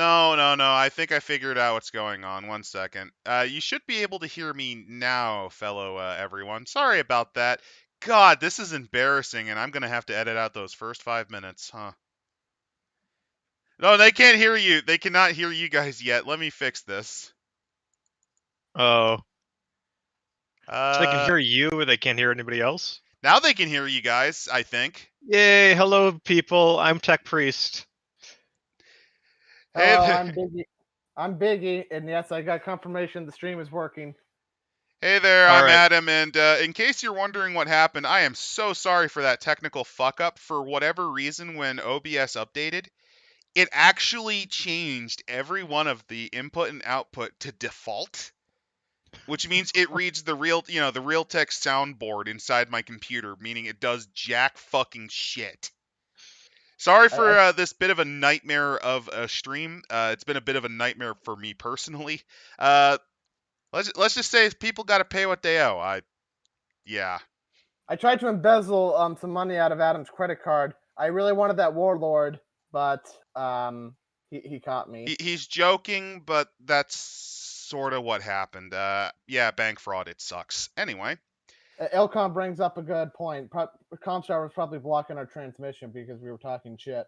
No. I think I figured out what's going on. One second. You should be able to hear me now, fellow everyone. Sorry about that. God, this is embarrassing, and I'm gonna have to edit out those first 5 minutes, huh? No, they can't hear you. They cannot hear you guys yet. Let me fix this. Oh. So they can Uh, hear you, but they can't hear anybody else? Now they can hear you guys, I think. Yay, hello people, I'm Tech Priest. Hey Hello, there. I'm Biggie, and yes, I got confirmation the stream is working. Hey there, All I'm right. Adam, and in case you're wondering what happened, I am so sorry for that technical fuck-up. For whatever reason, when OBS updated, it actually changed every one of the input and output to default, which means it reads the real text soundboard inside my computer, meaning it does jack fucking shit. Sorry for this bit of a nightmare of a stream. It's been a bit of a nightmare for me personally. Let's just say people got to pay what they owe. Yeah. I tried to embezzle some money out of Adam's credit card. I really wanted that warlord, but he caught me. He's joking, but that's sort of what happened. Yeah, bank fraud. It sucks. Anyway. Ilcom brings up a good point. Comstar was probably blocking our transmission because we were talking shit.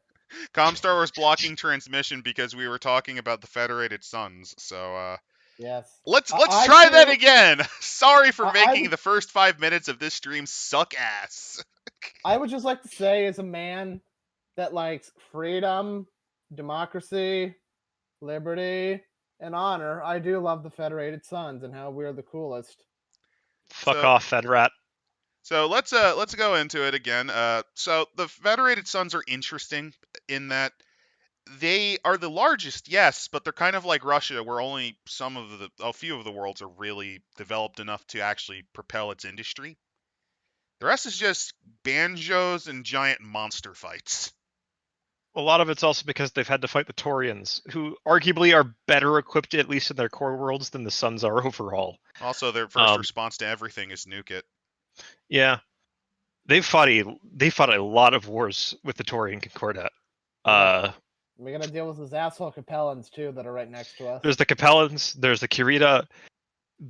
Comstar was blocking transmission because we were talking about the Federated Sons. So yes. Let's try that again. Sorry for making the first 5 minutes of this stream suck ass. I would just like to say, as a man that likes freedom, democracy, liberty, and honor, I do love the Federated Sons and how we're the coolest. Fuck off, Fedrat. So let's go into it again. So the Federated Sons are interesting in that they are the largest, yes, but they're kind of like Russia, where only a few of the worlds are really developed enough to actually propel its industry. The rest is just banjos and giant monster fights. A lot of it's also because they've had to fight the Taurians, who arguably are better equipped, at least in their core worlds, than the Suns are overall. Also, their first response to everything is nuke it. Yeah, they fought a lot of wars with the Taurian Concordat. We're gonna deal with those asshole Cappellans too that are right next to us. There's the Cappellans. There's the Kirita.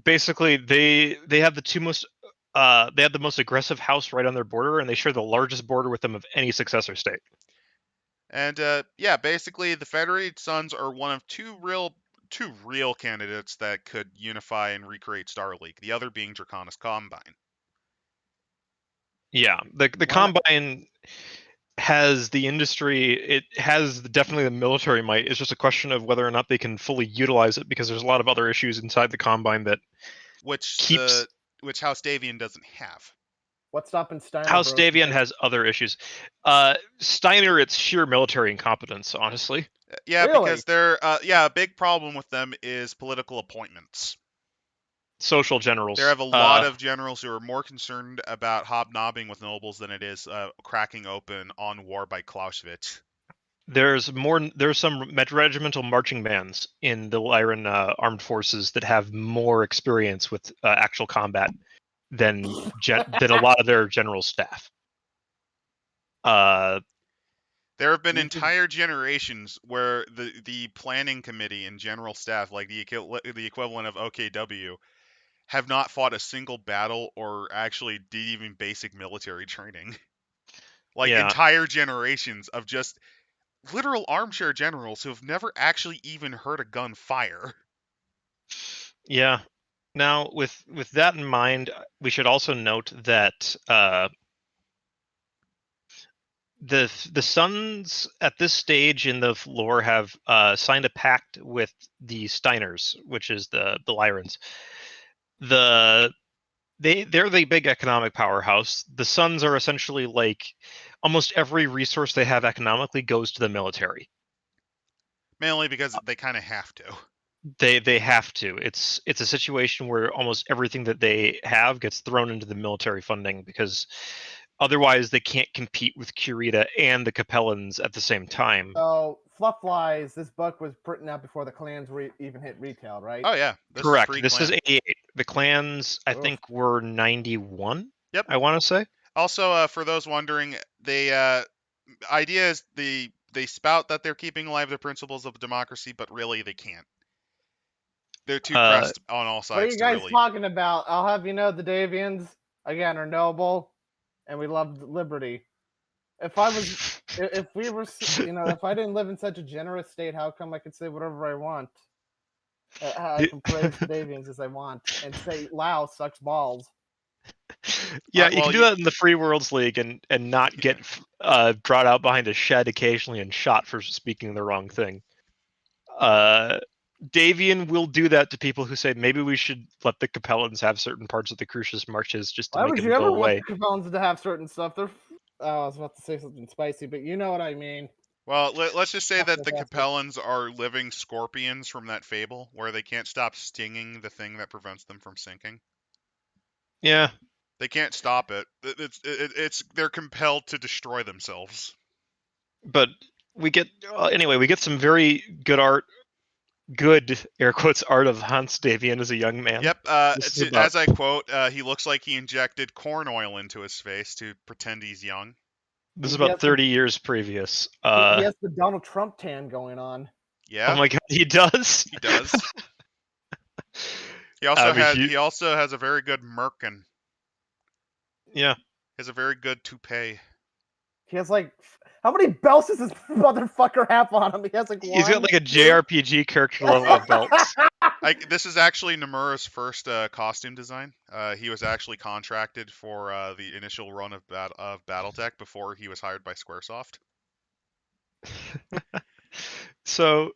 Basically, they have the most aggressive house right on their border, and they share the largest border with them of any successor state. And yeah, basically the Federated Sons are one of two real candidates that could unify and recreate Star League. The other being Draconis Combine. Yeah, the Combine has the industry. It has definitely the military might. It's just a question of whether or not they can fully utilize it, because there's a lot of other issues inside the Combine that which House Davion doesn't have. What's stopping Steiner? House Davion has other issues. Steiner, it's sheer military incompetence, honestly. Yeah, really? Because they're a big problem with them is political appointments. Social generals. There have a lot of generals who are more concerned about hobnobbing with nobles than it is cracking open on war by Clausewitz. There's some regimental marching bands in the Lyran armed forces that have more experience with actual combat than a lot of their general staff. There have been entire generations where the planning committee and general staff, like the equivalent of OKW, have not fought a single battle or actually did even basic military training. Entire generations of just literal armchair generals who have never actually even heard a gun fire. Yeah. Now, with that in mind, we should also note that the Suns at this stage in the lore have signed a pact with the Steiners, which is the Lyrans. They're the big economic powerhouse. The Suns are essentially like almost every resource they have economically goes to the military. Mainly because they kind of have to. They have to. It's a situation where almost everything that they have gets thrown into the military funding, because otherwise they can't compete with Kurita and the Cappellans at the same time. So, fluff flies, this book was written out before the clans even hit retail, right? Oh yeah. Correct. This is 88. The clans, I think, were 91. Yep. I want to say. Also, for those wondering, the idea is the they spout that they're keeping alive the principles of democracy, but really they can't. They're too pressed on all sides. What are you guys to really... talking about? I'll have you know the Davians, again, are noble, and we love liberty. If we were, if I didn't live in such a generous state, how come I could say whatever I want? I can praise the Davians as I want and say Laos sucks balls. Yeah, you can do that in the Free Worlds League and not get brought out behind a shed occasionally and shot for speaking the wrong thing. Davian will do that to people who say maybe we should let the Cappellans have certain parts of the Crucius marches just to make them go away. Why would you ever want the Cappellans to have certain stuff? I was about to say something spicy, but you know what I mean. Well, let's just say that the Cappellans are living scorpions from that fable, where they can't stop stinging the thing that prevents them from sinking. Yeah. They can't stop it. They're compelled to destroy themselves. But we get some very good art, good air quotes art of House Davion as a young man. Yep. As I quote, he looks like he injected corn oil into his face to pretend he's young. This is about 30 years previous. He has the Donald Trump tan going on. Yeah. Oh my god, he does. He does. He also has a very good merkin. Yeah. He has a very good toupee. He has how many belts does this motherfucker have on him? He has one. He's got like a JRPG character level of belts. This is actually Nomura's first costume design. He was actually contracted for the initial run of Battletech before he was hired by Squaresoft. So,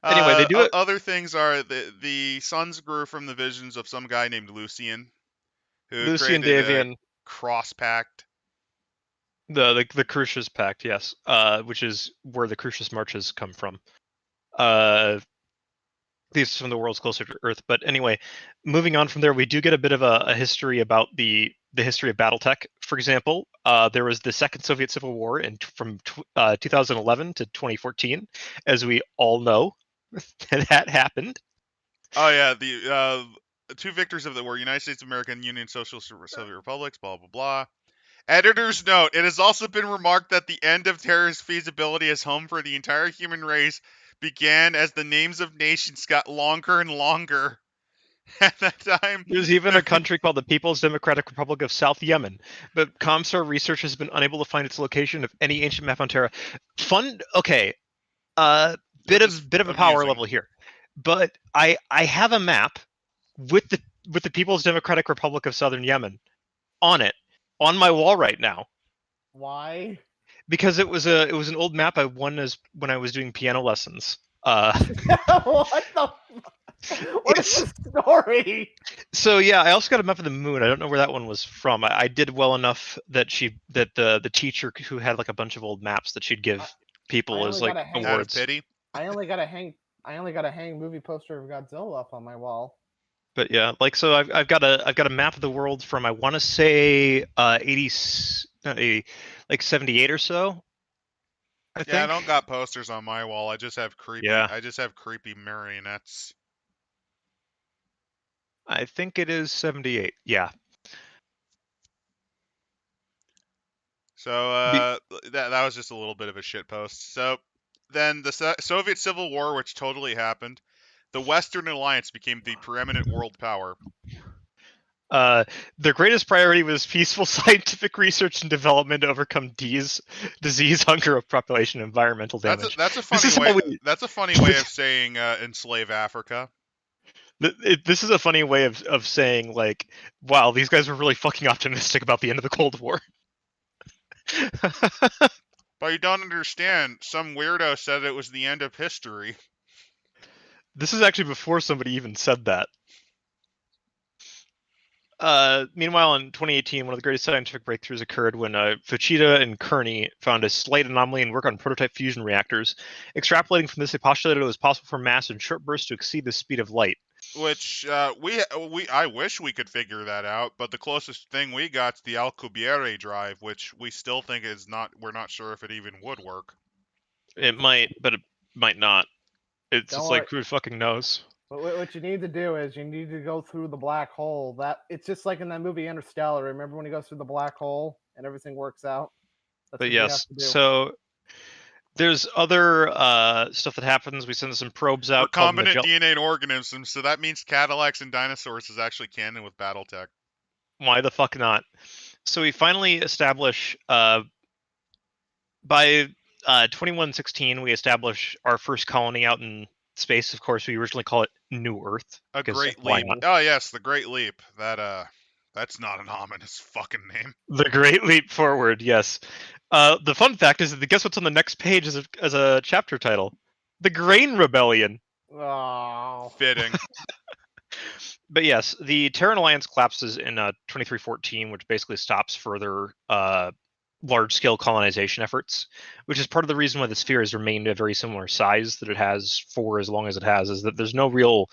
anyway, they do other things are the Suns grew from the visions of some guy named Lucian, who created Davian Cross Pact. The Crucius Pact, yes, which is where the Crucius marches come from. These are some of the worlds closer to Earth. But anyway, moving on from there, we do get a bit of a history about the history of Battletech. For example, there was the Second Soviet Civil War from 2011 to 2014, as we all know. That happened. Oh yeah, the two victors of the war: United States of America and Union Socialist Soviet Republics. Blah blah blah. Editor's note: it has also been remarked that the end of terrorist feasibility as home for the entire human race began as the names of nations got longer and longer. At that time, there's even a country called the People's Democratic Republic of South Yemen, but Comstar research has been unable to find its location of any ancient map on Terra. Okay, bit of a power level here, but I have a map with the People's Democratic Republic of Southern Yemen on it on my wall right now. Why? Because it was an old map I won when I was doing piano lessons. What the? What is the story? So yeah, I also got a map of the moon. I don't know where that one was from. I did well enough that the teacher who had like a bunch of old maps that she'd give people as like awards. I only got a hang movie poster of Godzilla up on my wall. But yeah, so I've got a map of the world from I want to say 78 or so. I think. I don't got posters on my wall. I just have creepy. Yeah. I just have creepy marionettes. I think it is 78. Yeah. So that was just a little bit of a shit post. So then the Soviet Civil War, which totally happened, the Western Alliance became the preeminent world power. Their greatest priority was peaceful scientific research and development to overcome disease, hunger, population, and environmental damage. That's a funny way of saying enslave Africa. This is a funny way of saying, like, wow, these guys were really fucking optimistic about the end of the Cold War. But you don't understand. Some weirdo said it was the end of history. This is actually before somebody even said that. Meanwhile, in 2018, one of the greatest scientific breakthroughs occurred when Fuchida and Kearney found a slight anomaly in work on prototype fusion reactors. Extrapolating from this, they postulated it was possible for mass in short bursts to exceed the speed of light. Which I wish we could figure that out, but the closest thing we got is the Alcubierre drive, which we still think is not. We're not sure if it even would work. It might, but it might not. It's just like, who fucking knows? But what you need to do is you need to go through the black hole. It's just like in that movie Interstellar. Remember when he goes through the black hole and everything works out? But yes, so There's other stuff that happens. We send some probes out. called Recombinant DNA and organisms, so that means Cadillacs and dinosaurs is actually canon with Battletech. Why the fuck not? So we finally establish by 2116 we establish our first colony out in space. Of course, we originally call it New Earth. A because Great why Leap. not? Oh yes, the Great Leap. That's not an ominous fucking name. The Great Leap Forward. Yes. The fun fact is that guess what's on the next page as a chapter title? The Grain Rebellion. Oh. Fitting. But yes, the Tyrant Alliance collapses in 2314, which basically stops further large-scale colonization efforts, which is part of the reason why the sphere has remained a very similar size that it has for as long as it has, is that there's no real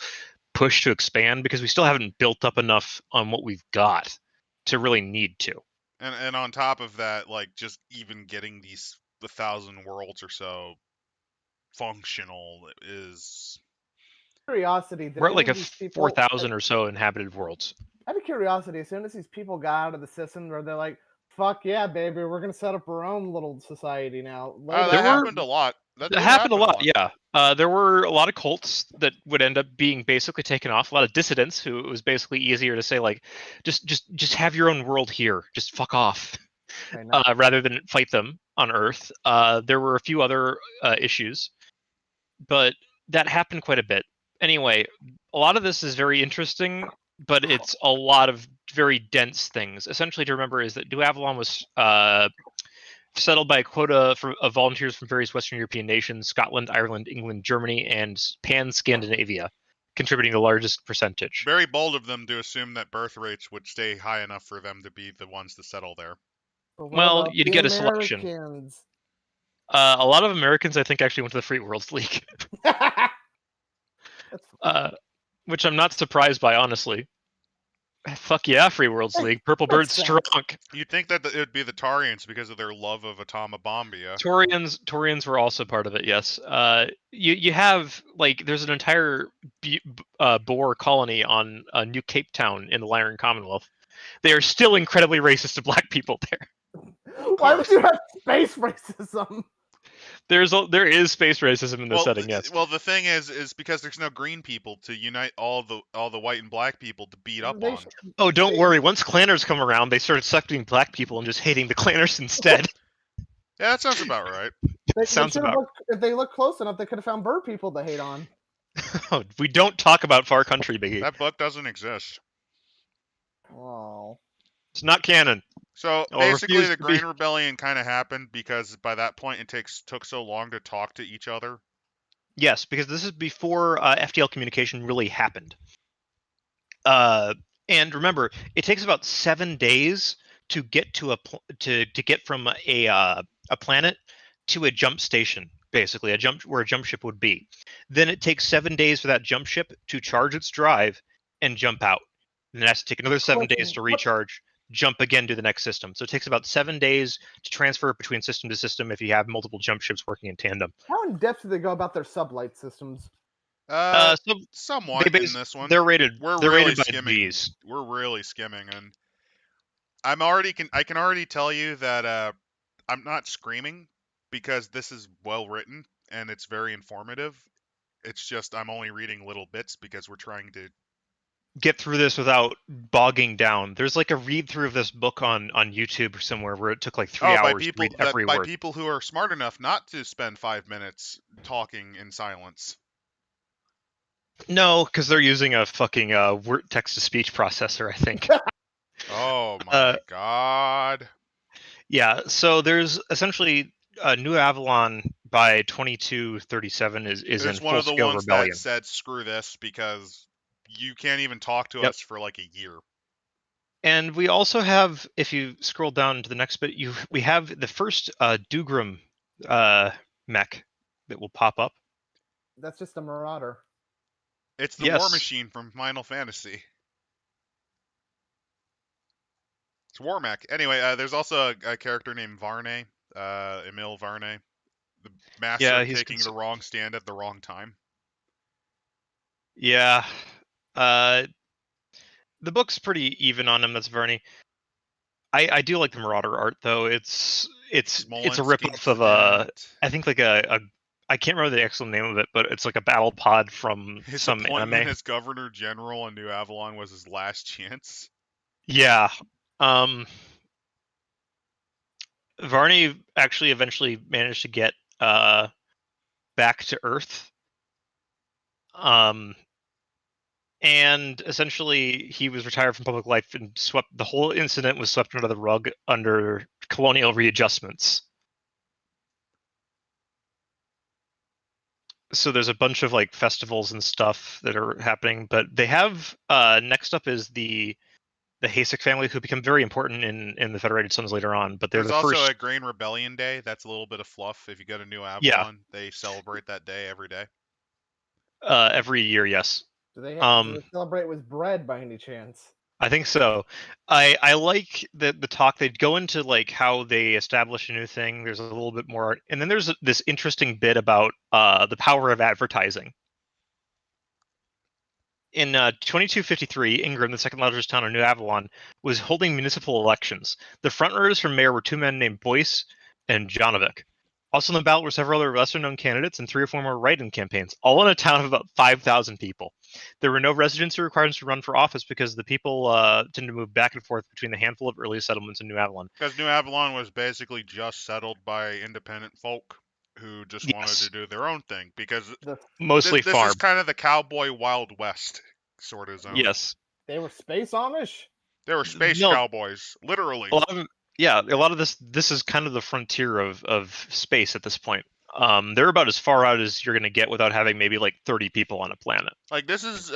push to expand because we still haven't built up enough on what we've got to really need to. And on top of that, like just even getting the 1,000 worlds or so functional is Curiosity. We're at like a these people- 4,000 or so inhabited worlds. Out of curiosity, as soon as these people got out of the system, where they're like, "Fuck yeah, baby, we're gonna set up our own little society now." that There were- happened a lot. That It did happened a happen lot, yeah. There were a lot of cults that would end up being basically taken off. A lot of dissidents who it was basically easier to say like, just have your own world here. Just fuck off, I know. rather than fight them on Earth. There were a few other issues, but that happened quite a bit. Anyway, a lot of this is very interesting, but it's a lot of very dense things. Essentially, to remember is that New Avalon was settled by a quota of volunteers from various Western European nations: Scotland, Ireland, England, Germany, and Pan-Scandinavia, contributing the largest percentage. Very bold of them to assume that birth rates would stay high enough for them to be the ones to settle there. But what Well, about you'd the get a selection. Americans? A lot of Americans, I think, actually went to the Free Worlds League, That's which I'm not surprised by, honestly. Fuck yeah, Free Worlds League. Purple Bird's That's strong. You'd think that it would be the Tarians because of their love of Atomobombia. Taurians were also part of it, yes. You have, like, there's an entire Boer colony on New Cape Town in the Lyran Commonwealth. They are still incredibly racist to black people there. Why would you have space racism? There is space racism in this setting, yes. Well, the thing is because there's no green people to unite all the white and black people to beat up They on. should- Oh, don't worry. Once clanners come around, they started accepting black people and just hating the clanners instead. Yeah, that sounds about right. they Sounds should've about- looked- if they looked close enough, they could have found bird people to hate on. We don't talk about Far Country, Biggie. That book doesn't exist. Oh. It's not canon. So I'll basically, refuse the to be- Grain Rebellion kind of happened because by that point it took so long to talk to each other. Yes, because this is before FTL communication really happened. And remember, it takes about 7 days to get to to get from a planet to a jump station, basically where a jump ship would be. Then it takes 7 days for that jump ship to charge its drive and jump out. Then it has to take another 7 days to recharge, jump again to the next system. So it takes about 7 days to transfer between system to system if you have multiple jump ships working in tandem. How in depth do they go about their sublight systems? So Somewhat they in this one. they're rated. We're they're really rated by skimming. Gs. We're really skimming, and I can already tell you that I'm not screaming because this is well written and it's very informative. It's just I'm only reading little bits because we're trying to Get through this without bogging down. There's like a read through of this book on YouTube or somewhere where it took like 3 hours to read every by word. people who are smart enough not to spend 5 minutes talking in silence. No, because they're using a fucking word text to speech processor, I think. Oh my god. Yeah, so there's essentially New Avalon by 2237 is It's in one of the full-scale ones rebellion. that said screw this because you can't even talk to Yep. us for like a year. And we also have, if you scroll down to the next bit, we have the first Dugram mech that will pop up. That's just a marauder. It's the War Yes. Machine from Final Fantasy. It's War Mech. Anyway, there's also a character named Varney, Emil Varney, the master Yeah, of he's taking the wrong stand at the wrong time. Yeah. The book's pretty even on him. That's Verney. I do like the Marauder art though. It's it's a Smolensk ripoff of incident. I think like a I can't remember the actual name of it, but it's like a battle pod from His some appointment anime. as Governor General in New Avalon was his last chance. Yeah. Varney actually eventually managed to get back to Earth. And essentially he was retired from public life and the whole incident was swept under the rug under colonial readjustments. So there's a bunch of like festivals and stuff that are happening, but they have next up is the Hasic family, who become very important in the Federated Sons later on. But they're There's the also first. a Grain Rebellion Day. That's a little bit of fluff. If you go to New Avalon, Yeah. they celebrate that day every day. Every year, yes. Do they celebrate with bread by any chance? I think so. I like the talk. They'd go into like how they establish a new thing. There's a little bit more, and then there's this interesting bit about the power of advertising. In 2253, Ingram, the second largest town in New Avalon, was holding municipal elections. The frontrunners for mayor were two men named Boyce and Jonovic. Also on the ballot were several other lesser-known candidates and 3 or 4 more write-in campaigns, all in a town of about 5,000 people. There were no residency requirements to run for office because the people tended to move back and forth between the handful of early settlements in New Avalon. Because New Avalon was basically just settled by independent folk who just wanted to do their own thing. Because mostly this farm. is kind of the cowboy Wild West sort of zone. Yes. They were space Amish? They were space cowboys, literally. A lot of this is kind of the frontier of space at this point. They're about as far out as you're going to get without having maybe like 30 people on a planet. Like this is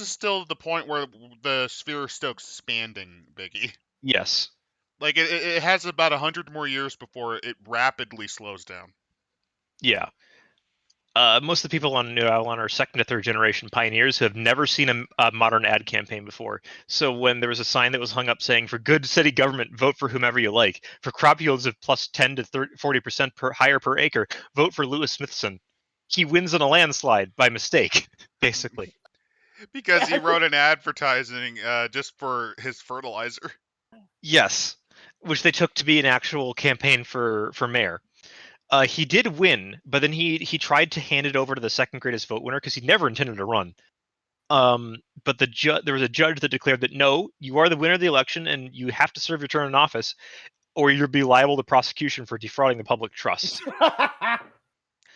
still the point where the sphere is still expanding, Biggie. Yes. Like it has about 100 more years before it rapidly slows down. Yeah. Most of the people on New Avalon are second to third generation pioneers who have never seen a modern ad campaign before. So when there was a sign that was hung up saying, "For good city government, vote for whomever you like. For crop yields of plus 10 to 40% higher per acre, vote for Lewis Smithson." He wins in a landslide by mistake, basically. Because he wrote an advertising just for his fertilizer. Yes, which they took to be an actual campaign for mayor. He did win, but then he tried to hand it over to the second greatest vote winner because he never intended to run. But there was a judge that declared that no, you are the winner of the election and you have to serve your term in office, or you'll be liable to prosecution for defrauding the public trust.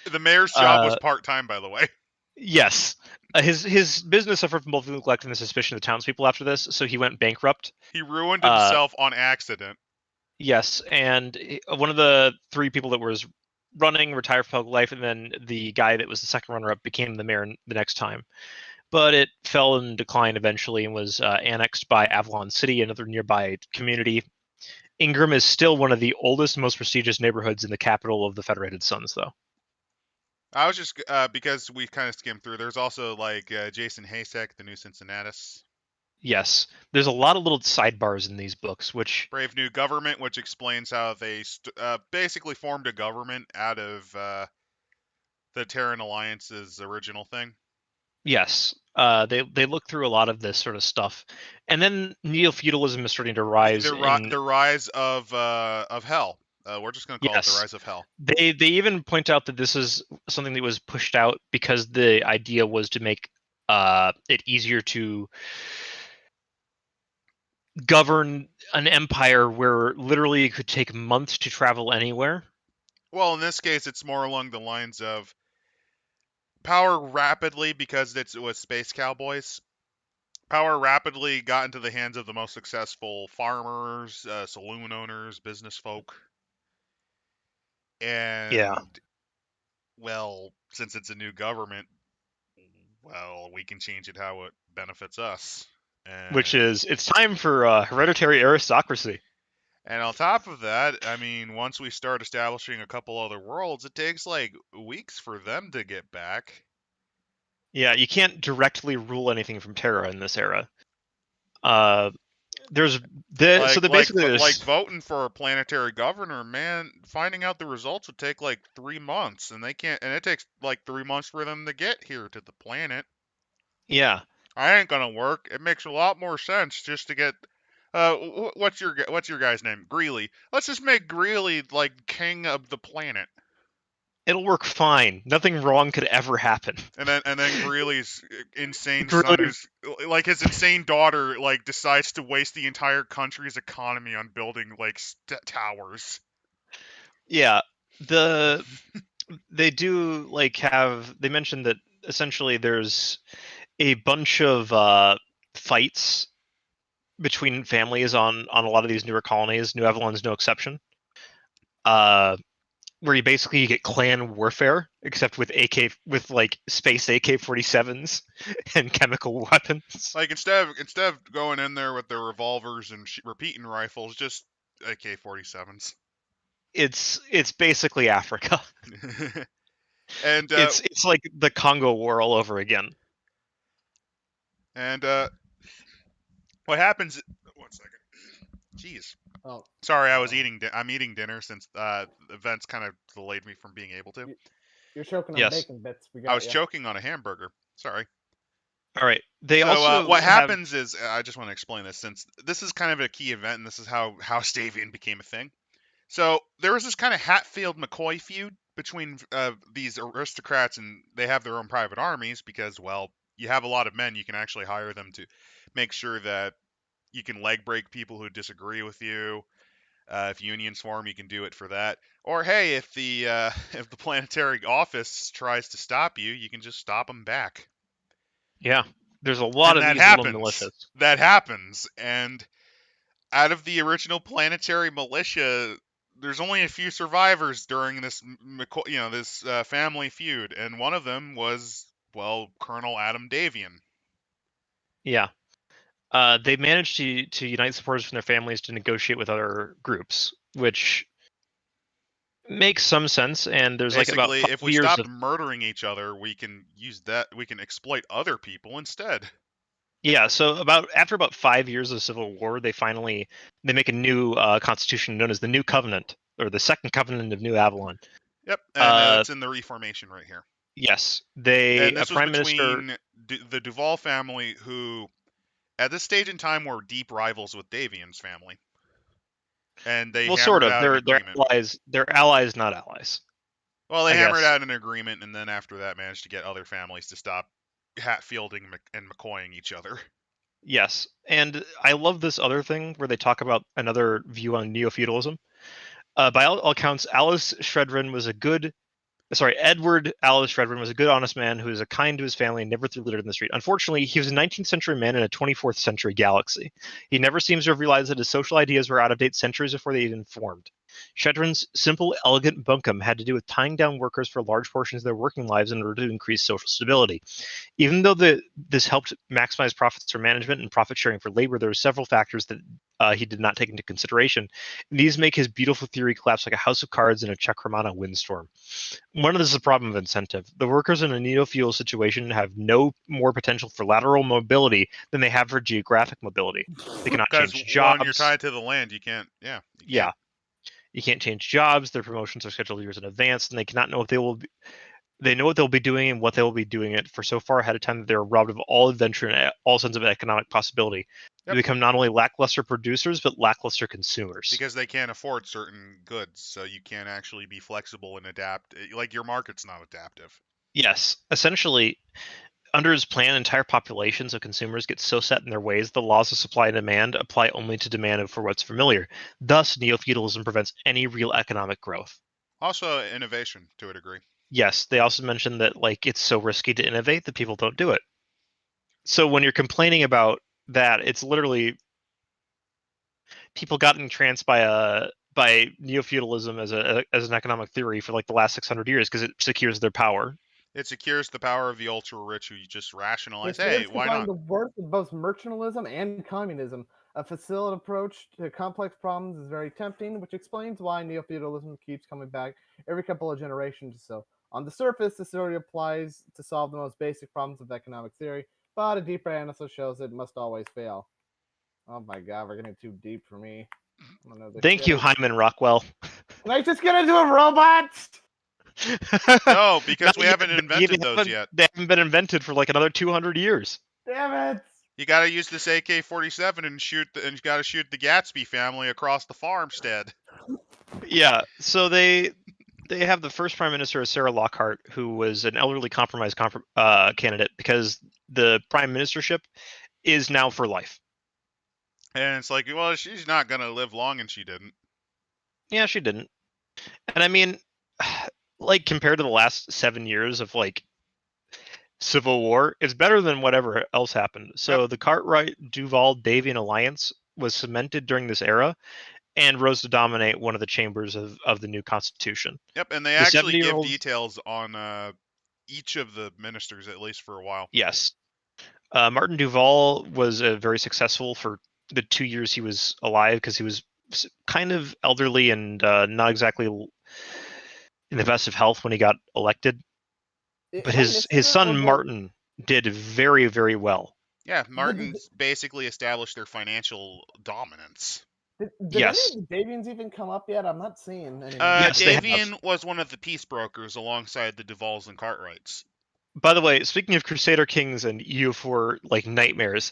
The mayor's job was part-time, by the way. Yes. His business suffered from both the neglect and the suspicion of the townspeople after this, so he went bankrupt. He ruined himself on accident. Yes, and one of the 3 people that was running retired from public life, and then the guy that was the second runner-up became the mayor the next time. But it fell in decline eventually and was annexed by Avalon City, another nearby community. Ingram is still one of the oldest and most prestigious neighborhoods in the capital of the Federated Sons, though. I was just, because we kind of skimmed through, there's also, like, Jason Hasic, the new Cincinnatus. Yes, there's a lot of little sidebars in these books, which... Brave New Government, which explains how they basically formed a government out of the Tyrant Alliance's original thing. Yes, they look through a lot of this sort of stuff, and then neo-feudalism is starting to rise. The rise of hell. We're just going to call it the rise of hell. They even point out that this is something that was pushed out because the idea was to make it easier to govern an empire where literally it could take months to travel anywhere. Well, in this case, it's more along the lines of power rapidly, because it was space cowboys. Power rapidly got into the hands of the most successful farmers, saloon owners, business folk. And, well, since it's a new government, well, we can change it how it benefits us. Which is, it's time for hereditary aristocracy. And on top of that, I mean, once we start establishing a couple other worlds, it takes like weeks for them to get back. Yeah, you can't directly rule anything from Terra in this era. There's like voting for a planetary governor, man. Finding out the results would take like 3 months, and it takes like 3 months for them to get here to the planet. Yeah, I ain't gonna work. It makes a lot more sense just to get What's your guy's name? Greeley. Let's just make Greeley like king of the planet. It'll work fine. Nothing wrong could ever happen. And then Greeley's insane Greeley- son, who's like his insane daughter, like decides to waste the entire country's economy on building like towers. Yeah, they do like have. They mentioned that essentially there's a bunch of fights between families on a lot of these newer colonies. New Avalon's no exception. Where you get clan warfare, except with like space AK-47s and chemical weapons. Like instead of going in there with their revolvers and repeating rifles, just AK-47s. It's basically Africa. And it's like the Congo War all over again. And what happens? 1 second. Jeez. Oh, sorry, I'm eating dinner since the events kind of delayed me from being able to. You're choking on Yes. bacon bits. I was choking on a hamburger. Sorry. All right. They So also what happens is I just want to explain this since this is kind of a key event and this is how House Davion became a thing. So there was this kind of Hatfield-McCoy feud between these aristocrats, and they have their own private armies because, well, you have a lot of men. You can actually hire them to make sure that you can leg break people who disagree with you. If unions form, you can do it for that. Or hey, if the planetary office tries to stop you, you can just stop them back. Yeah, there's a lot and of that these happens. little militias. That happens, and out of the original planetary militia, there's only a few survivors during this, family feud, and one of them was, well, Colonel Adam Davian. Yeah. They managed to unite supporters from their families to negotiate with other groups, which makes some sense. And there's Basically, like about 5 if we years stop of murdering each other, we can use that. We can exploit other people instead. yeah. So after about 5 years of civil war, they make a new constitution known as the New Covenant, or the Second Covenant of New Avalon. Yep, and it's in the Reformation right here. Yes, And this was between the Duvall family, who at this stage in time were deep rivals with Davian's family. And they sort of. They're allies. They're allies, not allies. Well, they hammered out an agreement, and then after that managed to get other families to stop Hatfielding and McCoying each other. Yes, and I love this other thing where they talk about another view on neo-feudalism. By all accounts, Edward Alice Shredrin was a good, honest man who was a kind to his family and never threw litter in the street. Unfortunately, he was a 19th century man in a 24th century galaxy. He never seems to have realized that his social ideas were out of date centuries before they even formed. Shredrin's simple, elegant bunkum had to do with tying down workers for large portions of their working lives in order to increase social stability. Even though this helped maximize profits for management and profit sharing for labor, there were several factors that he did not take into consideration. These make his beautiful theory collapse like a house of cards in a Chakramana windstorm. One of this is a problem of incentive. The workers in a neo-feudal situation have no more potential for lateral mobility than they have for geographic mobility. They cannot change jobs. When you're tied to the land, you can't. Yeah. You can't change jobs. Their promotions are scheduled years in advance, and they cannot know what they will be. They know what they'll be doing and what they will be doing it for so far ahead of time that they're robbed of all adventure and all sense of economic possibility. They become not only lackluster producers, but lackluster consumers. Because they can't afford certain goods, so you can't actually be flexible and adapt. Like, your market's not adaptive. Yes. Essentially, under his plan, entire populations of consumers get so set in their ways, the laws of supply and demand apply only to demand for what's familiar. Thus, neo-feudalism prevents any real economic growth. Also, innovation, to a degree. Yes, they also mentioned that it's so risky to innovate that people don't do it. So when you're complaining about that, it's literally people got entranced by neo-feudalism as an economic theory for the last 600 years because it secures their power. It secures the power of the ultra-rich who you just rationalize, hey, why not? The worst of both mercantilism and communism. A facile approach to complex problems is very tempting, which explains why neo-feudalism keeps coming back every couple of generations or so. On the surface, this theory applies to solve the most basic problems of economic theory, but a deeper analysis shows it must always fail. Oh my god, we're getting too deep for me. Thank you, Hyman Rockwell. Can I just get into a robot? No, because we haven't invented those yet. They haven't been invented for another 200 years. Damn it! You got to use this AK-47 and you got to shoot the Gatsby family across the farmstead. Yeah, so they have the first prime minister, Sarah Lockhart, who was an elderly compromise candidate because the prime ministership is now for life. And it's like, well, she's not gonna live long, and she didn't. Yeah, she didn't. And I mean, like compared to the last 7 years of like Civil War, it's better than whatever else happened. So the Cartwright Duvall Davian Alliance was cemented during this era and rose to dominate one of the chambers of the new constitution. Yep, and they The actually give 70-year-olds details on each of the ministers, at least for a while. Yes. Martin Duvall was very successful for the 2 years he was alive because he was kind of elderly and not exactly in the best of health when he got elected. But his son Martin did very, very well. Yeah, Martin's basically established their financial dominance. Did Yes. any of the Davians even come up yet? I'm not seeing any. Yes, they have. Davian was one of the peace brokers alongside the Duvalls and Cartwrights. By the way, speaking of Crusader Kings and EU4 like nightmares,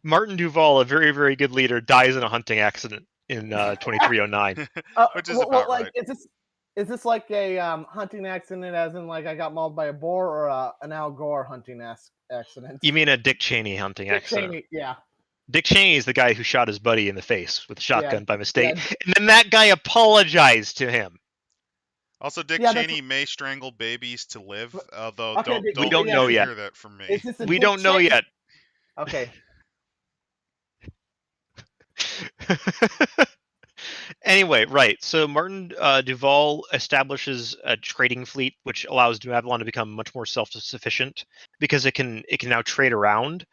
Martin Duvall, a very, very good leader, dies in a hunting accident in 2309. Which is about like, right. Is this like a hunting accident, as in like I got mauled by a boar, or an Al Gore hunting accident? You mean a Dick Cheney hunting accident? Cheney, yeah. Dick Cheney is the guy who shot his buddy in the face with a shotgun by mistake, and then that guy apologized to him. Also, Dick Cheney may strangle babies to live, although we don't know yet. Hear that from me. We don't know yet. Okay. Anyway, right. So Martin Duvall establishes a trading fleet, which allows New Avalon to become much more self-sufficient because it can now trade around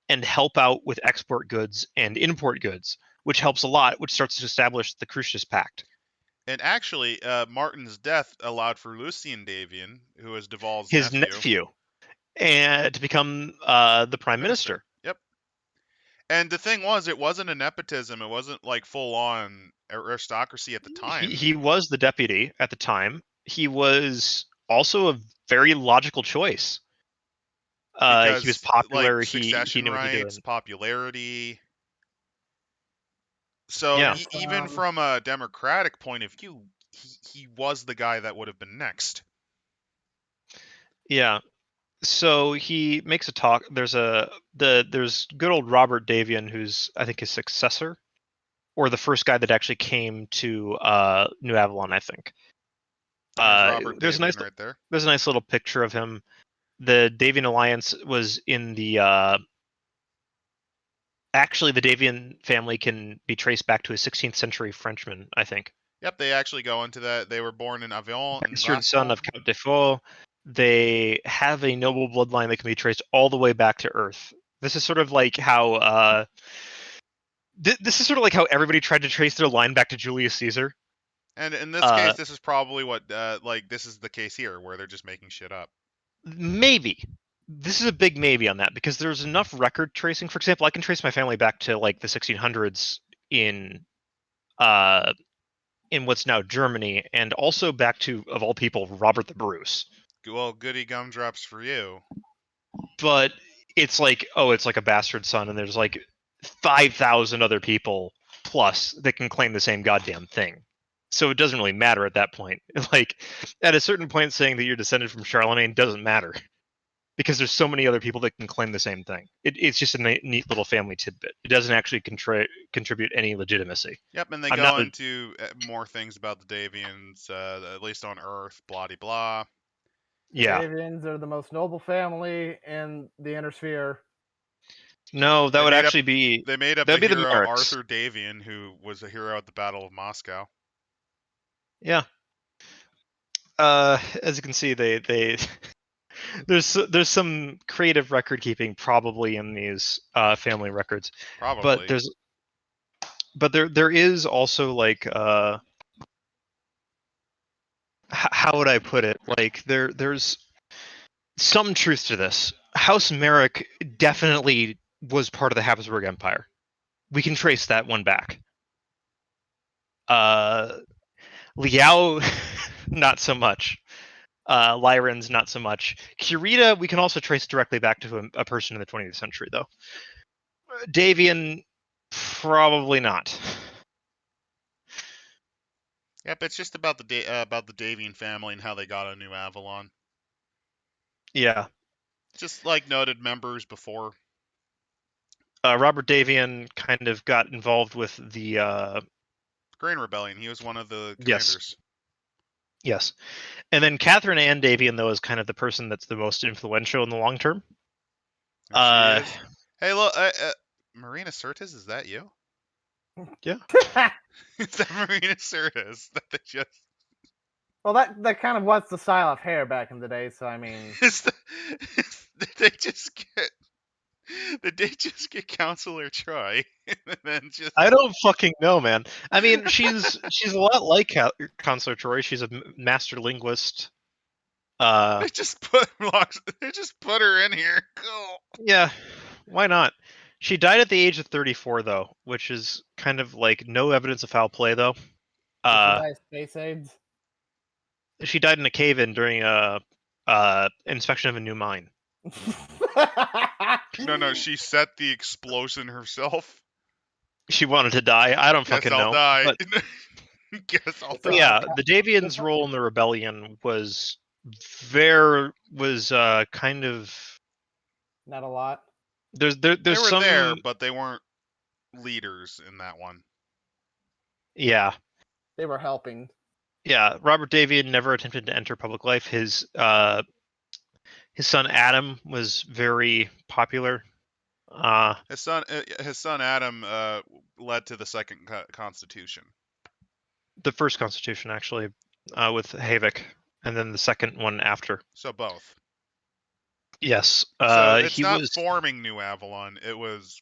and help out with export goods and import goods, which helps a lot, which starts to establish the Crucius Pact. And actually, Martin's death allowed for Lucian Davian, who is Duvall's nephew, and to become the prime minister. Yep. And the thing was, it wasn't a nepotism. It wasn't like full-on aristocracy at the time. He was the deputy at the time. He was also a very logical choice. He was popular. Like, succession he knew rights, what he did. Popularity. So even from a democratic point of view, he was the guy that would have been next. Yeah. So he makes a talk. There's good old Robert Davian, who's I think his successor, or the first guy that actually came to New Avalon, I think. There's a nice right there. There's a nice little picture of him. The Davian Alliance was in the actually, the Davian family can be traced back to a 16th century Frenchman, I think. Yep, they actually go into that. They were born in Avion. Bastard son of Count de Faux. They have a noble bloodline that can be traced all the way back to Earth. This is sort of like how everybody tried to trace their line back to Julius Caesar. And in this case, this is probably what this is the case here, where they're just making shit up. Maybe. This is a big maybe on that, because there's enough record tracing. For example, I can trace my family back to like the 1600s in what's now Germany, and also back to, of all people, Robert the Bruce. Well, goody gumdrops for you. But it's like a bastard son, and there's like 5,000 other people plus that can claim the same goddamn thing. So it doesn't really matter at that point. Like, at a certain point, saying that you're descended from Charlemagne doesn't matter, because there's so many other people that can claim the same thing. It's just a neat little family tidbit. It doesn't actually contribute any legitimacy. Yep, and they go into more things about the Davians, at least on Earth, blah-de-blah. Yeah. Davians are the most noble family in the Inner Sphere. No, that would actually be... They made up the hero Arthur Davian, who was a hero at the Battle of Moscow. Yeah. As you can see, they there's some creative record keeping probably in these family records. Probably. But there is also like how would I put it? Like there's some truth to this. House Marik definitely was part of the Habsburg Empire. We can trace that one back. Liao, not so much. Lyrans, not so much. Kurita, we can also trace directly back to a person in the 20th century, though. Davian, probably not. Yep, it's just about the Davian family and how they got a new Avalon. Yeah. Just like noted members before. Robert Davian kind of got involved with the Grain Rebellion. He was one of the Yes. commanders. Yes. And then Catherine Ann Davian, though, is kind of the person that's the most influential in the long term. And she is. Hey, look, Marina Sirtis, is that you? Yeah. Is that Marina Sirtis that they just? Well, that kind of was the style of hair back in the day. So I mean, Did they just get Counselor Troy and then just? I don't fucking know, man. I mean, she's a lot like Counselor Troy. She's a master linguist. They just put her in here. Cool. Yeah, why not? She died at the age of 34, though, which is kind of like no evidence of foul play, though. space AIDS. She died in a cave-in during a inspection of a new mine. No, she set the explosion herself. She wanted to die. I don't fucking know. Die. But, Guess I'll but die. yeah, the Davians' role in the rebellion was kind of not a lot. There's they were some there, but they weren't leaders in that one. Yeah, they were helping. Yeah, Robert Davian never attempted to enter public life. His son Adam was very popular. His son Adam led to the second Constitution. The first Constitution, actually, with Havoc, and then the second one after. So both. Yes. So it's not forming New Avalon. It was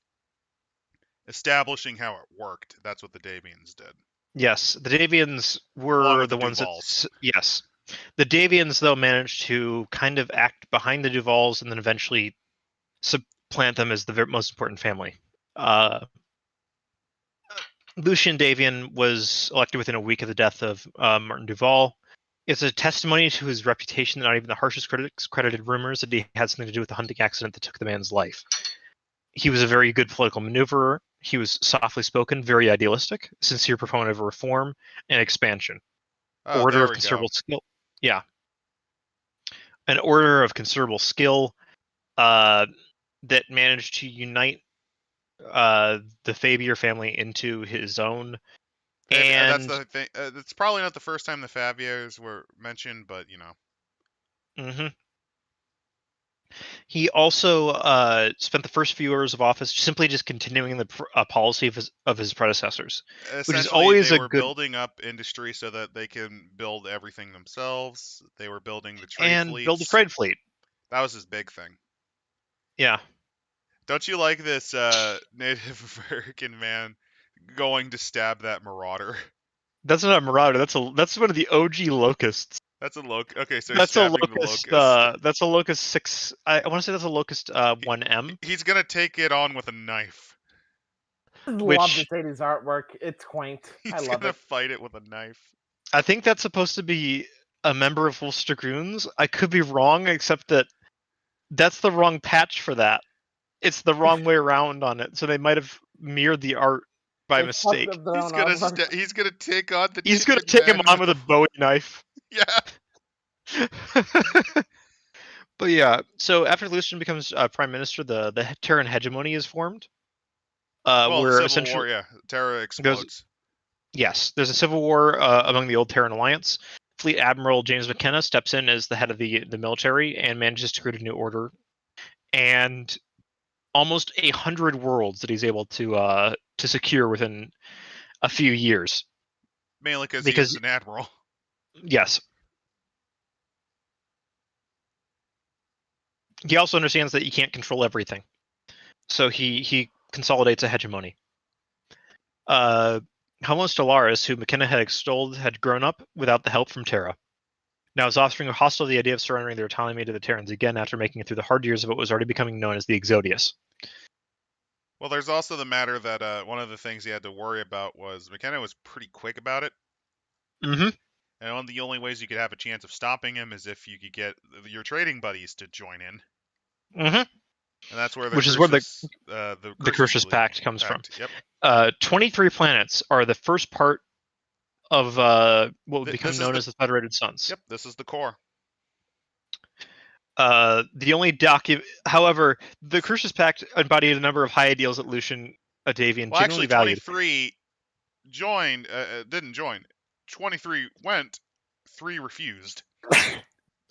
establishing how it worked. That's what the Davians did. Yes, the Davians were the ones Duvals. Yes. The Davians, though, managed to kind of act behind the Duvals and then eventually supplant them as the most important family. Lucien Davian was elected within a week of the death of Martin Duvall. It's a testimony to his reputation that not even the harshest critics credited rumors that he had something to do with the hunting accident that took the man's life. He was a very good political maneuverer. He was softly spoken, very idealistic, sincere proponent of reform and expansion. Order of considerable skill. Yeah. An order of considerable skill that managed to unite the Fabier family into his own. And that's the thing. It's probably not the first time the Fabiers were mentioned, but you know. Mm-hmm. He also spent the first few years of office simply just continuing the policy of his predecessors, which is always they were building up industry so that they can build everything themselves. They were building the trade fleets. Build a trade fleet. That was his big thing. Yeah. Don't you like this Native American man going to stab that marauder? That's not a marauder. That's one of the OG locusts. That's a locust. Okay, so that's he's a locust. That's a locust 6. I want to say that's a locust 1M. He's gonna take it on with a knife. I love this 80s artwork. It's quaint. I love it. He's gonna fight it with a knife. I think that's supposed to be a member of Wolf's Dragoons. I could be wrong, except that that's the wrong patch for that. It's the wrong way around on it, so they might have mirrored the art by mistake. He's gonna take on the. He's gonna take him on with a Bowie knife. Yeah. But yeah, so after Lucien becomes prime minister, the Terran hegemony is formed. Where essentially war, yeah, Terra explodes. Yes, there's a civil war among the old Tyrant Alliance. Fleet Admiral James Mckenna steps in as the head of the military and manages to create a new order, and almost 100 worlds that he's able to secure within a few years. Mainly because he's an admiral. Yes. He also understands that you can't control everything, so he consolidates a hegemony. Helmut Stellaris, who Mckenna had extolled, had grown up without the help from Terra. Now his offspring are hostile to the idea of surrendering their autonomy to the Terrans again after making it through the hard years of what was already becoming known as the Exodius. Well, there's also the matter that one of the things he had to worry about was Mckenna was pretty quick about it. Mm-hmm. And one of the only ways you could have a chance of stopping him is if you could get your trading buddies to join in. Mm-hmm. And that's where Which is where the Crucius Crucius Pact comes from. Yep. 23 planets are the first part of what would become known as the Federated Sons. Yep, this is the core. The only however, the Crucius Pact embodied a number of high ideals that Lucian Davian genuinely valued. 23 joined, didn't join. 23 went, 3 refused.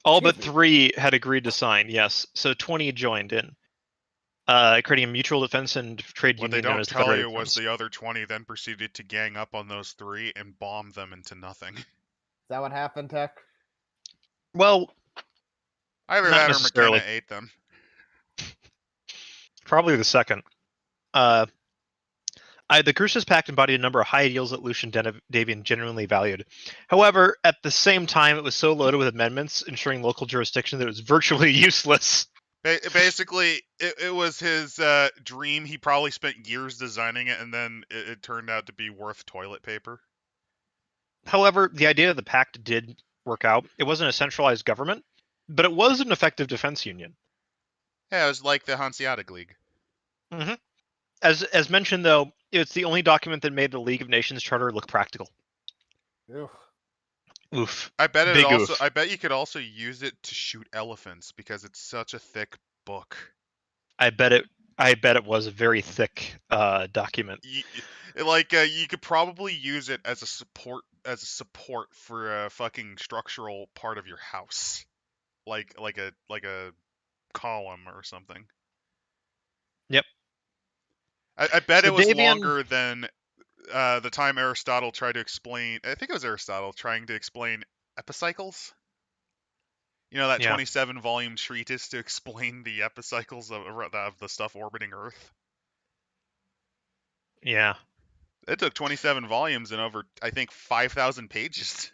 All but 3 had agreed to sign, yes. So 20 joined in, creating a mutual defense and trade union known as the Federated Sons. What they don't tell you was the other 20 then proceeded to gang up on those 3 and bomb them into nothing. Is that what happened, Tech? Well, either that or Mckenna ate them. Probably the second. The Crucius Pact embodied a number of high ideals that Lucian Davian genuinely valued. However, at the same time, it was so loaded with amendments ensuring local jurisdiction that it was virtually useless. Basically, it was his dream. He probably spent years designing it, and then it turned out to be worth toilet paper. However, the idea of the pact did work out. It wasn't a centralized government, but it was an effective defense union. Yeah, it was like the Hanseatic League. Mm-hmm. As mentioned, though, it's the only document that made the League of Nations Charter look practical. Oof. I bet I bet you could also use it to shoot elephants because it's such a thick book. I bet it was a very thick document. You could probably use it as a support for a fucking structural part of your house, like a column or something. Yep. I bet it was longer than the time Aristotle tried to explain. I think it was Aristotle trying to explain epicycles. You know, that 27-volume treatise to explain the epicycles of the stuff orbiting Earth. Yeah. It took 27 volumes and over, I think, 5,000 pages.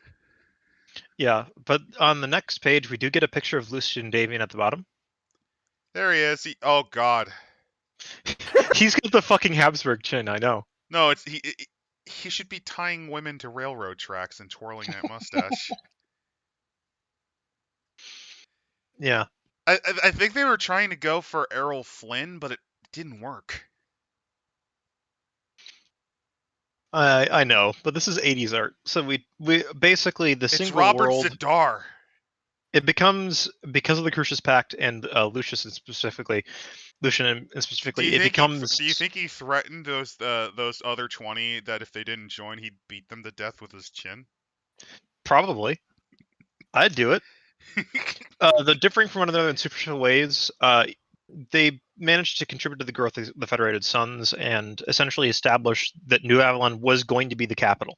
Yeah, but on the next page, we do get a picture of Lucian Davian at the bottom. There he is. Oh, God. He's got the fucking Habsburg chin, I know. No, he should be tying women to railroad tracks and twirling that mustache. Yeah. I think they were trying to go for Errol Flynn, but it didn't work. I know, but this is 80s art. So we basically it's Robert Zadar. It becomes, because of the Crucius Pact and Lucian specifically, it becomes. Do you think he threatened those other 20 that if they didn't join, he'd beat them to death with his chin? Probably. I'd do it. The differing from one another in superficial ways, they managed to contribute to the growth of the Federated Sons and essentially establish that New Avalon was going to be the capital.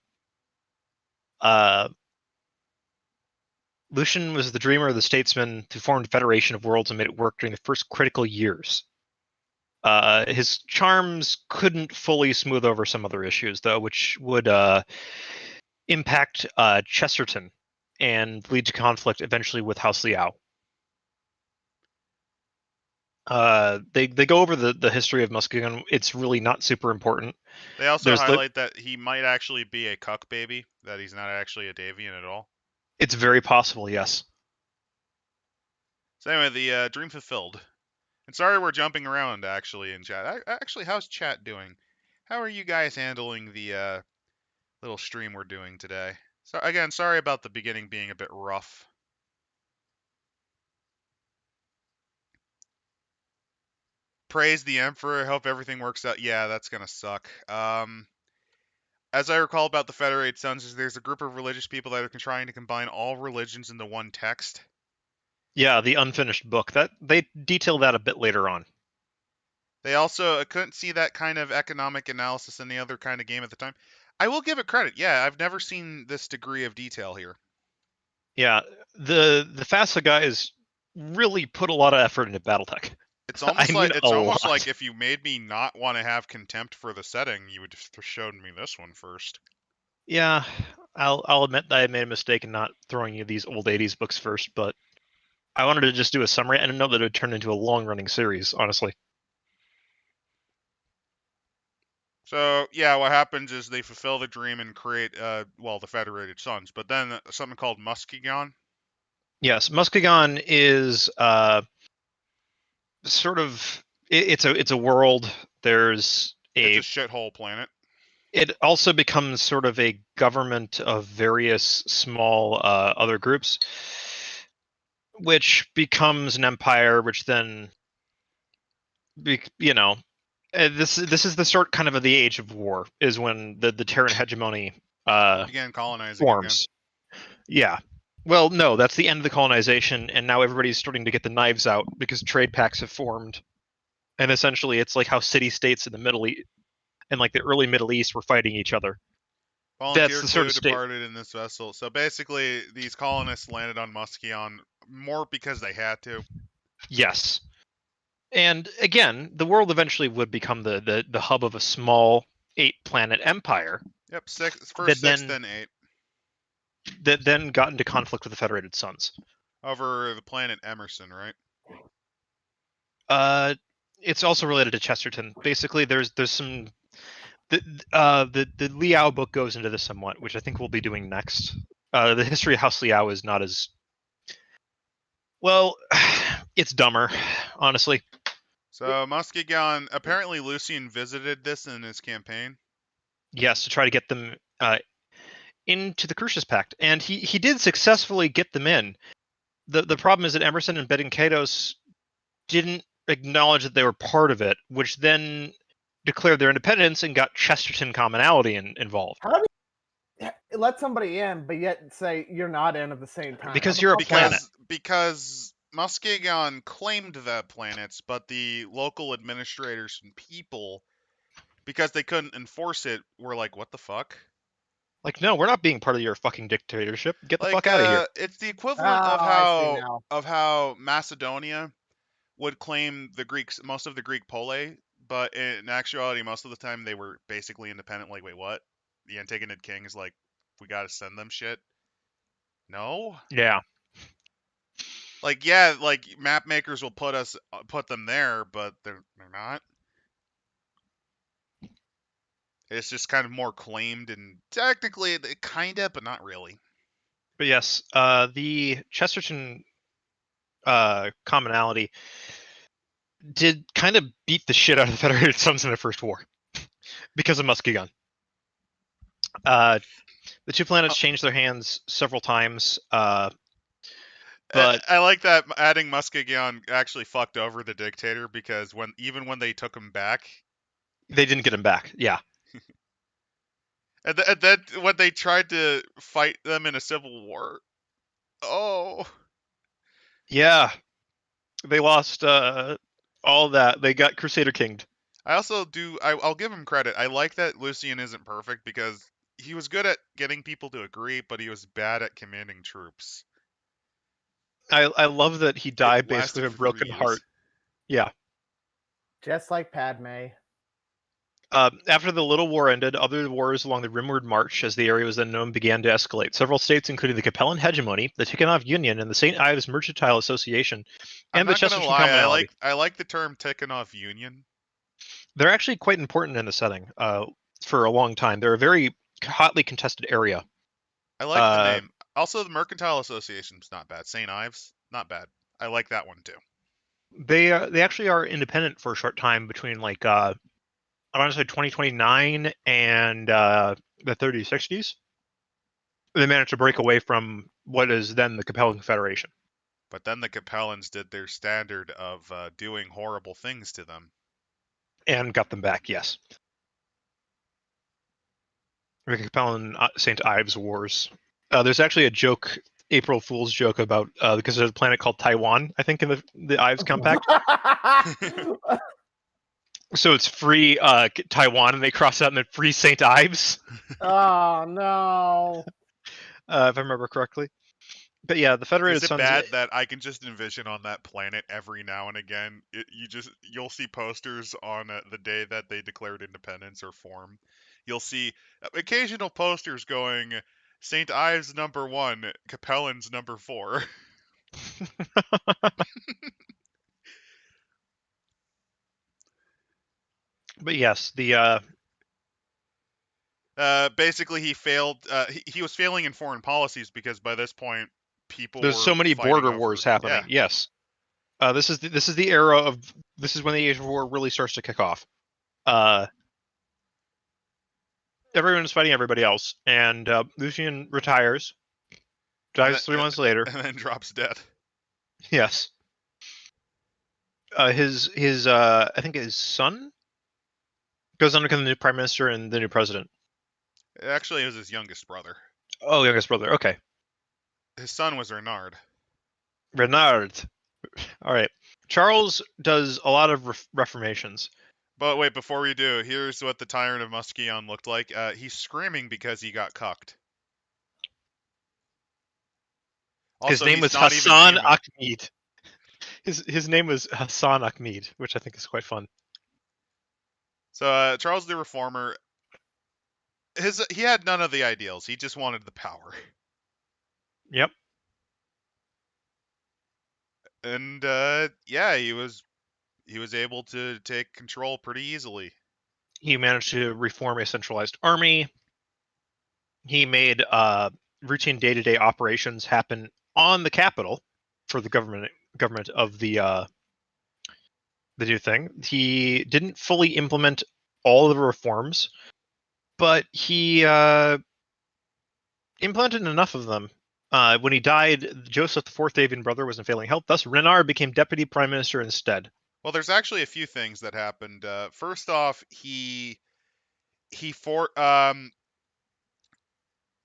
Lucian was the dreamer, the statesman who formed Federation of Worlds and made it work during the first critical years. His charms couldn't fully smooth over some other issues, though, which would impact Chesterton and lead to conflict eventually with House Liao. They go over the history of Muskion. It's really not super important. They also highlight that he might actually be a cuck baby, that he's not actually a Davian at all. It's very possible, yes. So anyway, the dream fulfilled. And sorry we're jumping around, actually, in chat. Actually, how's chat doing? How are you guys handling the little stream we're doing today? So again, sorry about the beginning being a bit rough. Praise the Emperor. Hope everything works out. Yeah, that's gonna suck. As I recall about the Federated Sons, there's a group of religious people that are trying to combine all religions into one text. Yeah, the unfinished book. That they detail that a bit later on. They also couldn't see that kind of economic analysis in the other kind of game at the time. I will give it credit. Yeah, I've never seen this degree of detail here. Yeah, the FASA guys really put a lot of effort into Battletech. It's almost like if you made me not want to have contempt for the setting, you would have showed me this one first. Yeah, I'll admit that I made a mistake in not throwing you these old 80s books first, but I wanted to just do a summary. I didn't know that it would turn into a long-running series, honestly. So yeah, what happens is they fulfill the dream and create, the Federated Sons. But then something called Muskion. Yes, Muskion is sort of it's a world. There's It's a a shithole planet. it also becomes sort of a government of various small other groups, which becomes an empire, which then this is the sort kind of the age of war, is when the Terran hegemony Began colonizing again. forms. Yeah. Well, no, that's the end of the colonization, and now everybody's starting to get the knives out because trade pacts have formed. And essentially, it's like how city-states in the Middle East, and like the early Middle East, were fighting each other. Volunteer That's the crew sort of state. departed in this vessel. So basically, these colonists landed on Muskion more because they had to. Yes. And again, the world eventually would become the hub of a small 8-planet empire. Yep, first that 6, then then 8. that then got into conflict with the Federated Sons. Over the planet Emerson, right? It's also related to Chesterton. Basically, there's some the Liao book goes into this somewhat, which I think we'll be doing next. The history of House Liao is not as well. It's dumber, honestly. So Muskion, apparently Lucian visited this in his campaign. Yes, to try to get them into the Crucius Pact, and he did successfully get them in. The problem is that Emerson and Bedinkados didn't acknowledge that they were part of it, which then declared their independence and got Chesterton commonality involved. How do you let somebody in, but yet say you're not in at the same time? Because you're a planet. Because Muskion claimed the planets, but the local administrators and people, because they couldn't enforce it, were like, what the fuck? Like, no, we're not being part of your fucking dictatorship. Get the fuck out of here. It's the equivalent of how Macedonia would claim the Greeks, most of the Greek pole, but in actuality, most of the time they were basically independent. Like, wait, what? The Antigonid king is like, we gotta send them shit. No. Yeah. Like, yeah, like map makers will put them there, but they're not. It's just kind of more claimed, and technically, kinda, but not really. But yes, the Chesterton commonality did kind of beat the shit out of the Federated Sons in the First War because of Muskion. The two planets changed their hands several times. But I like that adding Muskion actually fucked over the dictator, because even when they took him back, they didn't get him back. Yeah. And then when they tried to fight them in a civil war, yeah, they lost all that. They got Crusader Kinged. I also do. I'll give him credit. I like that Lucian isn't perfect, because he was good at getting people to agree, but he was bad at commanding troops. I love that he died basically with a broken heart. Yeah. Just like Padme. After the Little War ended, other wars along the Rimward March, as the area was then known, began to escalate. Several states, including the Cappellan Hegemony, the Tikkanov Union, and the St. Ives Mercantile Association, and the Chesterton Commonalty. I like the term Tikkanov Union. They're actually quite important in the setting for a long time. They're a very hotly contested area. I like the name. Also, the Mercantile Association's not bad. St. Ives, not bad. I like that one too. They actually are independent for a short time between like I want to say 2029 and the 3060s. They managed to break away from what is then the Cappellan Federation. But then the Cappellans did their standard of doing horrible things to them. And got them back, yes. The Cappellan St. Ives Wars. There's actually a joke, April Fool's joke, about because there's a planet called Taiwan, I think, in the Ives Compact. So it's free Taiwan, and they cross out and then free St. Ives. Oh, no. If I remember correctly. But yeah, the Federated Sons. Is it bad that I can just envision on that planet every now and again, you'll see posters on the day that they declared independence or form. You'll see occasional posters going, St. Ives number 1, Cappellans number 4. But yes, the Basically, he failed. He was failing in foreign policies because by this point, people There's were so many fighting border over, wars happening. Yeah. Yes. This is the era of this is when the Age of War really starts to kick off. Everyone's fighting everybody else, and Lucian retires, dies 3 months later. And then drops dead. Yes. His I think his son goes on to become the new prime minister and the new president. Actually, it was his youngest brother. Oh, youngest brother. Okay. His son was Renard. Renard. All right. Charles does a lot of reformations. But wait, before we do, here's what the Tyrant of Muskion looked like. He's screaming because he got cucked. Also, His name he's was not even Hassan human. Akhmed. His name was Hassan Akhmed, which I think is quite fun. So Charles the Reformer, he had none of the ideals. He just wanted the power. Yep. And yeah, he was able to take control pretty easily. He managed to reform a centralized army. He made routine day-to-day operations happen on the capital for the government of the new thing. He didn't fully implement all of the reforms, but he implemented enough of them. When he died, Joseph the Fourth Davian brother was in failing health. Thus, Renard became deputy prime minister instead. Well, there's actually a few things that happened. First off,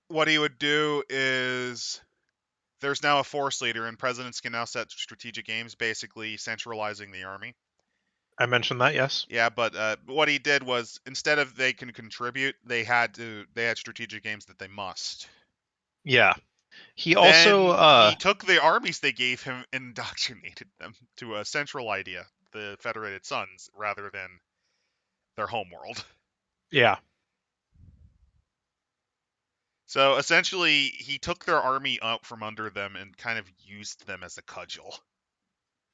what he would do is there's now a force leader, and presidents can now set strategic aims, basically centralizing the army. I mentioned that, yes. Yeah, but what he did was instead of they can contribute, they had strategic aims that they must. Yeah. He Then also he took the armies they gave him and indoctrinated them to a central idea, the Federated Sons, rather than their homeworld. Yeah. So essentially, he took their army out from under them and kind of used them as a cudgel.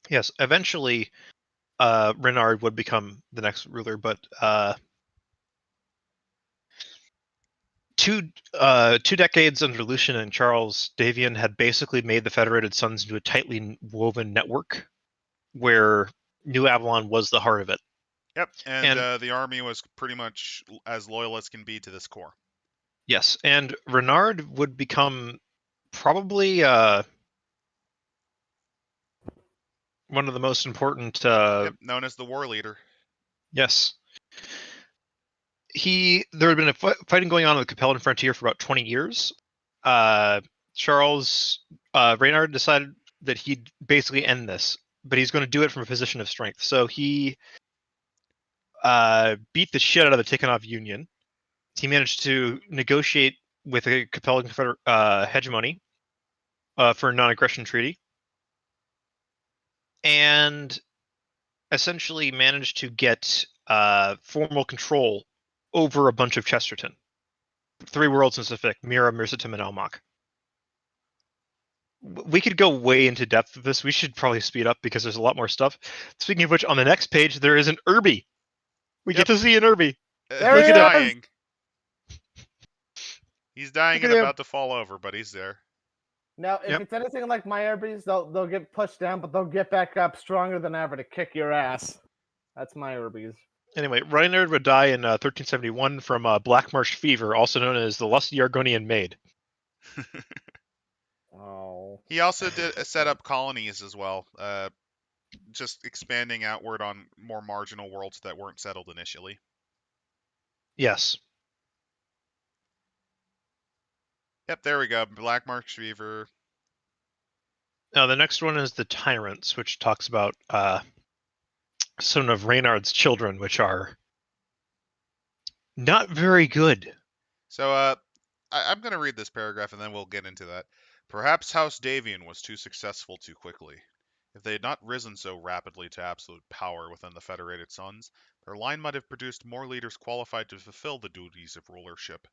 Yes, eventually Renard would become the next ruler, but two decades under Lucian and Charles Davian had basically made the Federated Sons into a tightly woven network where New Avalon was the heart of it. Yep, and the army was pretty much as loyal as can be to this core. Yes, and Renard would become probably one of the most important... known as the war leader. Yes. There had been a fighting going on the Cappellan frontier for about 20 years. Charles Reynard decided that he'd basically end this, but he's going to do it from a position of strength. So he beat the shit out of the Tikkanov Union. He managed to negotiate with a Cappellan hegemony for a non-aggression treaty, and essentially managed to get formal control over a bunch of Chesterton. 3 worlds in specific: Mira, Mirsatim, and Almach. We could go way into depth of this. We should probably speed up because there's a lot more stuff. Speaking of which, on the next page, there is an Irby. We get to see an Irby. He's dying. He's dying and about to fall over, but he's there. Now, if it's anything like my Irbies, they'll get pushed down, but they'll get back up stronger than ever to kick your ass. That's my Irbies. Anyway, Reynard would die in 1371 from Black Marsh fever, also known as the lusty Argonian maid. Oh. He also did set up colonies as well, just expanding outward on more marginal worlds that weren't settled initially. Yes. Yep, there we go. Black Marsh fever. Now the next one is the Tyrants, which talks about some of Reynard's children, which are not very good. So I'm going to read this paragraph and then we'll get into that. Perhaps House Davion was too successful too quickly. If they had not risen so rapidly to absolute power within the Federated Sons, their line might have produced more leaders qualified to fulfill the duties of rulership.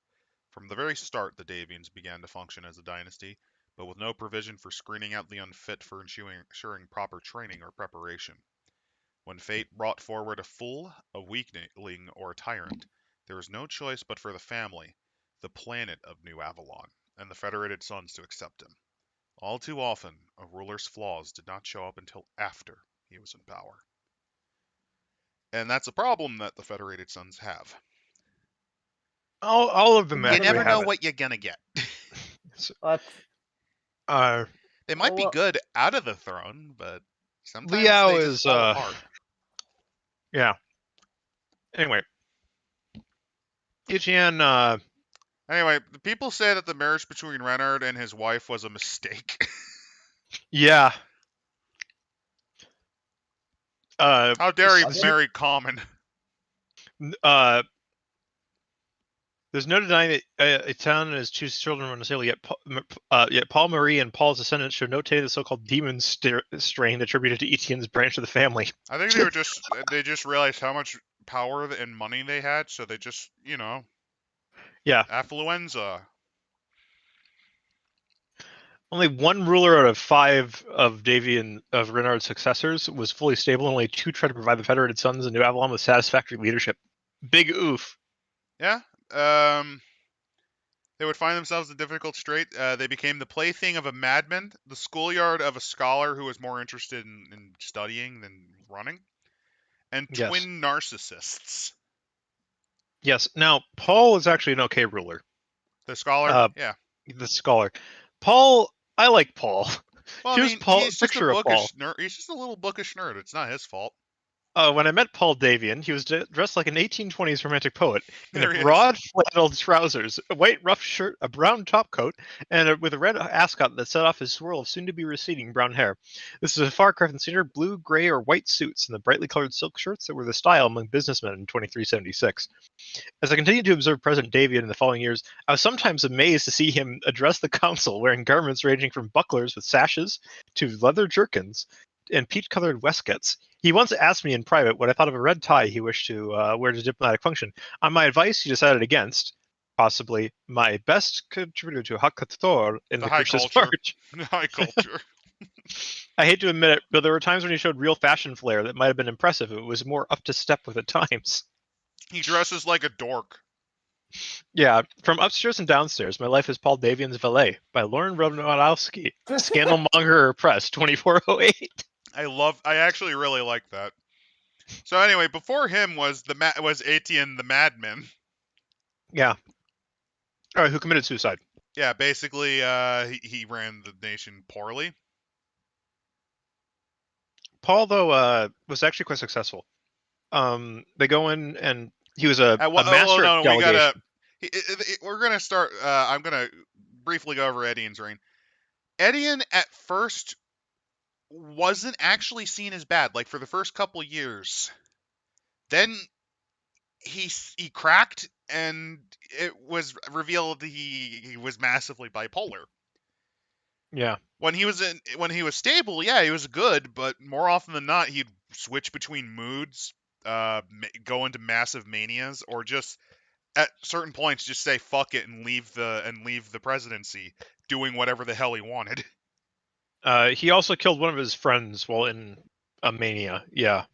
From the very start, the Davians began to function as a dynasty, but with no provision for screening out the unfit for ensuring proper training or preparation. When fate brought forward a fool, a weakling, or a tyrant, there was no choice but for the family, the planet of New Avalon, and the Federated Sons to accept him. All too often, a ruler's flaws did not show up until after he was in power. And that's a problem that the Federated Sons have. All of them You actually never know have what you're gonna get. But They might be well, good out of the throne, but sometimes Liao they just is fall apart. yeah. Anyway, Yijian, Anyway, the people say that the marriage between Renard and his wife was a mistake. yeah. How dare he Does it? marry Common? There's no denying that Etienne and his two children were necessarily yet Paul Marie and Paul's descendants show no taste of the so-called demon strain attributed to Etienne's branch of the family. I think they just realized how much power and money they had, so they just, Yeah. affluenza. Only one ruler out of 5 of Renard's successors was fully stable, and only 2 tried to provide the Federated Sons and New Avalon with satisfactory leadership. Big oof. Yeah. They would find themselves in difficult strait. They became the plaything of a madman, the schoolyard of a scholar who was more interested in studying than running, and Yes. twin narcissists. Yes. Now, Paul is actually an okay ruler. The scholar? Yeah. The scholar. Paul, I like Paul. Well, Here's Paul, he's just picture a of Paul. bookish nerd. He's just a little bookish nerd. It's not his fault. When I met Paul Davion, he was dressed like an 1820s romantic poet in There a he is. broad flannel trousers, a white rough shirt, a brown top coat, and with a red ascot that set off his swirl of soon-to-be receding brown hair. This is a far cry from standard blue, gray, or white suits and the brightly colored silk shirts that were the style among businessmen in 2376. As I continued to observe President Davion in the following years, I was sometimes amazed to see him address the council wearing garments ranging from bucklers with sashes to leather jerkins and peach-colored waistcoats. He once asked me in private what I thought of a red tie he wished to wear to diplomatic function. On my advice, he decided against, possibly my best contributor to haute couture in the high Christmas culture. march. High culture. I hate to admit it, but there were times when he showed real fashion flair that might have been impressive if it was more up to step with the times. He dresses like a dork. Yeah, from upstairs and downstairs, my life is Paul Davion's Valet by Lauren Rodnowski, Scandalmonger Press, 2408. I actually really like that. So anyway, before him was Etienne the Madman. Yeah. All right, who committed suicide? Yeah, basically, he ran the nation poorly. Paul, though, was actually quite successful. They go in, and he was a master at delegation. We're gonna start. I'm gonna briefly go over Etienne's reign. Etienne at first wasn't actually seen as bad. Like for the first couple years, then he cracked, and it was revealed he was massively bipolar. Yeah. When he was stable, yeah, he was good, but more often than not, he'd switch between moods, go into massive manias, or just at certain points just say fuck it and leave the presidency, doing whatever the hell he wanted. He also killed one of his friends while in a mania. Yeah.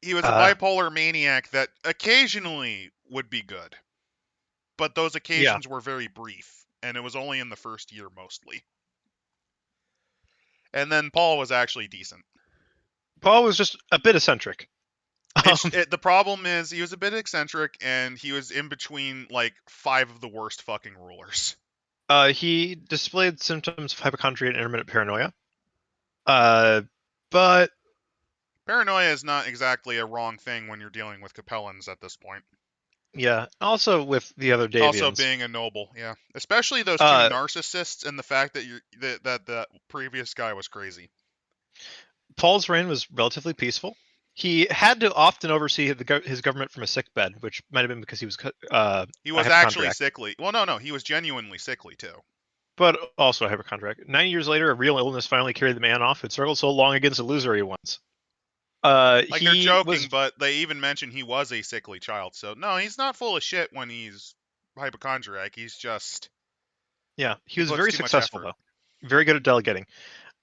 He was a bipolar maniac that occasionally would be good, but those occasions were very brief, and it was only in the first year mostly. And then Paul was actually decent. Paul was just a bit eccentric. The problem is he was a bit eccentric, and he was in between like 5 of the worst fucking rulers. He displayed symptoms of hypochondria and intermittent paranoia. But paranoia is not exactly a wrong thing when you're dealing with Cappellans at this point. Yeah, also with the other Davians. Also being a noble, yeah. Especially those two narcissists and the fact that that the previous guy was crazy. Paul's reign was relatively peaceful. He had to often oversee his government from a sickbed, which might have been because he was he was actually sickly. Well, no, he was genuinely sickly too. But also a hypochondriac. 9 years later, a real illness finally carried the man off. Who'd struggled so long against illusory ones. Like they're joking, but they even mention he was a sickly child. So no, he's not full of shit when he's hypochondriac. He's just he was very successful though. Very good at delegating.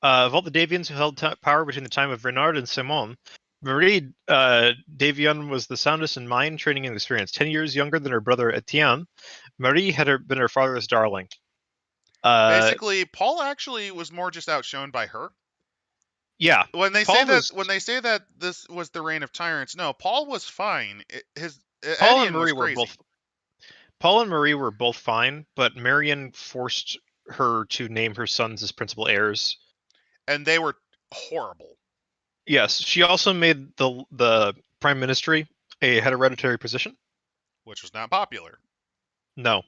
Of all the Davians who held power between the time of Renard and Simon, Marie Davion was the soundest in mind, training, and experience. 10 years younger than her brother Etienne, Marie had been her father's darling. Basically, Paul actually was more just outshone by her. Yeah. When they Paul say that this was the reign of tyrants, no, Paul was fine. Paul and Edian was Marie were crazy. Paul and Marie were both fine, but Marion forced her to name her sons as principal heirs. And they were horrible. Yes, she also made the prime ministry a hereditary position. Which was not popular. No.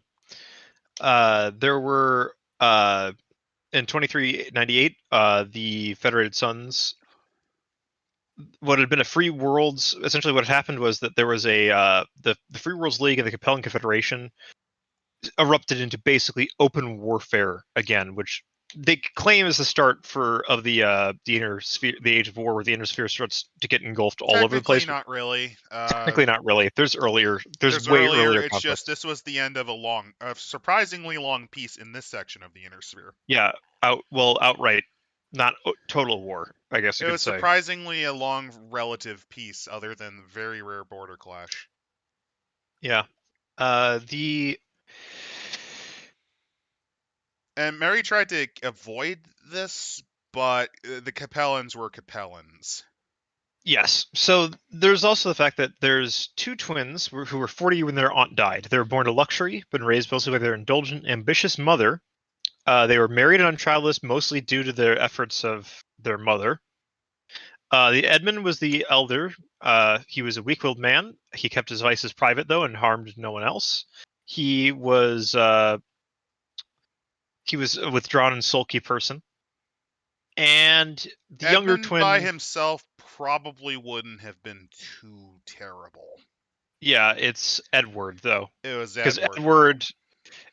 There were in 2398, the Federated Sons, what had been a free worlds. Essentially, what had happened was that there was the Free Worlds League and the Capellan Confederation erupted into basically open warfare again, which they claim is the start of the inner sphere, the Age of War, where the inner sphere starts to get engulfed all over the place. Not really. Technically, not really. There's earlier. There's way earlier. It's just this was the end of a surprisingly long piece in this section of the inner sphere. Yeah, outright, not total war. I guess you could say. It was surprisingly a long relative piece, other than very rare border clash. Yeah, And Mary tried to avoid this, but the Cappellans were Cappellans. Yes. So there's also the fact that there's two twins who were 40 when their aunt died. They were born to luxury, but raised mostly by their indulgent, ambitious mother. They were married and unchildless, mostly due to their efforts of their mother. The Edmund was the elder. He was a weak-willed man. He kept his vices private, though, and harmed no one else. He was a withdrawn and sulky person. And the Edmund younger twin by himself probably wouldn't have been too terrible. Yeah, it's Edward though. It was Edward.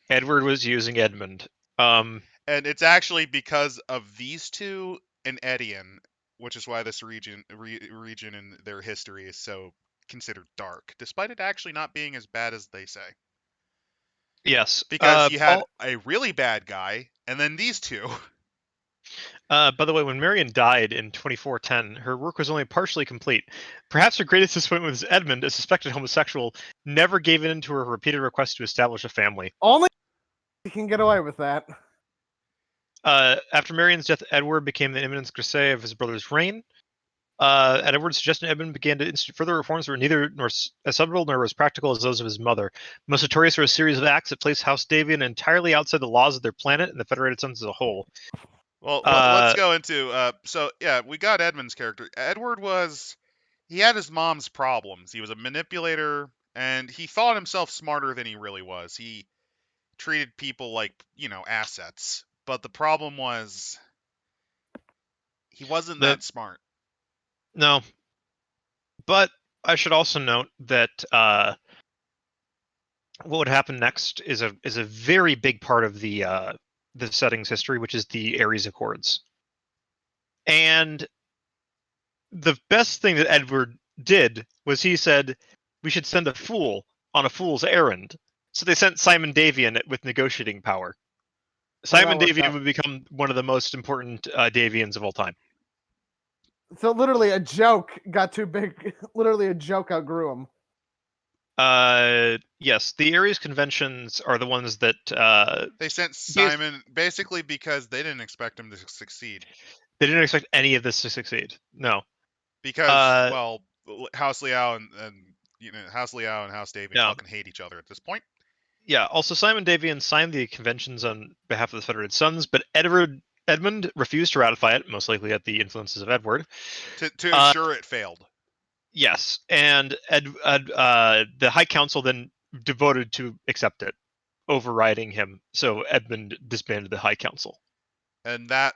Edward was using Edmund. And it's actually because of these two and Edian, which is why this region in their history is so considered dark, despite it actually not being as bad as they say. Yes, because you had a really bad guy, and then these two. By the way, when Marion died in 2410, her work was only partially complete. Perhaps her greatest disappointment was Edmund, a suspected homosexual, never gave in to her repeated request to establish a family. Only he can get away with that. After Marion's death, Edward became the eminence grise of his brother's reign. At Edward's suggestion, Edmund began to institute further reforms that were neither nor as subtle nor as practical as those of his mother. Most notorious were a series of acts that placed House Davion entirely outside the laws of their planet and the Federated Sons as a whole. Well, let's go into so yeah, we got Edmund's character. Edward he had his mom's problems. He was a manipulator, and he thought himself smarter than he really was. He treated people like, assets. But the problem was he wasn't that smart. No. But I should also note that what would happen next is a very big part of the setting's history, which is the Ares Accords. And the best thing that Edward did was he said, we should send a fool on a fool's errand. So they sent Simon Davian with negotiating power. Simon Davian would become one of the most important Davians of all time. So literally a joke got too big. Literally a joke outgrew him. Yes, the Ares conventions are the ones that they sent Simon basically because they didn't expect him to succeed. They didn't expect any of this to succeed. No, because House Liao and House Liao and House Davian fucking hate each other at this point. Yeah. Also, Simon Davian signed the conventions on behalf of the Federated Sons, but Edmund refused to ratify it, most likely at the influences of Edward, to ensure it failed. Yes, and the High Council then devoted to accept it, overriding him. So Edmund disbanded the High Council. And that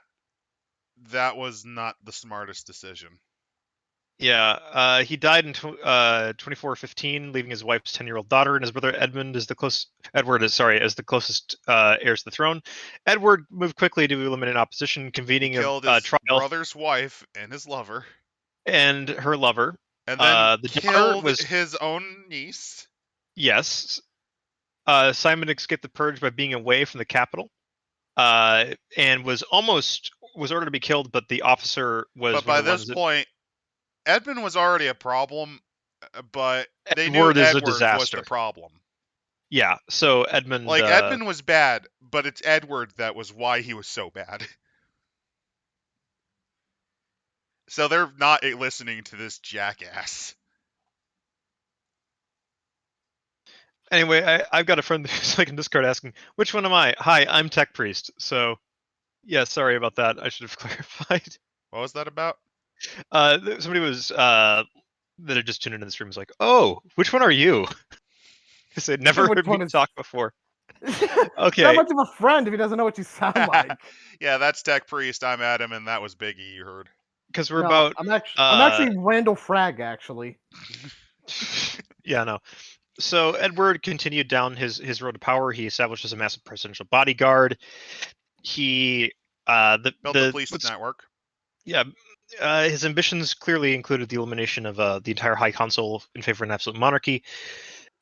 was not the smartest decision. Yeah, he died in 2415, leaving his wife's 10-year-old daughter and his brother Edward as the closest heirs to the throne. Edward moved quickly to eliminate opposition, convening killed a his trial. Brother's wife and his lover. And her lover. And then killed his own niece. Yes. Simon escaped the purge by being away from the capital, and was ordered to be killed, but the officer was. But by this point, Edmund was already a problem, but they knew Edward is a Edward was disaster. the problem. Yeah, so Edmund... Like, Edmund was bad, but it's Edward that was why he was so bad. So they're not listening to this jackass. Anyway, I've got a friend who's like in Discord asking, which one am I? Hi, I'm Tech Priest. So, yeah, sorry about that. I should have clarified. What was that about? Somebody was that had just tuned into the stream was like, oh, which one are you? Because they'd never Which heard one me is- talk before. Okay. Not much of a friend if he doesn't know what you sound like. Yeah, that's Tech Priest. I'm Adam, and that was Biggie. You heard. Because we're No, about. I'm actually Randall Frag, actually. Yeah, no. So Edward continued down his road to power. He establishes a massive presidential bodyguard. He built the police network. Yeah, his ambitions clearly included the elimination of the entire High Council in favor of an absolute monarchy.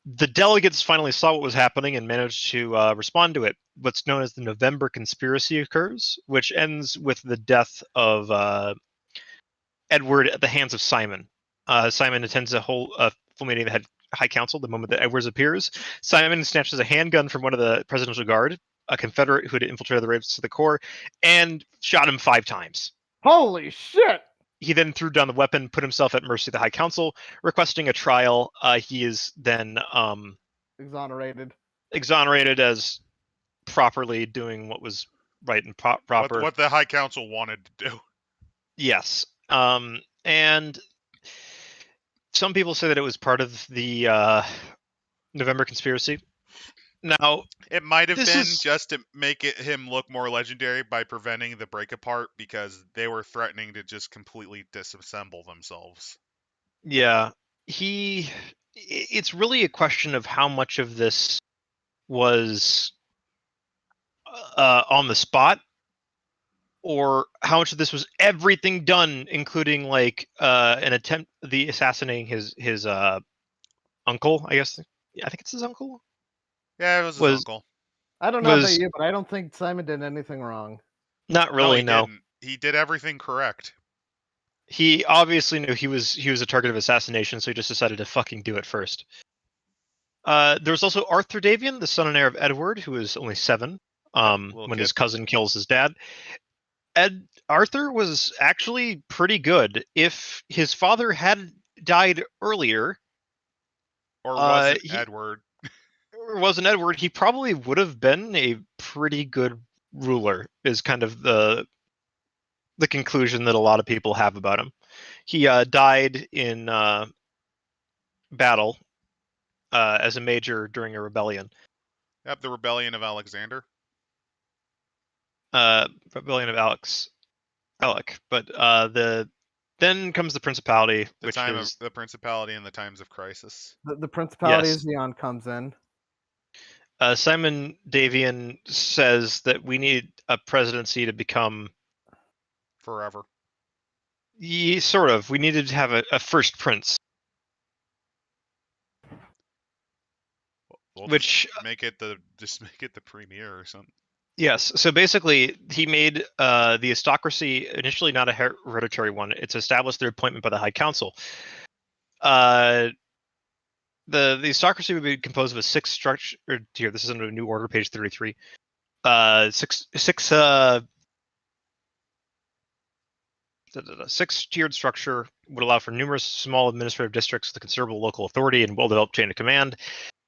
The delegates finally saw what was happening and managed to respond to it. What's known as the November Conspiracy occurs, which ends with the death of Edward at the hands of Simon. Simon attends a full meeting of the head High Council the moment that Edwards appears. Simon snatches a handgun from one of the Presidential Guard, a Confederate who had infiltrated the ranks of the Corps, and shot him 5 times. Holy shit! He then threw down the weapon, put himself at mercy of the High Council, requesting a trial. He is then exonerated as properly doing what was right and proper. What the High Council wanted to do. Yes. And some people say that it was part of the November Conspiracy. Now, it might have been just to make him look more legendary by preventing the break apart, because they were threatening to just completely disassemble themselves. Yeah, it's really a question of how much of this was on the spot, or how much of this was everything done, including like an attempt, the assassinating his uncle. I guess. Yeah, I think it's his uncle. Yeah, it was his uncle. I don't know about you, but I don't think Simon did anything wrong. Not really, no. He did everything correct. He obviously knew he was a target of assassination, so he just decided to fucking do it first. There was also Arthur Davian, the son and heir of Edward, who was only 7 when his cousin kills his dad. Arthur was actually pretty good. If his father had died earlier, or wasn't Edward, he probably would have been a pretty good ruler, is kind of the conclusion that a lot of people have about him. He died in battle as a major during a rebellion. Yep, the Rebellion of Alexander. Rebellion of Alec. But then comes the Principality, which is the Principality in the times of crisis. The Principality of Xeon comes in. Simon Davian says that we need a presidency to become forever. Sort of. We needed to have a first prince. We'll just make it the premier or something. Yes. So basically, he made the aristocracy initially not a hereditary one. It's established their appointment by the High Council. The aristocracy would be composed of a 6 structure. Here, this is under a new order, page 33. Six tiered structure would allow for numerous small administrative districts with a considerable local authority and well-developed chain of command.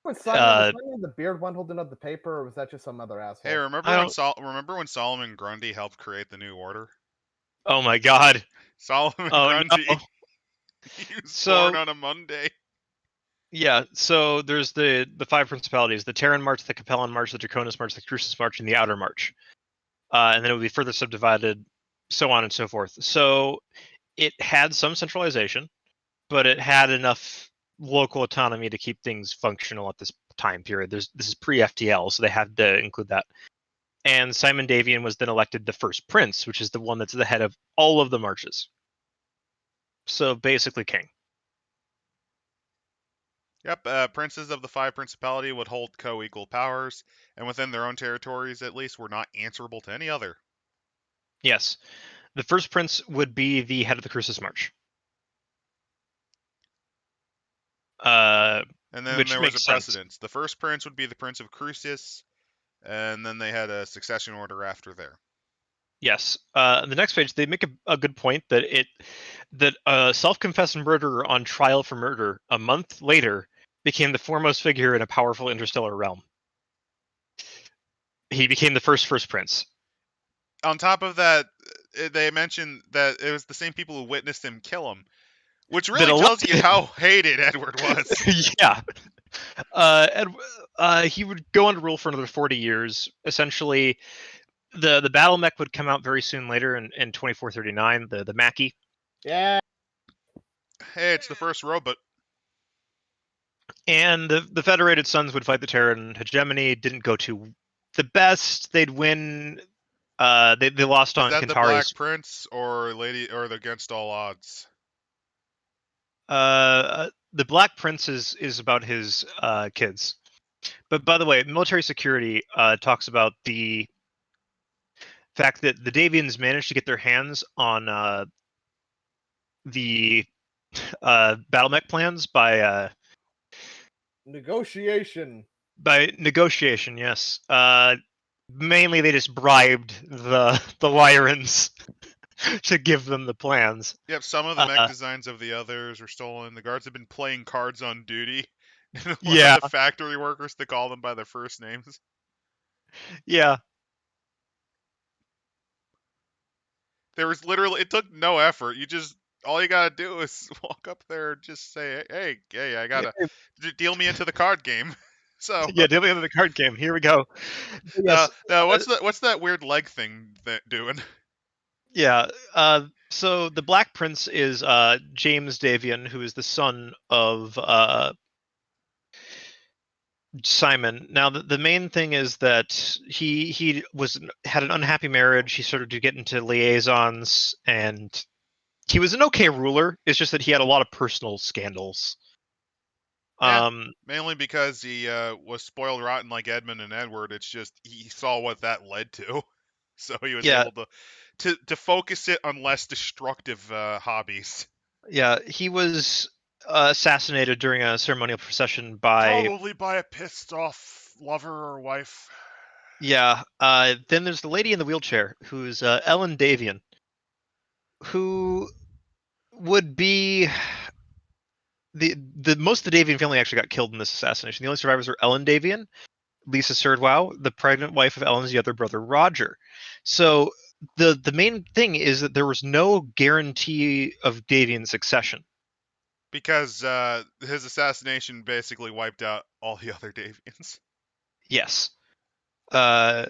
Was Simon the beard one holding up the paper, or was that just some other asshole? Hey, remember when Solomon Grundy helped create the new order? Oh my God, Solomon Grundy. No. He was born on a Monday. Yeah, so there's the 5 principalities: the Terran March, the Cappellan March, the Draconis March, the Crucis March, and the Outer March. And then it would be further subdivided, so on and so forth. So it had some centralization, but it had enough local autonomy to keep things functional at this time period. This is pre-FTL, so they had to include that. And Simon Davian was then elected the first prince, which is the one that's the head of all of the marches. So basically king. Yep, princes of the 5 principality would hold co-equal powers, and within their own territories at least were not answerable to any other. Yes. The first prince would be the head of the Crucis March. And then Which there was a makes sense. precedence. The first prince would be the Prince of Crucis, and then they had a succession order after there. Yes. The next page, they make a good point that a self-confessed murderer on trial for murder a month later became the foremost figure in a powerful interstellar realm. He became the first prince. On top of that, they mentioned that it was the same people who witnessed him kill him, which really tells you how hated Edward was. Yeah. He would go on to rule for another 40 years. Essentially, the battle mech would come out very soon later in 2439, the Mackie. Yeah. Hey, it's the first robot. And the Federated Sons would fight the Terran hegemony. Didn't go to the best. They'd win. They lost on Is that Kantari's. the Black Prince or the Against All Odds? The Black Prince is about his kids. But by the way, military security talks about the fact that the Davians managed to get their hands on the battle mech plans by negotiation. By negotiation, yes. Mainly, they just bribed the Lyrans to give them the plans. Yep, some of the mech designs of the others were stolen. The guards have been playing cards on duty. Yeah. The factory workers to call them by their first names. Yeah. There was literally, it took no effort. All you gotta do is walk up there and just say, hey, I gotta deal me into the card game. So yeah, deal me into the card game. Here we go. Yes. What's that weird leg thing doing? Yeah. So the Black Prince is James Davian, who is the son of Simon. Now, the main thing is that he had an unhappy marriage. He started to get into liaisons, and he was an okay ruler. It's just that he had a lot of personal scandals. Mainly because he was spoiled rotten like Edmund and Edward. It's just he saw what that led to, so he was able to focus it on less destructive hobbies. Yeah, he was assassinated during a ceremonial procession probably by a pissed off lover or wife. Yeah. Then there's the lady in the wheelchair, who's Ellen Davian, who would be the most of the Davian family actually got killed in this assassination. The only survivors are Ellen Davian, Lisa Surdwow, the pregnant wife of Ellen's other brother Roger. So the main thing is that there was no guarantee of Davian succession. Because his assassination basically wiped out all the other Davians. Yes. Now,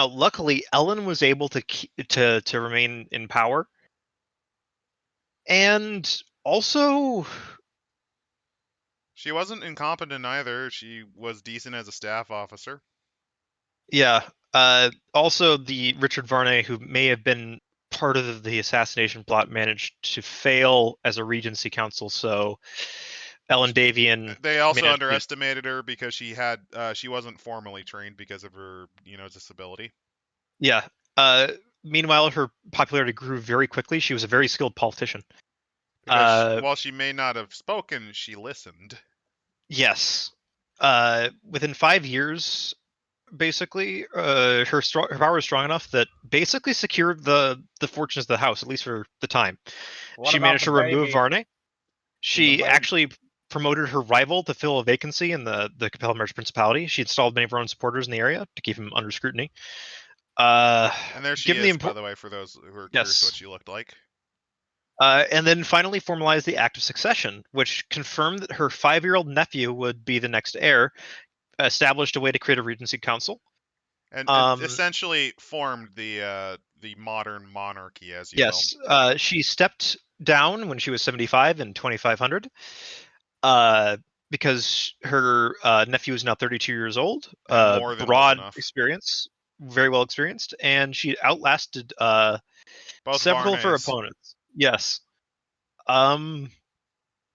luckily, Ellen was able to remain in power, and also she wasn't incompetent either. She was decent as a staff officer. Yeah. Also, the Richard Varney, who may have been part of the assassination plot, managed to fail as a regency council. So Ellen Davian. They also underestimated her because she wasn't formally trained because of her disability. Yeah. Meanwhile, her popularity grew very quickly. She was a very skilled politician. While she may not have spoken, she listened. Yes. Within 5 years, basically, her power was strong enough that basically secured the fortunes of the house, at least for the time. She managed to remove Varney. She actually promoted her rival to fill a vacancy in the Cappellan Principality. She installed many of her own supporters in the area to keep him under scrutiny. And there she is, by the way, for those who are curious what she looked like. And then finally formalized the Act of Succession, which confirmed that her 5-year-old nephew would be the next heir, established a way to create a regency council, and essentially formed the modern monarchy, as you will. She stepped down when she was 75 in 2500, because her nephew is now 32 years old, broad experience, very well experienced, and she outlasted several of her opponents. Yes.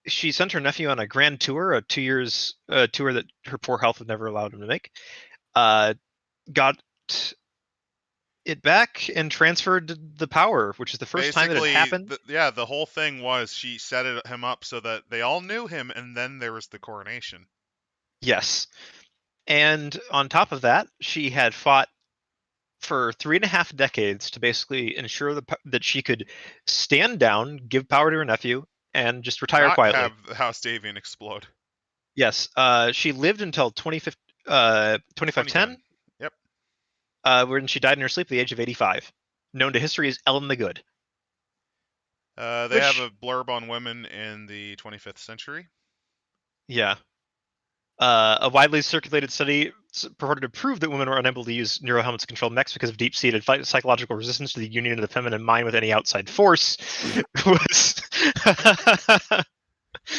She sent her nephew on a grand tour, a 2 years tour that her poor health would never allowed him to make. Got it back and transferred the power, which is the first time that it happened. The whole thing was she set him up so that they all knew him, and then there was the coronation. Yes. And on top of that, she had fought for 3.5 decades to basically ensure that she could stand down, give power to her nephew, and just retire quietly. Not have the House Davion explode. Yes. She lived until 2510. Yep. When she died in her sleep at the age of 85. Known to history as Ellen the Good. They have a blurb on women in the 25th century. Yeah. A widely circulated study purported to prove that women were unable to use neurohelmets to control mechs because of deep-seated psychological resistance to the union of the feminine mind with any outside force.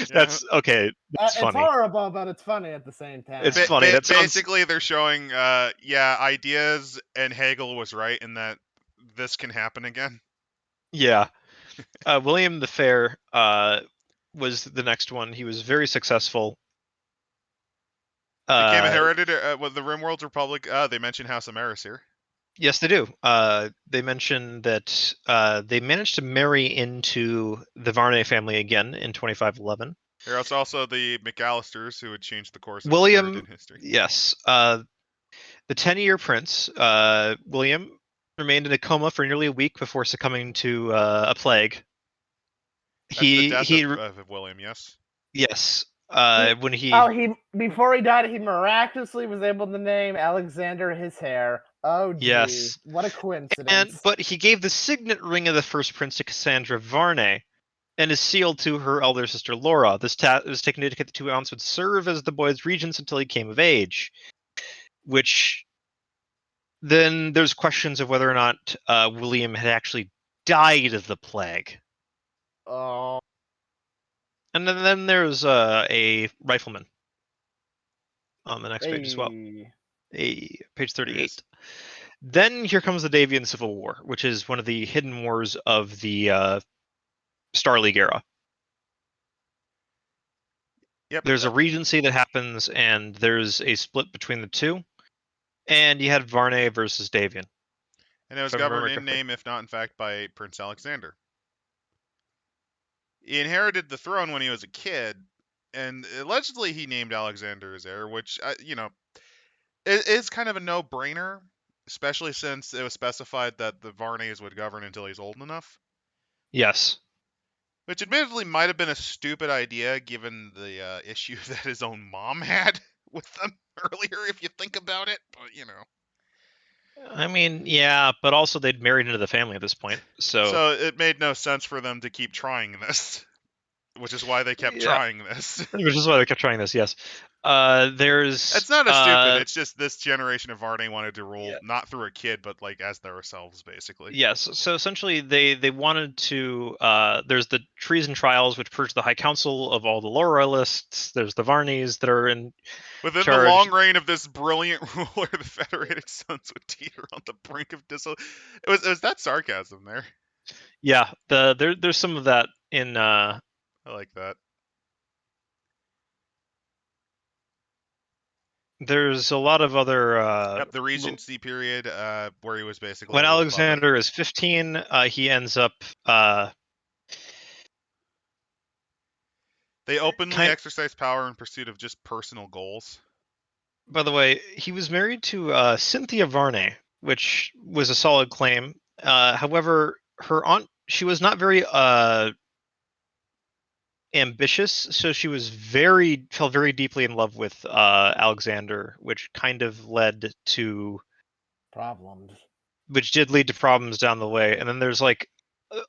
That's okay. That's funny. It's horrible, but it's funny at the same time. It's funny. Basically, they're showing, ideas, and Hegel was right in that this can happen again. Yeah. William the Fair was the next one. He was very successful. Became a hereditary. The Rimworld's Republic. They mention House Amaris here. Yes, they do. They mention that they managed to marry into the Varney family again in 2511. There's also the McAllisters, who would change the course of William, history. Yes. The 10-year prince, William, remained in a coma for nearly a week before succumbing to a plague. That's the death of William, yes? Yes. Before he died, he miraculously was able to name Alexander his hair. Oh, geez. Yes. What a coincidence. But he gave the signet ring of the first prince to Cassandra Varney and is sealed to her elder sister Laura. This was taken to indicate the two aunts would serve as the boy's regents until he came of age. Which then there's questions of whether or not William had actually died of the plague. Oh. And then there's a rifleman on the next page as well. Page 38. Then here comes the Davian Civil War, which is one of the hidden wars of the Star League era. Yep. There's a regency that happens, and there's a split between the two. And you had Varney versus Davian. And it was governed in name, if not in fact, by Prince Alexander. He inherited the throne when he was a kid, and allegedly he named Alexander his heir, which, it is kind of a no-brainer, especially since it was specified that the Varneys would govern until he's old enough. Yes. Which admittedly might have been a stupid idea, given the issue that his own mom had with them earlier, if you think about it, but, I mean, yeah, but also they'd married into the family at this point, So it made no sense for them to keep trying this, which is why they kept trying this. Which is why they kept trying this, yes. It's not a stupid, it's just this generation of Varney wanted to rule, not through a kid, but like as themselves, basically. Yes, so essentially they wanted to, there's the Treason Trials, which purged the High Council of all the Loyalists. There's the Varneys that are in Within charge. The long reign of this brilliant ruler, the Federated Sons would teeter on the brink of dissolution. It was that sarcasm there. Yeah, there's some of that in... I like that. There's a lot of other... the Regency period, where he was basically... When Alexander is 15, he ends up... They openly exercise power in pursuit of just personal goals. By the way, he was married to Cynthia Varney, which was a solid claim. However, her aunt, she was not very ambitious, so she was fell very deeply in love with Alexander, which kind of led to problems. Which did lead to problems down the way. And then there's like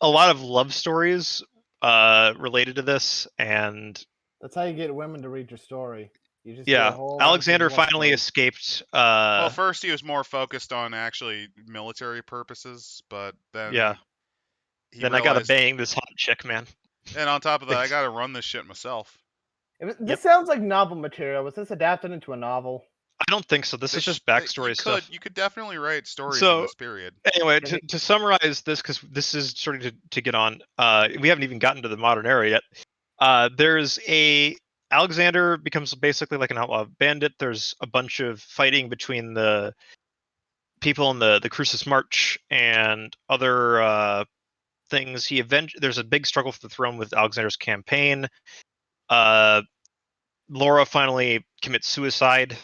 a lot of love stories related to this, and that's how you get women to read your story. You just Alexander finally escaped. Well, first he was more focused on actually military purposes, but then then I gotta bang this hot chick, man. And on top of that, I gotta run this shit myself. This sounds like novel material. Was this adapted into a novel? I don't think so. This is just backstory stuff. You could definitely write stories in this period. Anyway, to summarize this, because this is starting to get on, we haven't even gotten to the modern era yet. There's Alexander becomes basically like an outlaw bandit. There's a bunch of fighting between the people in the Crucis March and other things. There's a big struggle for the throne with Alexander's campaign. Laura finally commits suicide,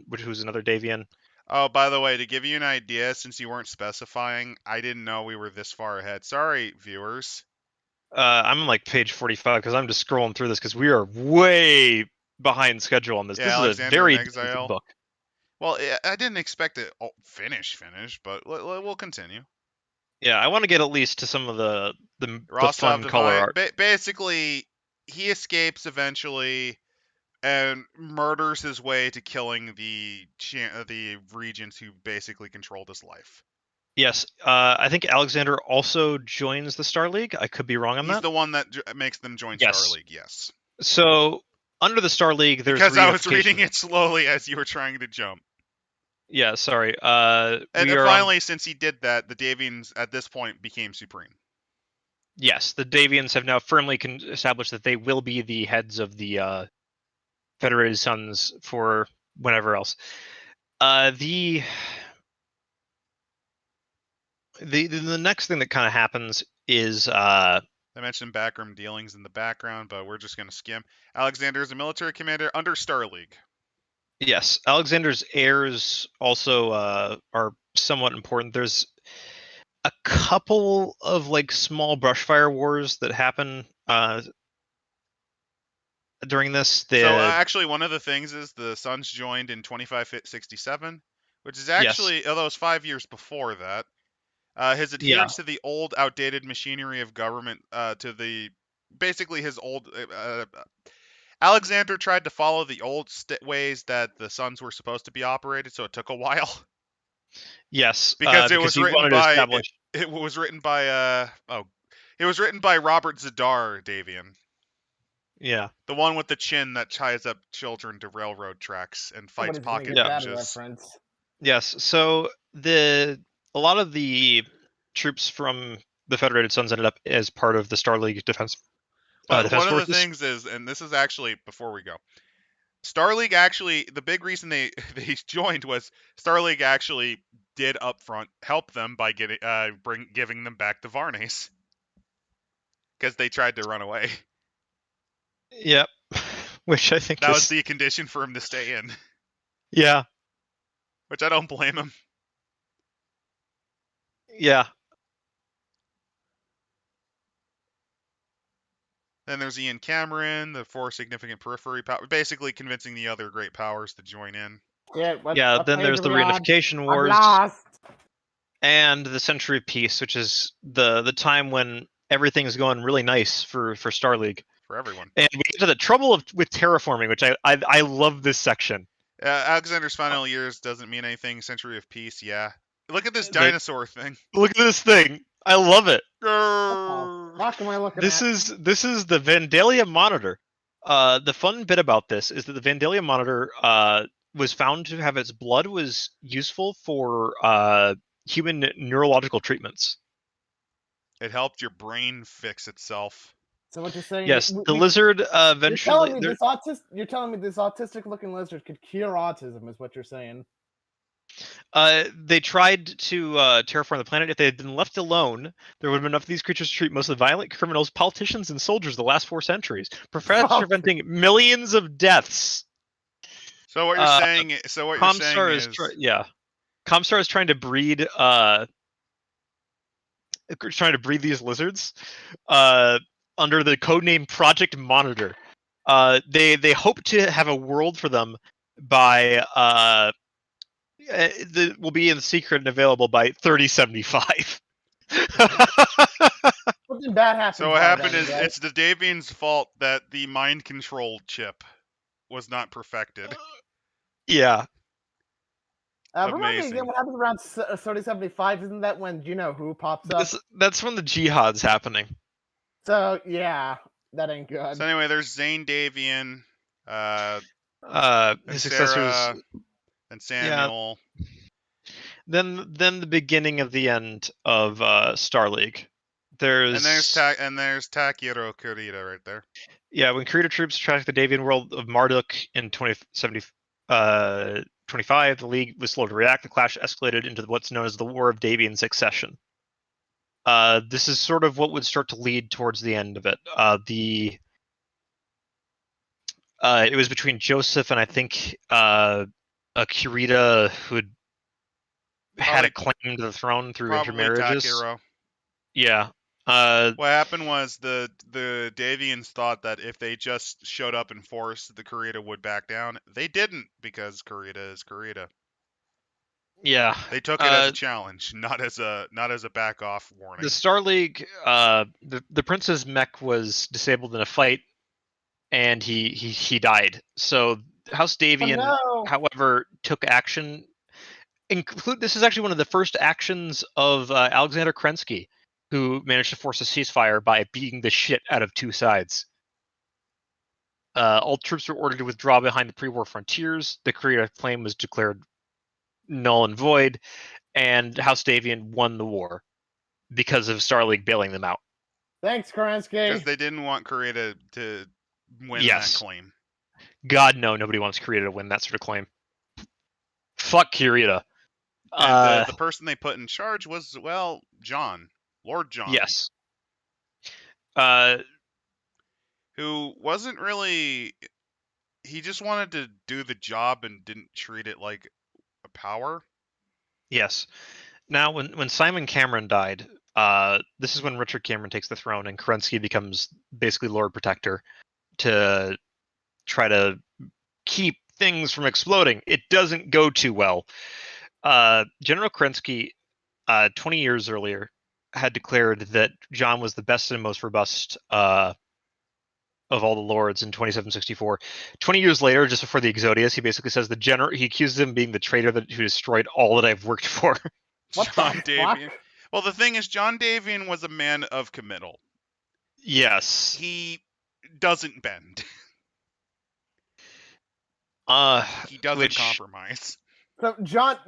which was another Davian. Oh, by the way, to give you an idea, since you weren't specifying, I didn't know we were this far ahead. Sorry, viewers. I'm on like page 45 because I'm just scrolling through this because we are way behind schedule on this. Yeah, This is Alexander a very in dense Exile. book. Well, I didn't expect it finish, but we'll continue. Yeah, I want to get at least to some of the Rostov fun color art. Basically, he escapes eventually and murders his way to killing the regents who basically controlled his life. Yes, I think Alexander also joins the Star League. I could be wrong on that. He's the one that makes them join Star League, yes. So, under the Star League, there's because I was reading it slowly as you were trying to jump. Yeah, sorry. And finally, since he did that, the Davians at this point became supreme. Yes, the Davians have now firmly established that they will be the heads of the Federated Sons for whenever else. The next thing that kind of happens is I mentioned backroom dealings in the background, but we're just going to skim. Alexander is a military commander under Star League. Yes, Alexander's heirs also are somewhat important. There's a couple of like small brushfire wars that happen during this. So actually, one of the things is the Sons joined in 2567, which is actually, although it's 5 years before that, his adherence to the old, outdated machinery of government, basically his old. Alexander tried to follow the old ways that the Sons were supposed to be operated, so it took a while. Yes, because it was written by it was written by Robert Zadar Davian. Yeah, the one with the chin that ties up children to railroad tracks and fights pocket ninjas. Yes, so a lot of the troops from the Federated Sons ended up as part of the Star League defense. One of the things is, and this is actually before we go, Star League actually, the big reason they joined was Star League actually did upfront help them by giving them back the Varnays because they tried to run away. Yep, which I think that was the condition for him to stay in. Yeah, which I don't blame him. Yeah. Then there's Ian Cameron, the 4 significant periphery power, basically convincing the other great powers to join in. Yeah, then there's the Reunification Wars and the Century of Peace, which is the time when everything's going really nice for Star League. For everyone. And we get to the trouble with terraforming, which I love this section. Alexander's final years doesn't mean anything. Century of Peace, yeah. Look at this dinosaur thing. Look at this thing. I love it. What am I looking this is the Vandalia Monitor. The fun bit about this is that the Vandalia Monitor was found to have its blood was useful for human neurological treatments. It helped your brain fix itself. So what you're saying? Yes, the lizard eventually. You're telling me this autistic-looking lizard could cure autism, is what you're saying? They tried to terraform the planet. If they had been left alone, there would have been enough of these creatures to treat most of the violent criminals, politicians, and soldiers the last 4 centuries, preventing millions of deaths. So what you're saying? So what you're saying is, Comstar is trying to breed these lizards under the codename Project Monitor. They hope to have a world for them by will be in secret and available by 3075. Something bad happened. So what happened is it's the Davian's fault that the mind control chip was not perfected. Yeah. Remind me again, what happens around 3075? Isn't that when who pops up? That's when the jihad's happening. So yeah, that ain't good. So anyway, there's Zane Davian, his successors, and Samuel. Yeah. Then the beginning of the end of Star League. There's Takiro Kurita right there. Yeah, when Kurita troops attacked the Davian world of Marduk in 2070, 25, the League was slow to react. The clash escalated into what's known as the War of Deviant Succession. This is sort of what would start to lead towards the end of it. It was between Joseph and I think a Kurita who had a claim to the throne through intermarriages. Takiro. Yeah. What happened was the Davians thought that if they just showed up in force, the Kurita would back down. They didn't, because Kurita is Kurita. Yeah. They took it as a challenge, not as a back off warning. The Star League, the Prince's mech was disabled in a fight, and he died. So House Davion, however, took action. This is actually one of the first actions of Alexander Kerensky, who managed to force a ceasefire by beating the shit out of two sides. All troops were ordered to withdraw behind the pre-war frontiers. The Kurita claim was declared null and void, and House Davion won the war because of Star League bailing them out. Thanks, Kerensky. Because they didn't want Kurita to win that claim. God, no, nobody wants Kurita to win that sort of claim. Fuck Kurita. And the person they put in charge was, well, John. Lord John. Yes. Who wasn't really... He just wanted to do the job and didn't treat it like a power. Yes. Now, when Simon Cameron died, this is when Richard Cameron takes the throne and Kerensky becomes basically Lord Protector to try to keep things from exploding. It doesn't go too well. General Kerensky, 20 years earlier, had declared that John was the best and most robust of all the lords in 2764. 20 years later, just before the Exodius, he basically says he accuses him of being the traitor who destroyed all that I've worked for. John Davian. Well, the thing is, John Davian was a man of committal. Yes. He doesn't bend. He doesn't compromise. So John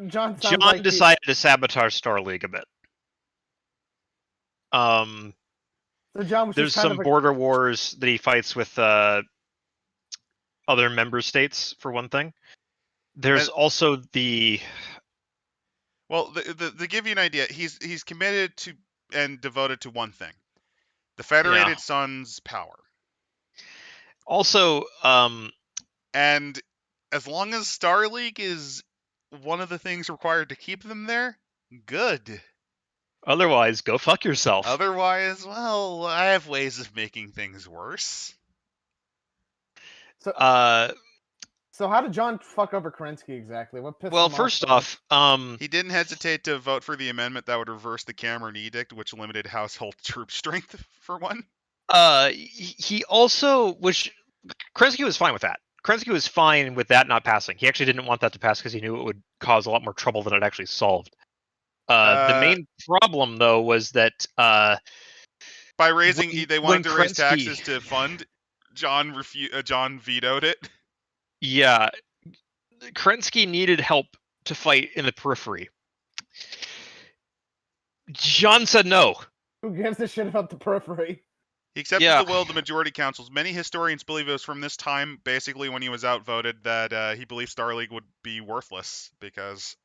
decided to sabotage Star League a bit. So John was there's some border wars that he fights with other member states, for one thing. There's also the... Well, to give you an idea, he's committed to and devoted to one thing: the Federated Sons' power. Also, and as long as Star League is one of the things required to keep them there, good. Otherwise, go fuck yourself. Otherwise, well, I have ways of making things worse. So, so how did John fuck over Kerensky exactly? What pissed him off? Well, first off, he didn't hesitate to vote for the amendment that would reverse the Cameron Edict, which limited household troop strength, for one. He also, which Kerensky was fine with that. Kerensky was fine with that not passing. He actually didn't want that to pass because he knew it would cause a lot more trouble than it actually solved. The main problem, though, was that by raising, they wanted to raise taxes to fund. John vetoed it. Yeah, Kerensky needed help to fight in the periphery. John said no. Who gives a shit about the periphery? He accepted the will of the majority councils. Many historians believe it was from this time, basically when he was outvoted, that he believed Star League would be worthless because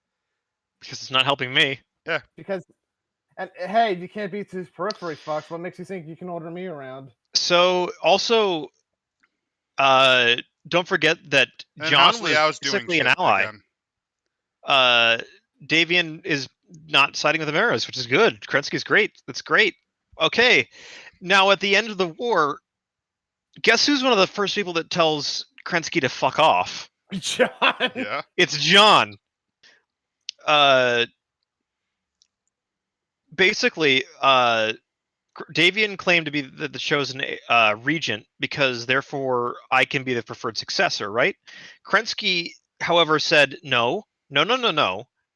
it's not helping me. Yeah. And hey, you can't beat his periphery, Fox. What makes you think you can order me around? So also, don't forget that John was basically an ally. Davian is not siding with the Maras, which is good. Kerensky's great. That's great. Okay. Now, at the end of the war, guess who's one of the first people that tells Kerensky to fuck off? John. Yeah. It's John. Basically, Davian claimed to be the chosen regent because, therefore, I can be the preferred successor, right? Kerensky, however, said, no.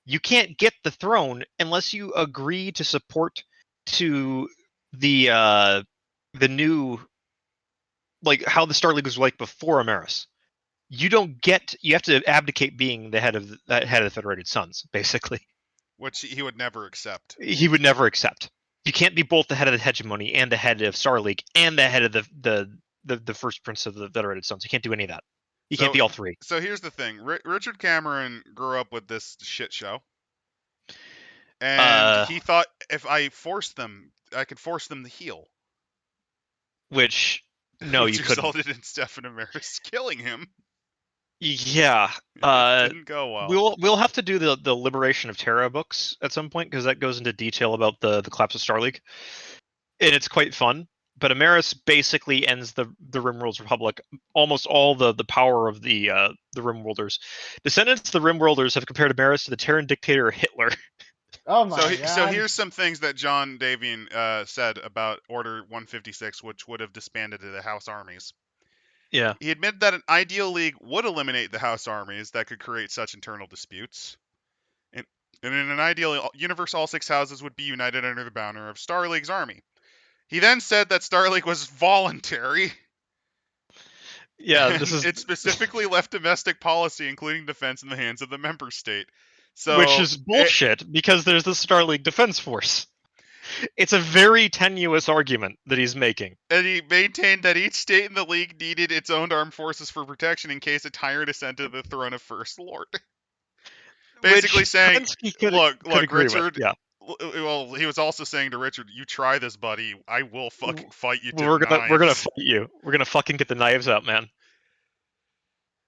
You can't get the throne unless you agree to support to the new, like, how the Star League was like before Amaris. You have to abdicate being the head of the Federated Sons, basically. Which he would never accept. He would never accept. You can't be both the head of the hegemony and the head of Star League and the head of the first prince of the Federated Sons. You can't do any of that. You can't be all three. So here's the thing: Richard Cameron grew up with this shit show, and he thought if I forced them, I could force them to heal. Which no, which you couldn't. resulted in Stefan Amaris killing him. Yeah. It didn't go well. We'll have to do the Liberation of Terra books at some point, because that goes into detail about the collapse of Star League, and it's quite fun. But Amaris basically ends the Rimworld's Republic. Almost all the power of the Rimworlders. Descendants of the Rimworlders have compared Amaris to the Terran dictator Hitler. Oh my god. So here's some things that John Davian said about Order 156, which would have disbanded the House armies. Yeah. He admitted that an ideal league would eliminate the House armies that could create such internal disputes. And in an ideal universe, all 6 houses would be united under the banner of Star League's army. He then said that Star League was voluntary. Yeah, It specifically left domestic policy, including defense, in the hands of the member state. So, which is bullshit, because there's the Star League Defense Force. It's a very tenuous argument that he's making. And he maintained that each state in the league needed its own armed forces for protection in case a tyrant ascended to the throne of First Lord. Basically Which saying, look, Richard. Yeah. Well, he was also saying to Richard, "You try this, buddy. I will fucking fight you." We're gonna fight you. We're gonna fucking get the knives out, man.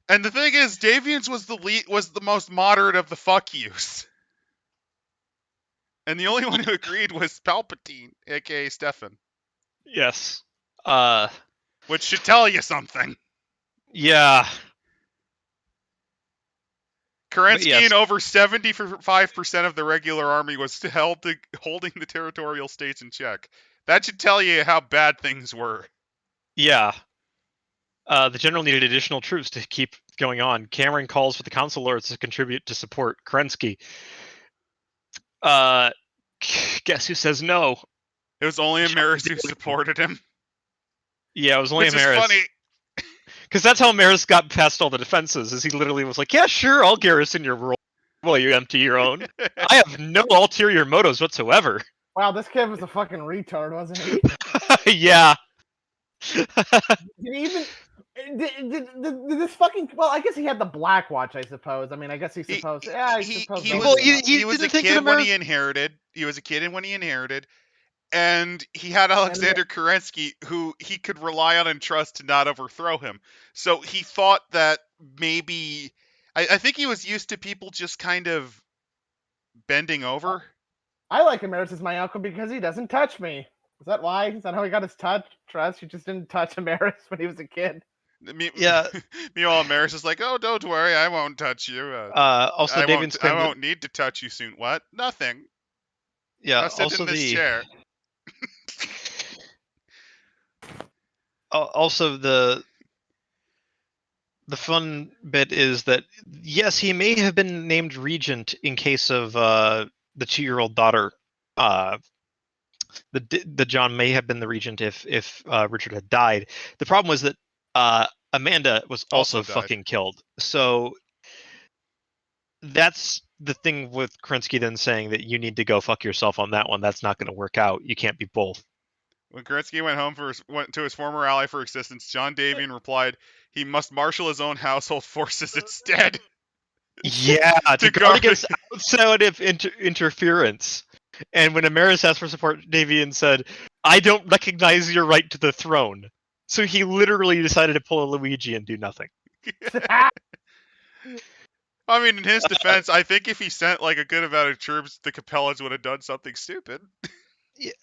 And the thing is, Davian's was the most moderate of the fuck yous. And the only one who agreed was Palpatine, aka Stefan. Yes. Which should tell you something. Yeah. Kerensky and over 75% of the regular army was holding the territorial states in check. That should tell you how bad things were. Yeah. The general needed additional troops to keep going on. Cameron calls for the council lords to contribute to support Kerensky. Guess who says no? It was only Amaris who supported him. Yeah, it was only Amaris. Which is funny. Because that's how Amaris got past all the defenses, is he literally was like, yeah, sure, I'll garrison your world while you empty your own. I have no ulterior motives whatsoever. Wow, this kid was a fucking retard, wasn't he? Yeah. Did he even... Did this fucking... Well, I guess he had the Black Watch, I suppose. I mean, I guess he's supposed... He was a kid when he inherited. He was a kid when he inherited. And he had Alexander Kerensky, who he could rely on and trust to not overthrow him. So he thought that maybe... I think he was used to people just kind of bending over. I like Amaris as my uncle because he doesn't touch me. Is that why? Is that how he got his trust? He just didn't touch Amaris when he was a kid. Yeah. Meanwhile, Amaris is like, "Oh, don't worry, I won't touch you. Also, I won't need to touch you soon. What? Nothing. Yeah. I'll sit in this chair." Also, the fun bit is that yes, he may have been named regent in case of the 2-year-old daughter. The John may have been the regent if Richard had died. The problem was that Amanda was also fucking killed. So that's the thing with Kerensky then saying that you need to go fuck yourself on that one. That's not going to work out. You can't be both. When Kerensky went to his former ally for assistance, John Davian replied, "He must marshal his own household forces instead." Yeah, to guard against outside of interference. And when Amaris asked for support, Davian said, "I don't recognize your right to the throne." So he literally decided to pull a Luigi and do nothing. I mean, in his defense, I think if he sent like a good amount of troops, the Cappellans would have done something stupid.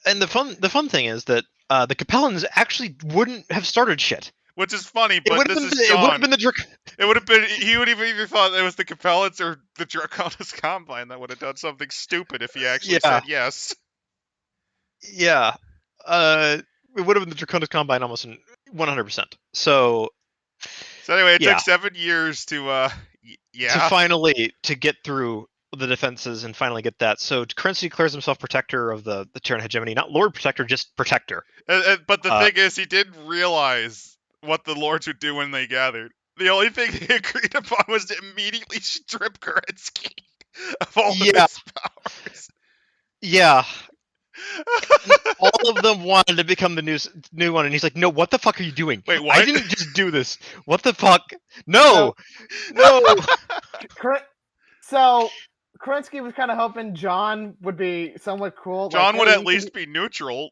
And the fun thing is that the Cappellans actually wouldn't have started shit. Which is funny, but this is John. It would have been It would have been. He would have either thought it was the Cappellans or the Draconis Combine that would have done something stupid if he actually said yes. Yeah. It would have been the Draconis Combine almost 100%. So anyway, it took 7 years to finally to get through the defenses and finally get that. So Kerensky declares himself protector of the Tyrant hegemony, not Lord Protector, just Protector. But the thing is, he didn't realize what the Lords would do when they gathered. The only thing they agreed upon was to immediately strip Kerensky of all of his powers. Yeah. All of them wanted to become the new one, and he's like, "No, what the fuck are you doing? Wait, what? I didn't just do this. What the fuck? No, no." So Kerensky was kind of hoping John would be somewhat cool. John like, would hey, at least be neutral.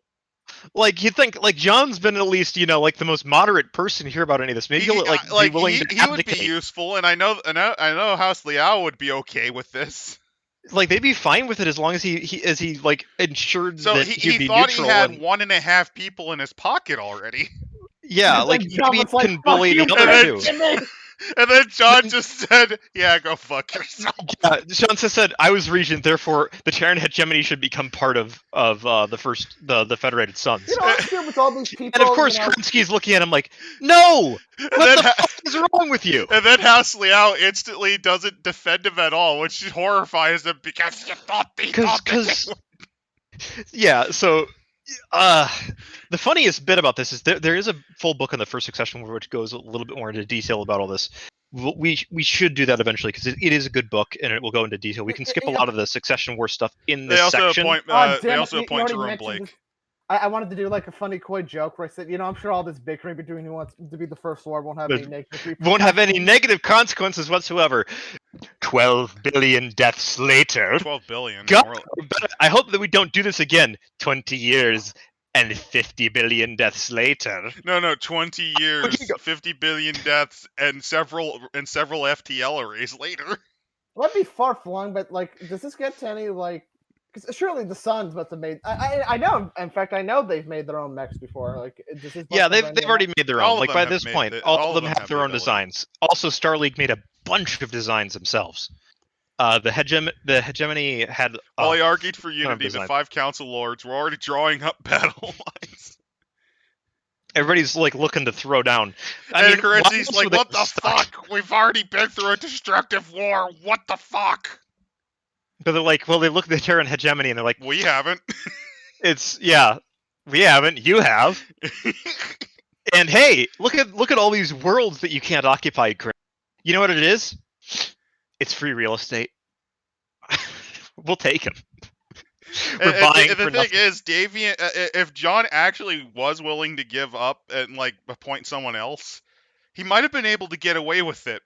Like, you'd think, like, John's been at least, like the most moderate person here about any of this. Maybe he'll be willing to he would abdicate. be useful, and I know House Liao would be okay with this. Like, they'd be fine with it as long as he like ensured So that he be thought neutral. He had and... 1.5 people in his pocket already. Yeah, like maybe he can bully the other two. And then John just said, "Yeah, go fuck yourself." Yeah, John said, "I was regent, therefore the Tyrant hegemony should become part of the Federated Sons." You know, I'm here with all these people. And of course, Kerensky's looking at him like, "No, what the fuck is wrong with you?" And then House Liao instantly doesn't defend him at all, which horrifies him because you thought because yeah. So, the funniest bit about this is there is a full book on the First Succession War which goes a little bit more into detail about all this. We should do that eventually because it is a good book and it will go into detail. We can skip a lot of the Succession War stuff in this section. They also appoint Jerome Blake. I wanted to do like a funny coy joke where I said, I'm sure all this bickering between who wants to be the first lord won't have any negative consequences whatsoever. 12 billion deaths later. 12 billion. God, I hope that we don't do this again. 20 years and 50 billion deaths later. No, 20 years, 50 billion deaths, and several FTL arrays later. Well, that'd be far flung, but like, does this get to any like? Because surely the Suns must have made. I know. In fact, I know they've made their own mechs before. Like, yeah, they've already made their own. Like by this point, all of them have their own designs. Also, Star League made a bunch of designs themselves. The hegemony had. While he argued for unity, the 5 council lords were already drawing up battle lines. Everybody's like looking to throw down. And Kerensky's like, "What the fuck? We've already been through a destructive war. What the fuck?" But they're like, well, they look at the Terran hegemony and they're like, "We haven't." We haven't. You have. And hey, look at all these worlds that you can't occupy. You know what it is? It's free real estate. We'll take them. We're buying. The thing is, Davian, if John actually was willing to give up and like appoint someone else, he might have been able to get away with it.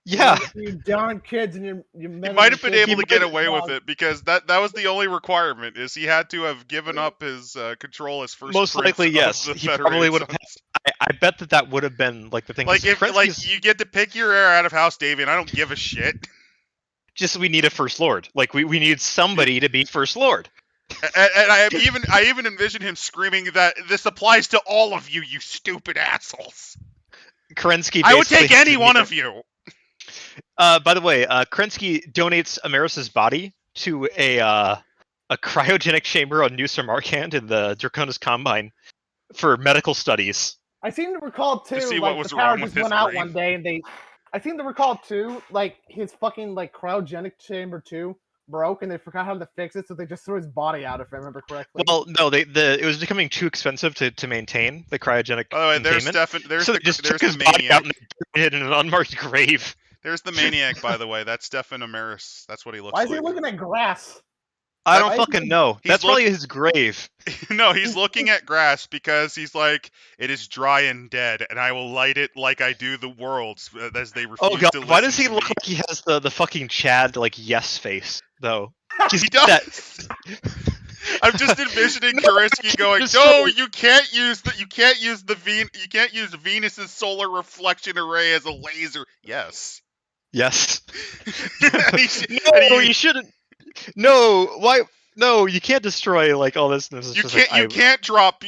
Yeah, you darn kids, and you might have been able to get away with it because that was the only requirement. Is he had to have given up his control as first. Most likely, yes. He probably would have. I bet that would have been like the thing. Like if you get to pick your heir out of House Davion, I don't give a shit. Just we need a first lord. Like we need somebody to be first lord. And I even envision him screaming that this applies to all of you, you stupid assholes. Kerensky. I would take any one of you. By the way, Kerensky donates Amaris's body to a cryogenic chamber on New Samarkand in the Draconis Combine for medical studies. I seem to recall too, to see like what was the power wrong with just his went out brain. one day, and I seem to recall too, like his fucking like cryogenic chamber too broke, and they forgot how to fix it, so they just threw his body out, if I remember correctly. Well, no, it was becoming too expensive to maintain the cryogenic. By the way, there's his body out and buried it in an unmarked grave. There's the maniac, by the way. That's Stefan Amaris. That's what he looks like. Why is he looking at grass? I don't fucking know. That's probably his grave. No, he's looking at grass because he's like, it is dry and dead, and I will light it like I do the worlds as they refuse to listen. Why does he look me. like he has the fucking Chad like yes face though? He does. I'm just envisioning Kerensky going, "No, you can't use Venus's solar reflection array as a laser." Yes. Yes. No, you shouldn't. No, why? No, you can't destroy like all this. You can't drop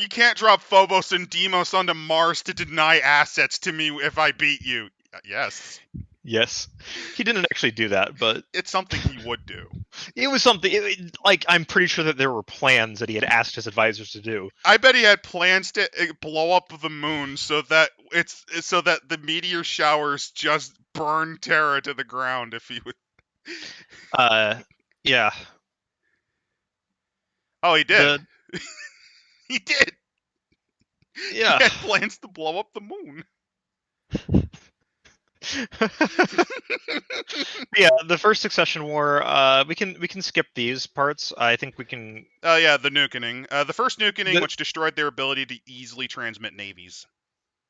Phobos and Deimos onto Mars to deny assets to me if I beat you. Yes. Yes. He didn't actually do that, but it's something he would do. It was something like I'm pretty sure that there were plans that he had asked his advisors to do. I bet he had plans to blow up the moon so that the meteor showers just burn Terra to the ground if he would. Yeah. Oh, he did. He did. Yeah. He had plans to blow up the moon. Yeah, the first Succession War. We can skip these parts. I think we can. Yeah, the nukening. The first nukening, The- which destroyed their ability to easily transmit navies.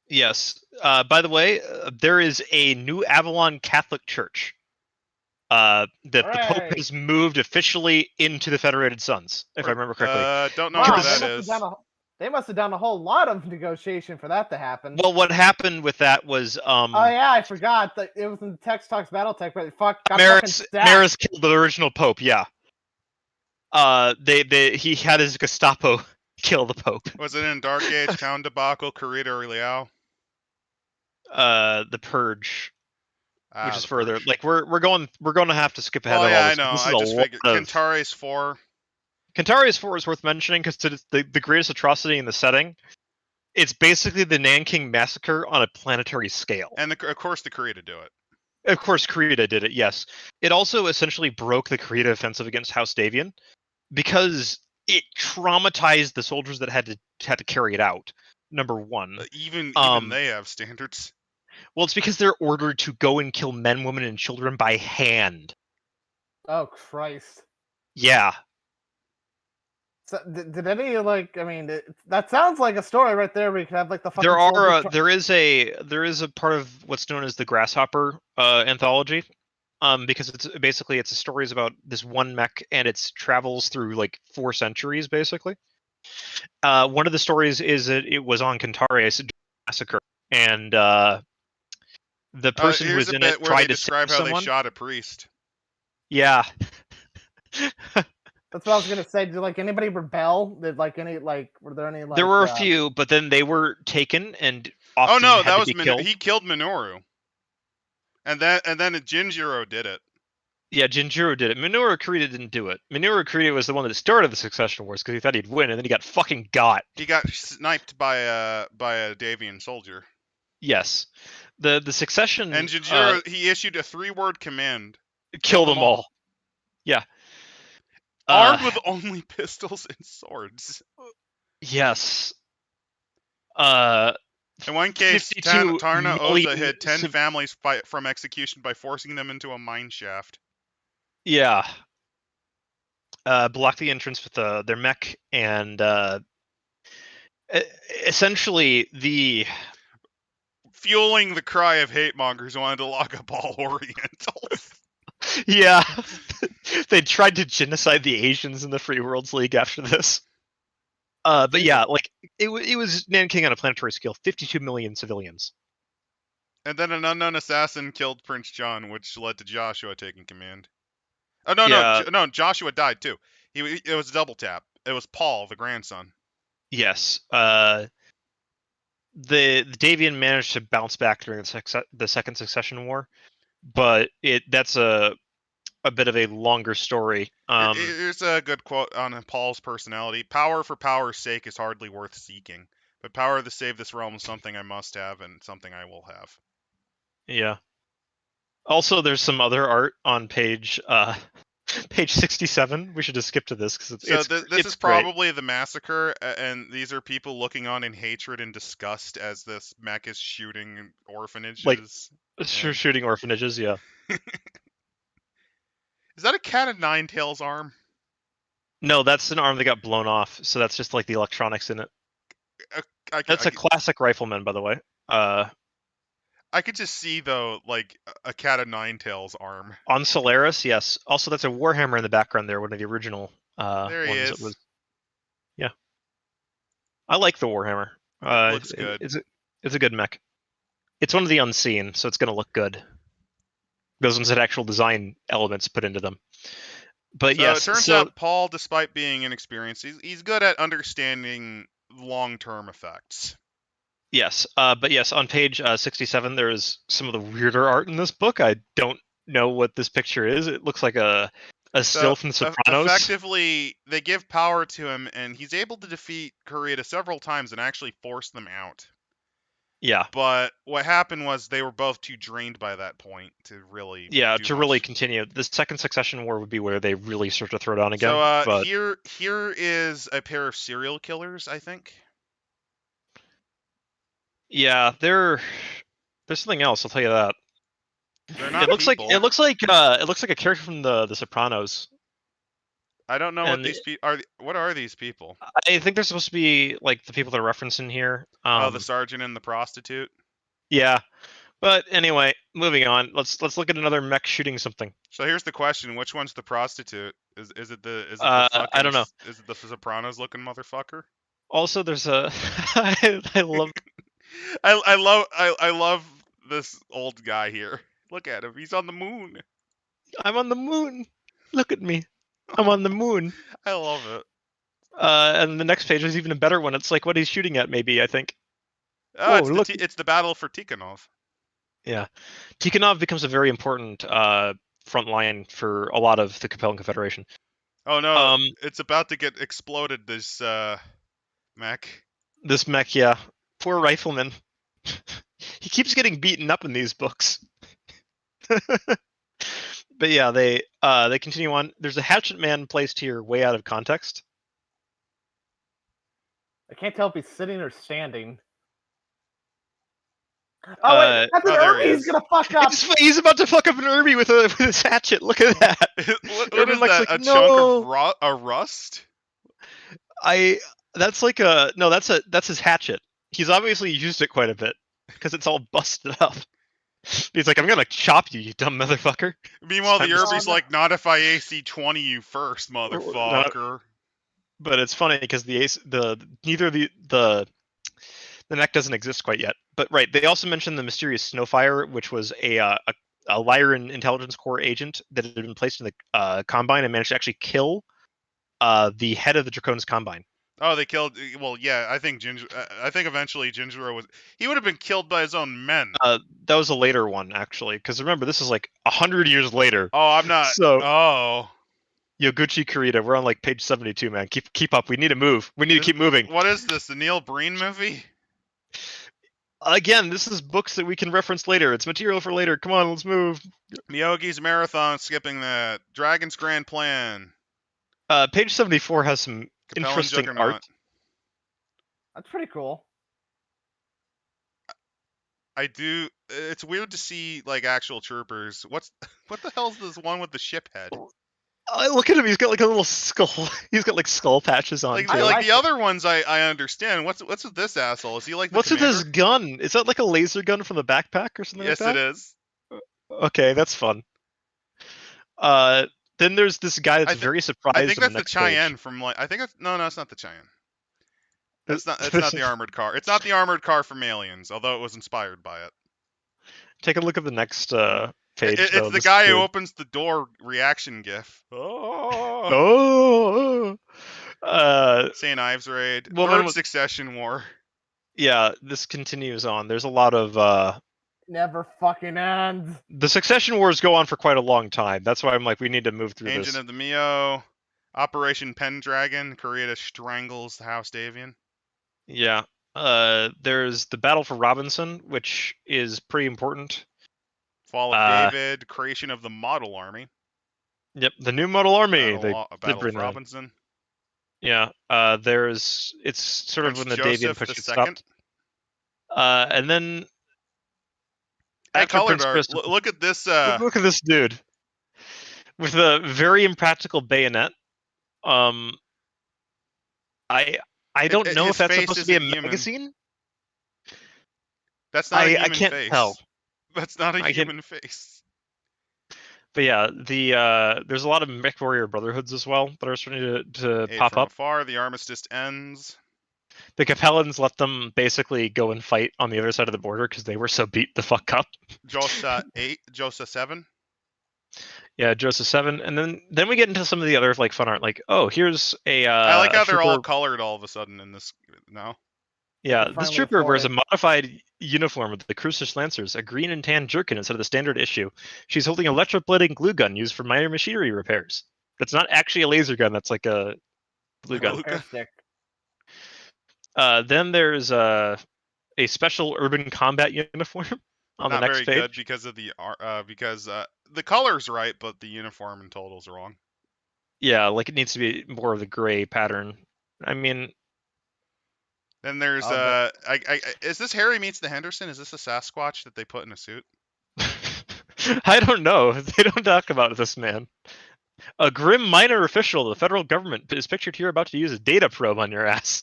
Yes. By the way, there is a new Avalon Catholic Church. That the Pope Hooray. has moved officially into the Federated Sons, if I remember correctly. Don't know Wow, where they that must have is. they must have done a whole lot of negotiation for that to happen. Well, what happened with that was oh yeah, I forgot that it was in the Text Talks Battletech, but it got fucking Maris stacked. killed the original Pope. Yeah. He had his Gestapo kill the Pope. Was it in Dark Age, Town Debacle, Kurita, or Liao? The Purge, which is The further. Purge. Like we're going to have to skip ahead Well, of yeah, all this. I know. This is I a just lot figured. of... Kentari's 4. Kentari's 4 is worth mentioning because the greatest atrocity in the setting. It's basically the Nanking Massacre on a planetary scale. And of course the Kurita do it. Of course, Kurita did it, yes. It also essentially broke the Kurita offensive against House Davion because it traumatized the soldiers that had to carry it out, number one. Even they have standards. Well, it's because they're ordered to go and kill men, women, and children by hand. Oh, Christ. Yeah. So, did any, like, I mean, that sounds like a story right there where you could have, like, the fucking there is a part of what's known as the Grasshopper anthology, because it's stories about this one mech and its travels through like 4 centuries basically. One of the stories is that it was on Kentari's massacre, and the person who was in it tried to describe save how someone. they shot a priest. Yeah. That's what I was gonna say. Did like anybody rebel? Did like any like were there any like? There were a few, but then they were taken and often that was killed. He killed Minoru, and then Jinjiro did it. Yeah, Jinjiro did it. Minoru Kurita didn't do it. Minoru Kurita was the one that started the Succession Wars because he thought he'd win, and then he got fucking got. He got sniped by a Davian soldier. Yes, the Succession. And Jinjiro, he issued a 3-word command: kill them all. Yeah. Armed with only pistols and swords. Yes. In one case, Tarna Oza hid 10 families from execution by forcing them into a mine shaft. Yeah. Blocked the entrance with their mech, and essentially fueling the cry of hate mongers who wanted to lock up all Orientals. Yeah. They tried to genocide the Asians in the Free Worlds League after this. But yeah, like it was Nanking on a planetary scale, 52 million civilians. And then an unknown assassin killed Prince John, which led to Joshua taking command. Oh no, Joshua died too. It was a double tap. It was Paul, the grandson. Yes. The Davian managed to bounce back during the second Succession War, but that's a bit of a longer story. Here's a good quote on Paul's personality: "Power for power's sake is hardly worth seeking, but power to save this realm is something I must have and something I will have." Yeah. Also, there's some other art on page 67. We should just skip to this because this is probably the massacre, and these are people looking on in hatred and disgust as this mech is shooting orphanages. Like, shooting orphanages, yeah. Is that a Cat of Nine Tails arm? No, that's an arm that got blown off, so that's just like the electronics in it. That's a classic rifleman, by the way. I could just see, though, like, a Cat of Nine Tails arm. On Solaris, yes. Also, that's a Warhammer in the background there, one of the original there he ones. is. Yeah. I like the Warhammer. It looks good. It's a good mech. It's one of the unseen, so it's going to look good. Those ones had actual design elements put into them. But yes, it turns out Paul, despite being inexperienced, he's good at understanding long-term effects. Yes, but yes, on page 67, there's some of the weirder art in this book. I don't know what this picture is. It looks like a still from The Sopranos. Effectively, they give power to him, and he's able to defeat Kurita several times and actually force them out. Yeah. But what happened was they were both too drained by that point to really really continue. The second Succession War would be where they really start to throw down again. So here is a pair of serial killers, I think. Yeah, there's something else, I'll tell you that. not It looks people. like a character from the Sopranos. I don't know what and these people are. What are these people? I think they're supposed to be like the people that are referenced in here. The sergeant and the prostitute. Yeah, but anyway, moving on. Let's look at another mech shooting something. So here's the question: which one's the prostitute? Is it the fucking, I don't know. Is it the Sopranos looking motherfucker? Also, there's a I love I love this old guy here. Look at him. He's on the moon. I'm on the moon. Look at me. I'm on the moon. I love it. And the next page is even a better one. It's like what he's shooting at, maybe, I think. Oh, Whoa, it's the battle for Tikkanov. Yeah. Tikkanov becomes a very important front line for a lot of the Cappellan Confederation. Oh no, it's about to get exploded, this mech. This mech, yeah. Poor rifleman. He keeps getting beaten up in these books. But yeah, they continue on. There's a hatchet man placed here way out of context. I can't tell if he's sitting or standing. Oh wait, that's an there he Irby. is. He's gonna fuck up. He's about to fuck up an Irby with his hatchet. Look at that. what is that? Like, a no. chunk of rust? That's his hatchet. He's obviously used it quite a bit because it's all busted up. He's like, I'm gonna chop you, you dumb motherfucker. Meanwhile, the Irby's like, not if I AC 20 you first, motherfucker. But it's funny because the mech doesn't exist quite yet. But right, they also mentioned the mysterious Snowfire, which was a Lyran Intelligence Corps agent that had been placed in the Combine and managed to actually kill the head of the Draconis Combine. Oh, they killed. Well, yeah, I think eventually Ginjiro was. He would have been killed by his own men. That was a later one, actually, because remember, this is like 100 years later. Oh, I'm not. So, oh, Yoguchi Kurita, we're on like page 72, man. Keep up. We need to move. We need to keep moving. What is this? The Neil Breen movie? Again, this is books that we can reference later. It's material for later. Come on, let's move. Miyogi's Marathon, skipping that. Dragon's Grand Plan. Page 74 has some Cappellan interesting Juggernaut. art. That's pretty cool. I do. It's weird to see like actual troopers. What the hell's this one with the ship head? Look at him. He's got like a little skull. He's got like skull patches on. Like, too. like the other ones, I understand. What's with this asshole? Is he like the What's commander? with his gun? Is that like a laser gun from the backpack or something Yes, like that? it is. Okay, that's fun. Then there's this guy that's very surprised. I think that's the the Cheyenne from like. I think that's no, it's not the Cheyenne. It's not the armored car. It's not the armored car from Aliens, although it was inspired by it. Take a look at the next page. It's the guy who opens the door reaction gif. Oh. St. Ives Raid. Woman Third Succession War. Yeah, this continues on. There's a lot of Never fucking ends. the Succession Wars go on for quite a long time. That's why I'm like, we need to move through Agent this. of the Mio. Operation Pendragon. Kurita strangles the House Davion. Yeah. There's the Battle for Robinson, which is pretty important. Fall of David. Creation of the Model Army. Yep, the new model army. Battle of bring Robinson. Yeah. It's sort of when the Davian push gets stopped. And then that colored art. Look at this. Look at this dude with a very impractical bayonet. I don't know if that's supposed to be a magazine. That's not a human I can't face. tell. That's not a human face. But yeah, there's a lot of Mech Warrior Brotherhoods as well that are starting to pop up. Afar, the armistice ends. The Cappellans let them basically go and fight on the other side of the border because they were so beat the fuck up. Josa 8, Josa 7. Yeah, Josa 7, and then we get into some of the other like fun art. Like, oh, here's a. I like how they're all colored all of a sudden in this now. Yeah, this trooper wears a modified uniform with the Crucius Lancers, a green and tan jerkin instead of the standard issue. She's holding an electroplating glue gun used for minor machinery repairs. That's not actually a laser gun. That's like a glue gun. Then there's a special urban combat uniform on the next page. Not very good because of the color's right, but the uniform in total's wrong. Yeah, like it needs to be more of the gray pattern. I mean. Then there's is this Harry Meets the Henderson? Is this a Sasquatch that they put in a suit? I don't know. They don't talk about this man. A grim minor official of the federal government is pictured here about to use a data probe on your ass.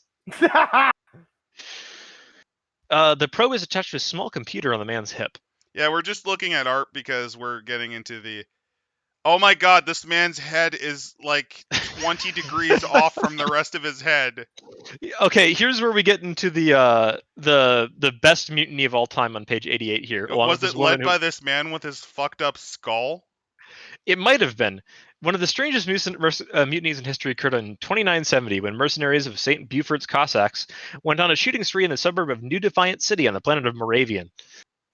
The probe is attached to a small computer on the man's hip. Yeah, we're just looking at art because we're getting into the... Oh my god, this man's head is like 20 degrees off from the rest of his head. Okay, here's where we get into the best mutiny of all time on page 88 here. Was it led by this man with his fucked up skull? It might have been. One of the strangest mutinies in history occurred in 2970 when mercenaries of St. Buford's Cossacks went on a shooting spree in the suburb of New Defiant City on the planet of Moravian.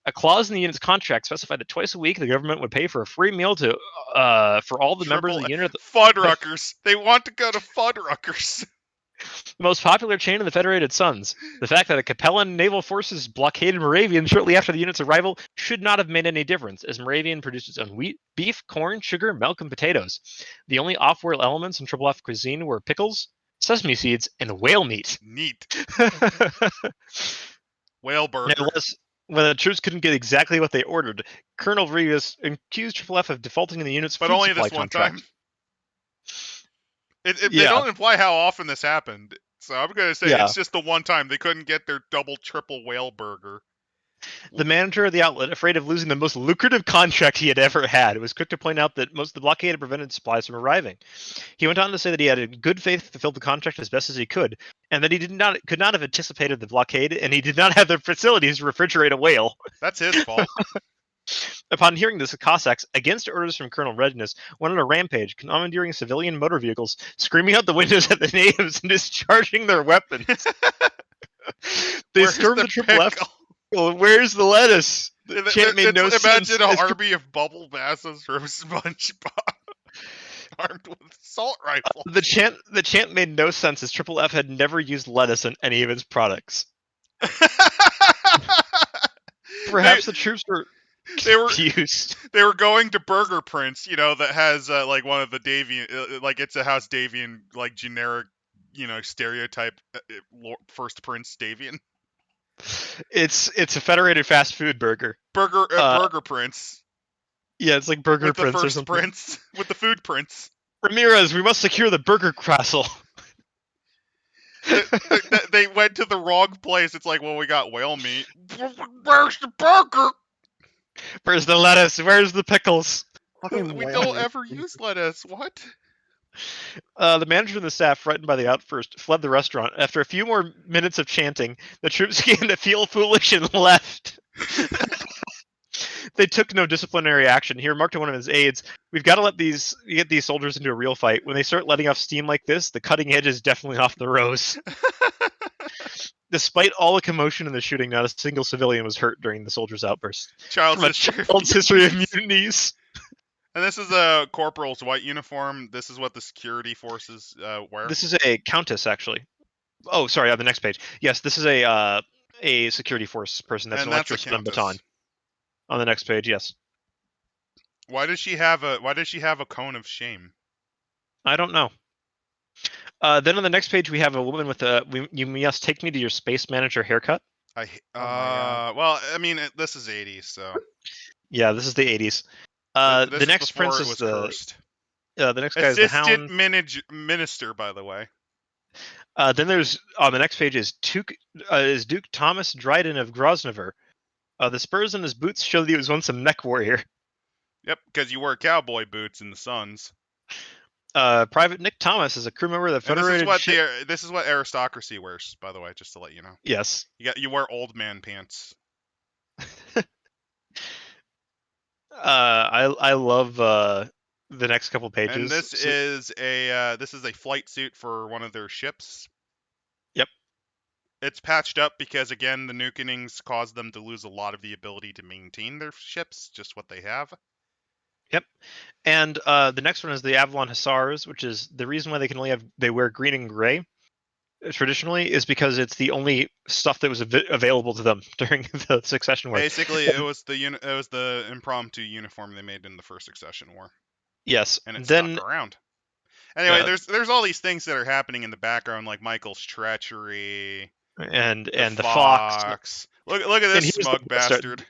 A clause in the unit's contract specified that twice a week the government would pay for a free meal for all the members of the unit. Fuddruckers. They want to go to Fuddruckers. The most popular chain in the Federated Sons. The fact that a Cappellan naval forces blockaded Moravian shortly after the unit's arrival should not have made any difference, as Moravian produced its own wheat, beef, corn, sugar, milk, and potatoes. The only off-world elements in Triple F cuisine were pickles, sesame seeds, and whale meat. Neat. Whale burger. Nevertheless, when the troops couldn't get exactly what they ordered, Colonel Regas accused Triple F of defaulting in the unit's food supply contract. But only this one time. They don't imply how often this happened, so I'm going to say it's just the one time they couldn't get their double, triple whale burger. The manager of the outlet, afraid of losing the most lucrative contract he had ever had, was quick to point out that most of the blockade had prevented supplies from arriving. He went on to say that he had in good faith fulfilled the contract as best as he could, and that he could not have anticipated the blockade, and he did not have the facilities to refrigerate a whale. That's his fault. Upon hearing this, the Cossacks, against orders from Colonel Readiness, went on a rampage, commandeering civilian motor vehicles, screaming out the windows at the natives, and discharging their weapons. They stormed the Triple F. Well, where's the lettuce? The chant made no sense. Imagine an army of bubble masses from SpongeBob, armed with assault rifles. The chant made no sense, as Triple F had never used lettuce in any of its products. Perhaps the troops were... They were going to Burger Prince, that has like one of the Davian, like it's a House Davion, like generic, stereotype first Prince Davian. It's a federated fast food burger. Burger Prince. Yeah, it's like Burger Prince or something. Prince with the food prince. Ramirez, we must secure the Burger Castle. They went to the wrong place. It's like, well, we got whale meat. Where's the burger? Where's the lettuce? Where's the pickles? We don't ever use lettuce. What? The manager and the staff, frightened by the outburst, fled the restaurant. After a few more minutes of chanting, the troops began to feel foolish and left. They took no disciplinary action. He remarked to one of his aides, "We've got to get these soldiers into a real fight. When they start letting off steam like this, the cutting edge is definitely off the rose." Despite all the commotion and the shooting, not a single civilian was hurt during the soldiers' outburst. Child's history of mutinies. And this is a corporal's white uniform. This is what the security forces wear. This is a countess, actually. Oh, sorry, on the next page. Yes, this is a security force person. That's an electrician on baton. On the next page, yes. Why does she have a cone of shame? I don't know. Then on the next page, we have a woman with a "You must take me to your space manager" haircut. Well, I mean, this is 80s, so. Yeah, this is the 80s. The next prince is the next guy is the Hound. Assistant minister, by the way. Then there's on the next page is Duke Thomas Dryden of Grosvenor. The spurs on his boots show that he was once a mech warrior. Yep, because you wear cowboy boots in the Suns. Private Nick Thomas is a crew member of the Federated. This is what aristocracy wears, by the way, just to let you know. Yes. You wear old man pants. I love the next couple pages. And this is a flight suit for one of their ships. Yep. It's patched up because, again, the nukenings caused them to lose a lot of the ability to maintain their ships, just what they have. Yep. And the next one is the Avalon Hasars, which is the reason why they wear green and gray traditionally is because it's the only stuff that was available to them during the Succession War. Basically, it was the impromptu uniform they made in the first Succession War. Yes. And it stuck around. Anyway, there's all these things that are happening in the background, like Michael's treachery and the fox. Look at this smug bastard.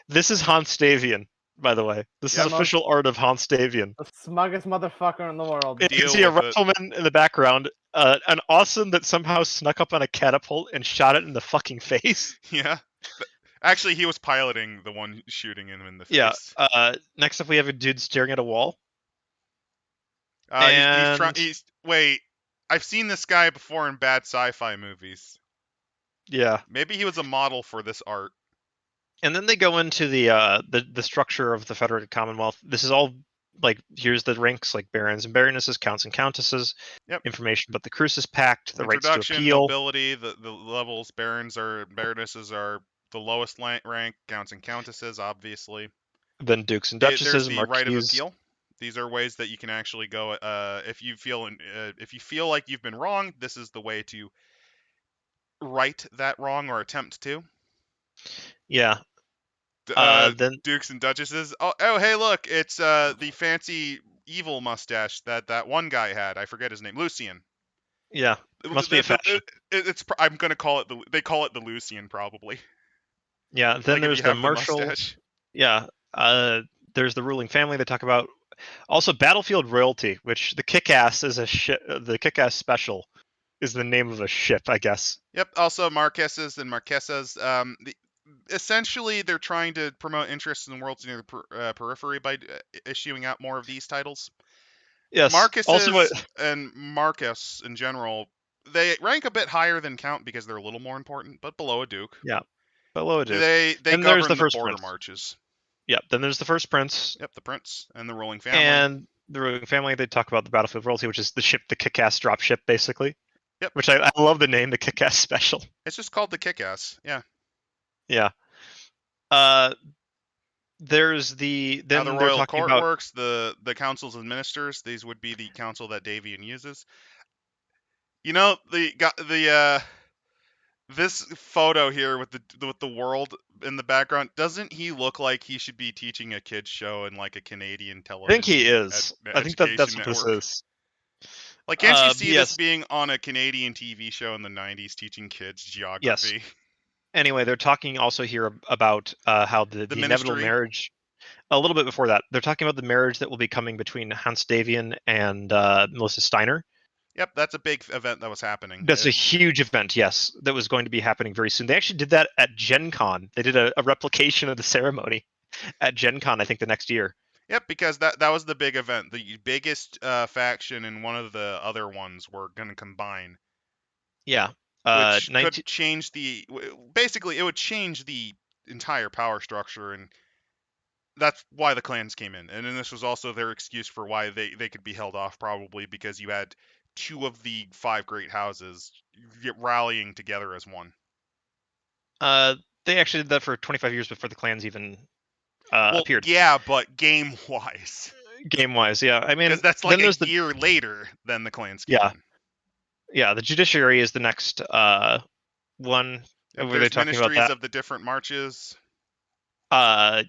This is House Davion. by the way. This Yeah, is official art of House Davion. The smuggest motherfucker in the world. You can Deal see a with it. rifleman in the background, an awesome that somehow snuck up on a catapult and shot it in the fucking face. Yeah. Actually, he was piloting the one shooting him in the Yeah. face. Next up, we have a dude staring at a wall. He's trying. And Wait. I've seen this guy before in bad sci-fi movies. yeah, Maybe he was a model for this art. and then they go into the structure of the Federated Commonwealth. This is all like, here's the ranks, like barons and baronesses, counts and countesses. Yep. Information about the Crucis Pact, the rights to Introduction, appeal. nobility, the levels. Baronesses are the lowest rank. Counts and countesses, obviously. Then dukes and There's duchesses, the right of marquises. appeal. These are ways that you can actually go. If you feel like you've been wrong, this is the way to right that wrong or attempt to. Yeah. Then Dukes and duchesses. Oh, hey, look, it's the fancy evil mustache that one guy had. I forget his name. Lucian. yeah, must be a fashion. I'm gonna call it they call it the Lucian probably. Yeah. Then Like if there's you the have the marshals. mustache. Yeah. There's the ruling family they talk about. Also, battlefield royalty, which the kick-ass is a ship. The kick-ass special is the name of a ship, I guess. Yep. Also, Marquesas and Marquesas. Essentially, they're trying to promote interest in worlds near the periphery by issuing out more of these titles. Yes. Marquesas Also, and Marquess in general, they rank a bit higher than Count because they're a little more important, but below a Duke. yeah, below a duke. They And govern there's the the first border prince. marches. Yep. Then there's the first prince. Yep, the prince and the ruling family. And the ruling family, they talk about the battlefield royalty, which is the ship, the kick-ass drop ship, basically. Yep. Which I love the name, the kick-ass special. It's just called the Kick-Ass. Yeah. Yeah. There's the How then the they're royal talking court about works, the councils and ministers. These would be the council that Davian uses. You know, this photo here with the world in the background, doesn't he look like he should be teaching a kids show in like a Canadian I television? think he is. I think that's what this is. Like, can't you see yes. this being on a Canadian TV show in the 90s teaching kids geography? Yes. Anyway, they're talking also here about how the inevitable ministry. marriage. A little bit before that, they're talking about the marriage that will be coming between House Davion and Melissa Steiner. Yep, that's a big event that was happening. That's a huge event, yes, that was going to be happening very soon. They actually did that at Gen Con. They did a replication of the ceremony at Gen Con, I think, the next year. Yep, because that was the big event. The biggest faction and one of the other ones were going to combine. Yeah. Which could change basically, it would change the entire power structure, and that's why the clans came in. And then this was also their excuse for why they could be held off, probably because you had 2 of the 5 great houses rallying together as one. They actually did that for 25 years before the clans even appeared. Yeah, but game-wise. Game-wise, yeah. I mean, because that's like a year later than the clans came in. Yeah, the judiciary is the next one. Yep, where they're talking ministries about that. of the different marches. The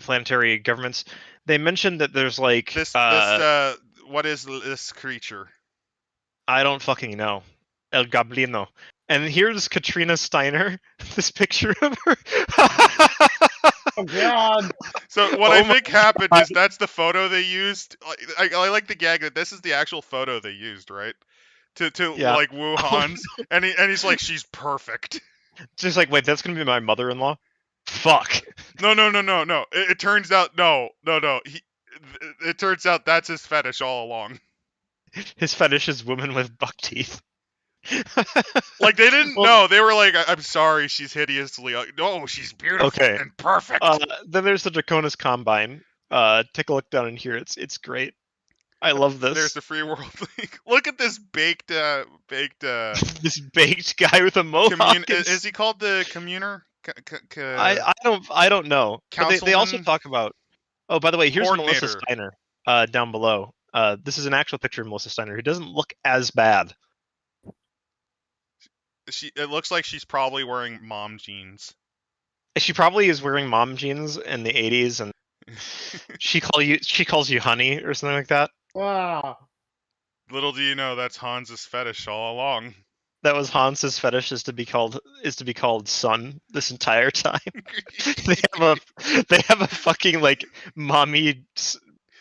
planetary governments. They mentioned that there's like what is this creature? I don't fucking know. El Gablino. And here's Katrina Steiner. This picture of her. Oh God! So what I think happened is that's the photo they used. I like the gag that this is the actual photo they used, right? To like woo Hans, and he's like, she's perfect. Just like, wait, that's gonna be my mother-in-law? Fuck. No. It turns out no. It turns out that's his fetish all along. His fetish is women with buck teeth. Like they didn't know. They were like, I'm sorry, she's hideously. No, she's beautiful and perfect. Then there's the Draconis Combine. Take a look down in here. It's great. I love this. There's the free world league. Look at this baked. This baked guy with a mohawk. Is he called the communer? I don't know. But they also talk about. Oh, by the way, here's Melissa Steiner down below. This is an actual picture of Melissa Steiner who doesn't look as bad. It looks like she's probably wearing mom jeans. She probably is wearing mom jeans in the 80s, and she calls you honey or something like that. Wow. Little do you know that's Hans's fetish all along. that was Hans's fetish is to be called son this entire time. they have a fucking like mommy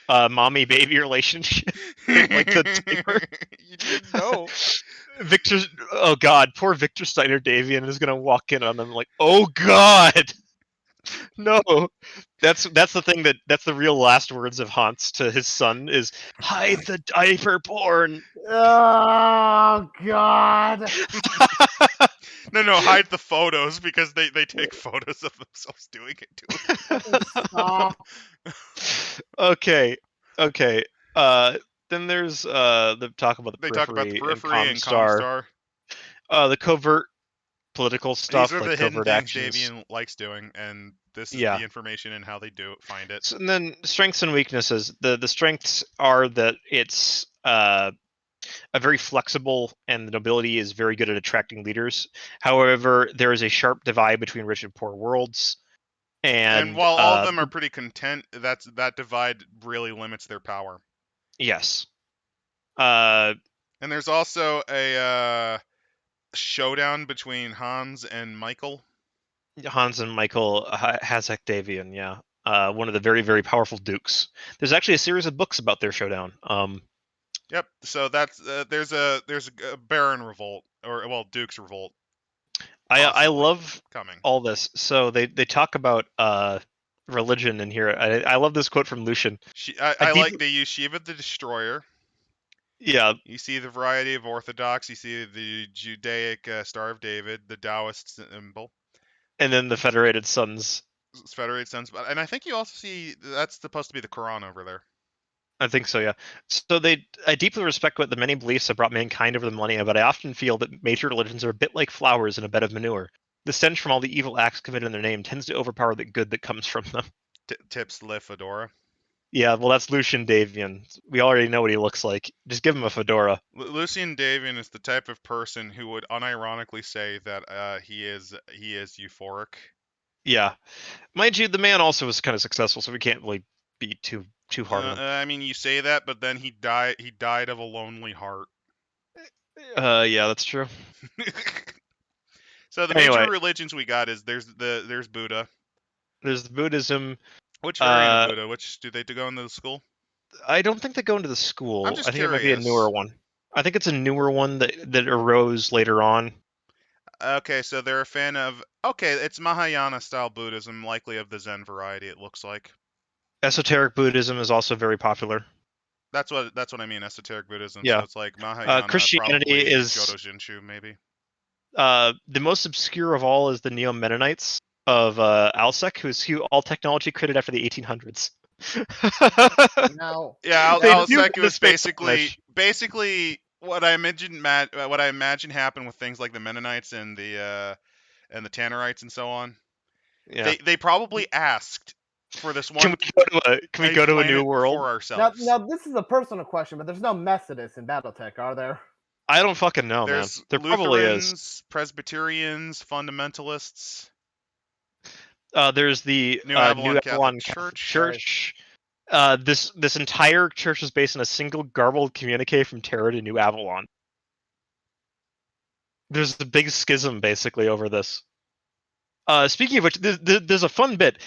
baby relationship. Like the diaper. You didn't know. Victor, oh god, poor Victor Steiner Davian is gonna walk in on them like, oh god, no. That's the thing that's the real last words of Hans to his son is hide the diaper porn. Oh God! No, hide the photos because they take photos of themselves doing it too. Stop. Okay. Then there's the talk about the They periphery, talk about the periphery and Comstar. The covert political stuff, These are like the hidden covert things actions. Davian likes doing, and this is Yeah. the information and how they find it. So, and then strengths and weaknesses. The strengths are that it's a very flexible, and the nobility is very good at attracting leaders. However, there is a sharp divide between rich and poor worlds. And while all of them are pretty content, that divide really limits their power. Yes. And there's also a showdown between Hans and Michael. Hans and Michael Hasic Davion, yeah. One of the very, very powerful dukes. There's actually a series of books about their showdown. Yep. So that's there's a Baron revolt, or well, Duke's revolt. I love coming all this. So they talk about religion in here. I love this quote from Lucian. I like they use Shiva the Destroyer. Yeah. You see the variety of Orthodox. You see the Judaic Star of David, the Taoist symbol, and then the Federated Sons. Federated Sons, and I think you also see that's supposed to be the Quran over there. I think so, yeah. So I deeply respect what the many beliefs have brought mankind over the millennia, but I often feel that major religions are a bit like flowers in a bed of manure. The stench from all the evil acts committed in their name tends to overpower the good that comes from them. Tips Le Fedora. Yeah, well, that's Lucian Davian. We already know what he looks like. Just give him a fedora. Lucian Davian is the type of person who would unironically say that he is euphoric. Yeah. Mind you, the man also was kind of successful, so we can't really be too hard on him. I mean, you say that, but then he died of a lonely heart. Yeah, that's true. So the major religions we got is there's Buddha. There's Buddhism. Which variant of Buddha? Which do they go into the school? I don't think they go into the school. I'm just I think curious. it might be a newer one. I think it's a newer one that arose later on. Okay, so they're a fan of it's Mahayana style Buddhism, likely of the Zen variety. It looks like. Esoteric Buddhism is also very popular. That's what I mean. Esoteric Buddhism. Yeah. So it's like Mahayana. Christianity is Jodo Shinshu, maybe. The most obscure of all is the Neo Mennonites of Alsec, who's all technology created after the 1800s. No. Yeah, Alsec was basically what I imagine happened with things like the Mennonites and the Tannerites and so on. Yeah. They probably asked for this one. Can we go to a new world for ourselves? Now this is a personal question, but there's no Methodists in Battletech, are there? I don't fucking know, There's man. There Lutherans, probably is. Presbyterians, fundamentalists. There's the New Avalon Catholic Church. This entire church is based on a single garbled communique from Terra to New Avalon. There's a big schism basically over this. Speaking of which, there's a fun bit.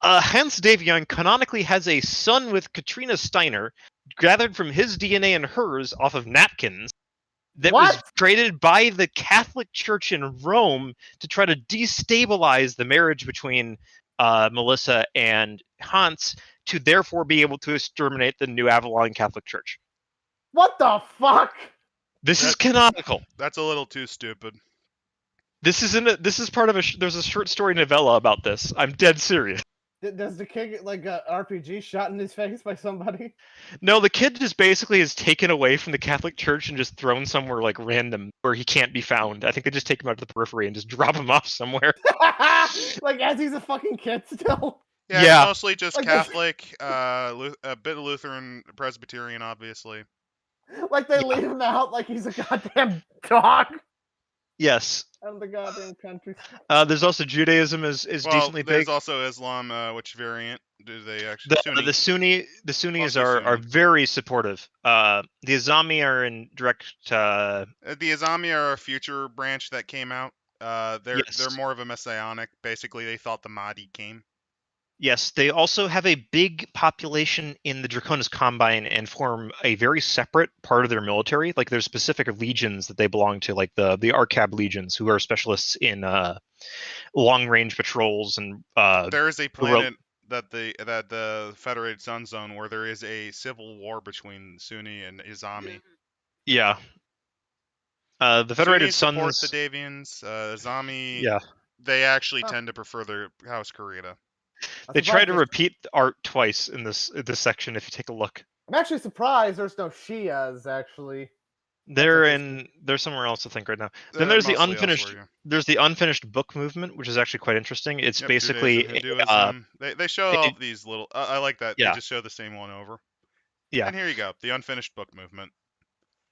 Hans Davion canonically has a son with Katrina Steiner, gathered from his DNA and hers off of napkins, that was created by the Catholic Church in Rome to try to destabilize the marriage between Melissa and Hans, to therefore be able to exterminate the New Avalon Catholic Church. What the fuck? This is canonical. That's a little too stupid. This is part of there's a short story novella about this. I'm dead serious. Does the kid get like a RPG shot in his face by somebody? No, the kid just basically is taken away from the Catholic Church and just thrown somewhere like random where he can't be found. I think they just take him out to the periphery and just drop him off somewhere. Like as he's a fucking kid still. Yeah. It's mostly just like Catholic, a bit of Lutheran, Presbyterian, obviously. Like they leave him out like he's a goddamn dog. Yes. Out of the goddamn country. There's also Judaism is decently big. There's also Islam, which variant Do they actually? The Sunnis Mostly are Sunni. very supportive. The Azami are in direct. The Azami are a future branch that came out. They're Yes. more of a messianic. Basically, they thought the Mahdi came. Yes, they also have a big population in the Draconis Combine and form a very separate part of their military. Like there's specific legions that they belong to, like the Arcab legions, who are specialists in long range patrols and. There is a planet that the Federated Suns zone where there is a civil war between Sunni and Azami. Yeah. The Federated Sunnis Sons support the Davians. Azami. Yeah. They actually tend to prefer their House Kurita. They try to repeat the art twice in this section. If you take a look, I'm actually surprised there's no Shias actually. They're somewhere else, I think, right now. Then there's the unfinished. Elsewhere, yeah. There's the unfinished book movement, which is actually quite interesting. It's basically Hinduism. They show all these little. I like that. Yeah. They just show the same one over. Yeah. And here you go, the unfinished book movement.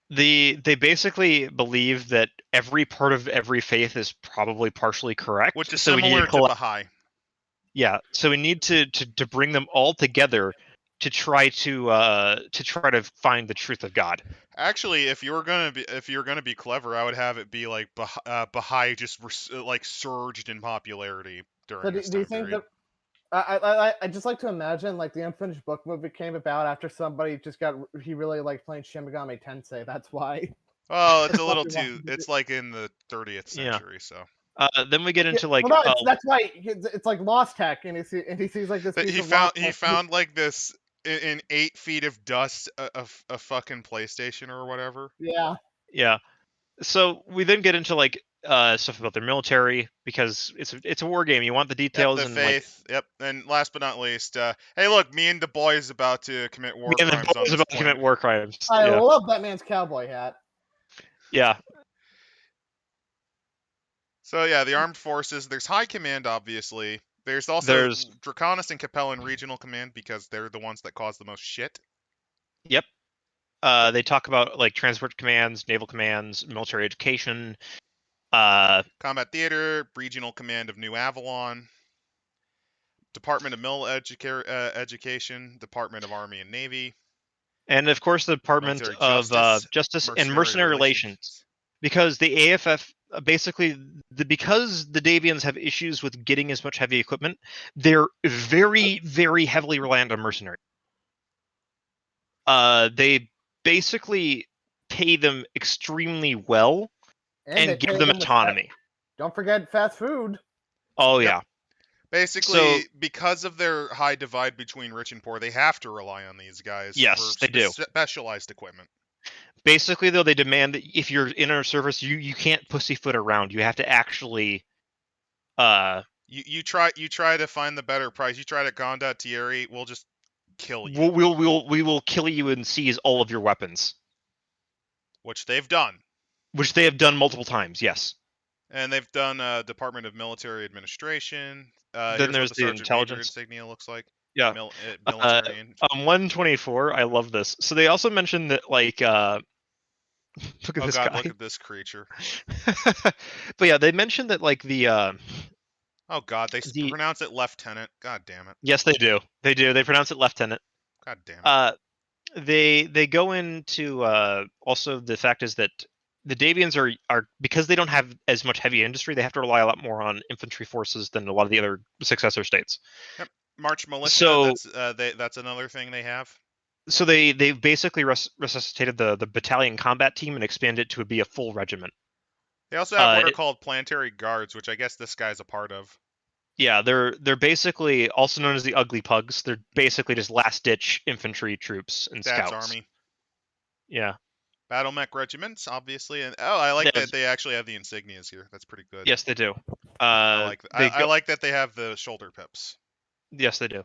They basically believe that every part of every faith is probably partially correct, which is so similar to Baha'i. Yeah, so we need to bring them all together to try to find the truth of God. Actually, if you're gonna be clever, I would have it be like Baha'i just like surged in popularity during this time. Do you think that? I just like to imagine like the unfinished book movie came about after somebody he really liked playing Shin Megami Tensei. That's why. Well, it's a little too. It's like in the 30th century, so. Then we get into like. Well, no, that's why it's like Lost Tech, and he sees like this. He found like this in 8 feet of dust, a fucking PlayStation or whatever. Yeah. Yeah. So we then get into like stuff about their military, because it's a war game. You want the details. Yep, the faith. Yep. And last but not least, hey, look, me and the boys about to commit war crimes. I love that man's cowboy hat. Yeah. So yeah, the armed forces. There's high command, obviously. There's also Draconis and Cappellan regional command, because they're the ones that cause the most shit. Yep. They talk about like transport commands, naval commands, military education, combat theater, regional command of New Avalon, Department of Education, Department of Army and Navy, and of course the Department of Justice and Mercenary Relations. Because the AFF basically, because the Davians have issues with getting as much heavy equipment, they're very, very heavily reliant on mercenary. They basically pay them extremely well and give them autonomy. Don't forget fast food. Oh, yeah. Basically, because of their high divide between rich and poor, they have to rely on these guys for specialized equipment. Basically, though, they demand that if you're in our service, you can't pussyfoot around. You have to actually. You try to find the better price. You try to Gonda Thierry, we'll just kill you. We will kill you and seize all of your weapons. Which they've done. Which they have done multiple times, yes. And they've done Department of Military Administration. Then there's the intelligence insignia looks like. Yeah. Military. 124, I love this. So they also mentioned that like look at this guy. Look at this creature. But yeah, they mentioned that like the oh god, they pronounce it lieutenant. God damn it. Yes, they do. They pronounce it lieutenant. God damn it. They go into also the fact is that the Davians are because they don't have as much heavy industry, they have to rely a lot more on infantry forces than a lot of the other successor states. Yep. March militia. So that's another thing they have. So they basically resuscitated the battalion combat team and expanded it to be a full regiment. They also have what are called Planetary Guards, which I guess this guy's a part of. Yeah, they're basically also known as the Ugly Pugs. They're basically just last ditch infantry troops and Dad's scouts. Army. Yeah. Battle mech regiments, obviously, and I like that they actually have the insignias here. That's pretty good. Yes, they do. I like that they have the shoulder pips. Yes, they do.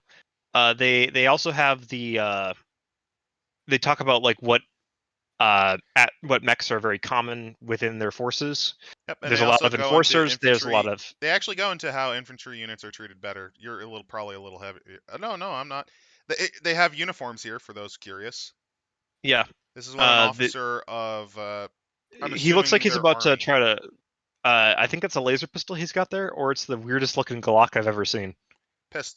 They also have the. They talk about like what mechs are very common within their forces. Yep, there's a lot of enforcers. There's a lot of. They actually go into how infantry units are treated better. You're probably a little heavy. No, I'm not. They have uniforms here for those curious. Yeah. This is what an officer of. He looks like he's about to try to. I think it's a laser pistol he's got there, or it's the weirdest looking Glock I've ever seen.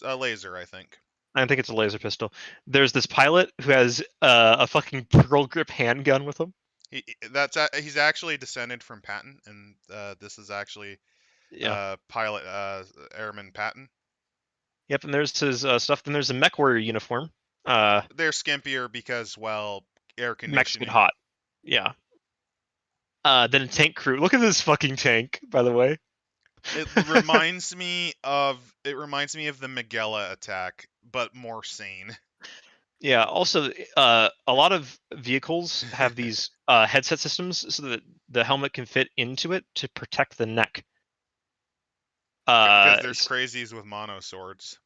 Laser, I think. I think it's a laser pistol. There's this pilot who has a fucking pearl grip handgun with him. He's actually descended from Patton, and this is actually pilot Airman Patton. Yep, and there's his stuff. Then there's a mech warrior uniform. They're skimpier because, well, air conditioning. Mechs get hot. Yeah. Then a tank crew. Look at this fucking tank, by the way. It reminds me of the Mckenna attack, but more sane. Yeah. Also, a lot of vehicles have these headset systems so that the helmet can fit into it to protect the neck. Because there's crazies with mono swords.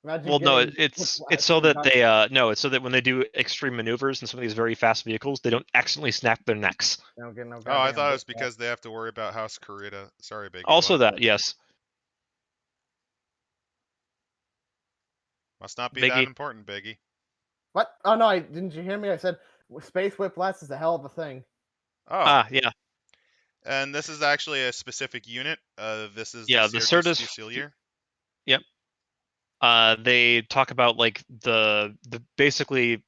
Well, no, it's so that it's so that when they do extreme maneuvers in some of these very fast vehicles, they don't accidentally snap their necks. No I thought it was because they have to worry about House Kurita. Sorry, Biggie. Also that, yes. Must not be that important, Biggie. What? Oh no, didn't you hear me? I said Space Whiplash is a hell of a thing. Oh. Yeah. And this is actually a specific unit. This is the Certus Fusilier. Yep. They talk about like the basically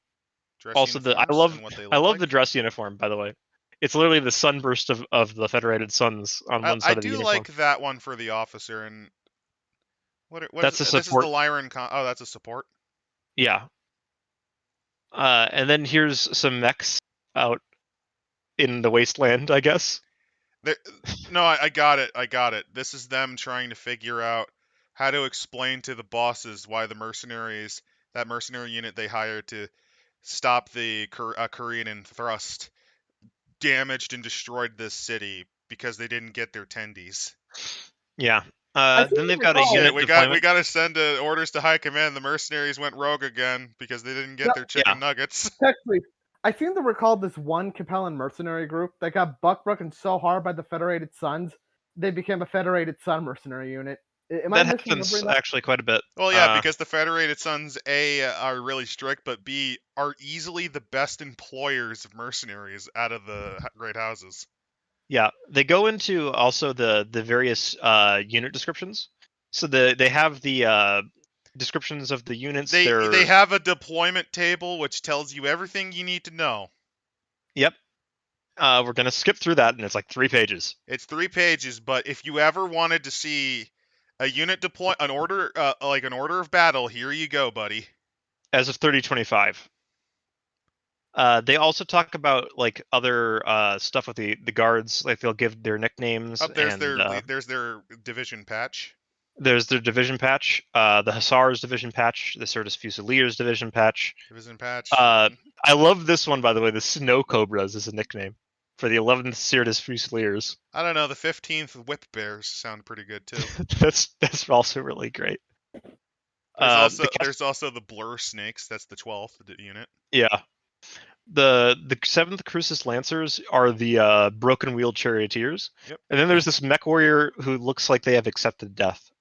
dress also the I love the dress uniform, by the way. It's literally the sunburst of the Federated Sons on one side of the uniform. I do like that one for the officer, and what that's is a support. This is the Lyran that's a support. Yeah. And then here's some mechs out in the wasteland, I guess. No, I got it. This is them trying to figure out how to explain to the bosses why the mercenaries, that mercenary unit they hired to stop the Korean thrust, damaged and destroyed this city because they didn't get their tendies. Yeah. Then they've got a unit we got to send orders to high command. The mercenaries went rogue again because they didn't get their chicken nuggets. Actually, I seem to recall this one Cappellan mercenary group that got buck-broken so hard by the Federated Sons, they became a Federated Sun mercenary unit. That happens actually quite a bit. Well, yeah, because the Federated Sons, A, are really strict, but B, are easily the best employers of mercenaries out of the great houses. Yeah, they go into also the various unit descriptions. So they have the descriptions of the units. They have a deployment table which tells you everything you need to know. Yep. We're gonna skip through that, and it's like 3 pages. It's 3 pages, but if you ever wanted to see a unit deploy an order of battle, here you go, buddy. As of 3025. They also talk about like other stuff with the guards. Like they'll give their nicknames. There's their division patch. There's their division patch. The Hasars division patch. The Certus Fusilier's division patch. Division patch. I love this one, by the way. The Snow Cobras is a nickname for the 11th Certus Fusiliers. I don't know. The 15th Whip Bears sound pretty good too. that's also really great. There's also the Blur Snakes. That's the 12th unit. Yeah. The 7th Crucis Lancers are the Broken Wheel Charioteers. Yep. And then there's this mech warrior who looks like they have accepted death.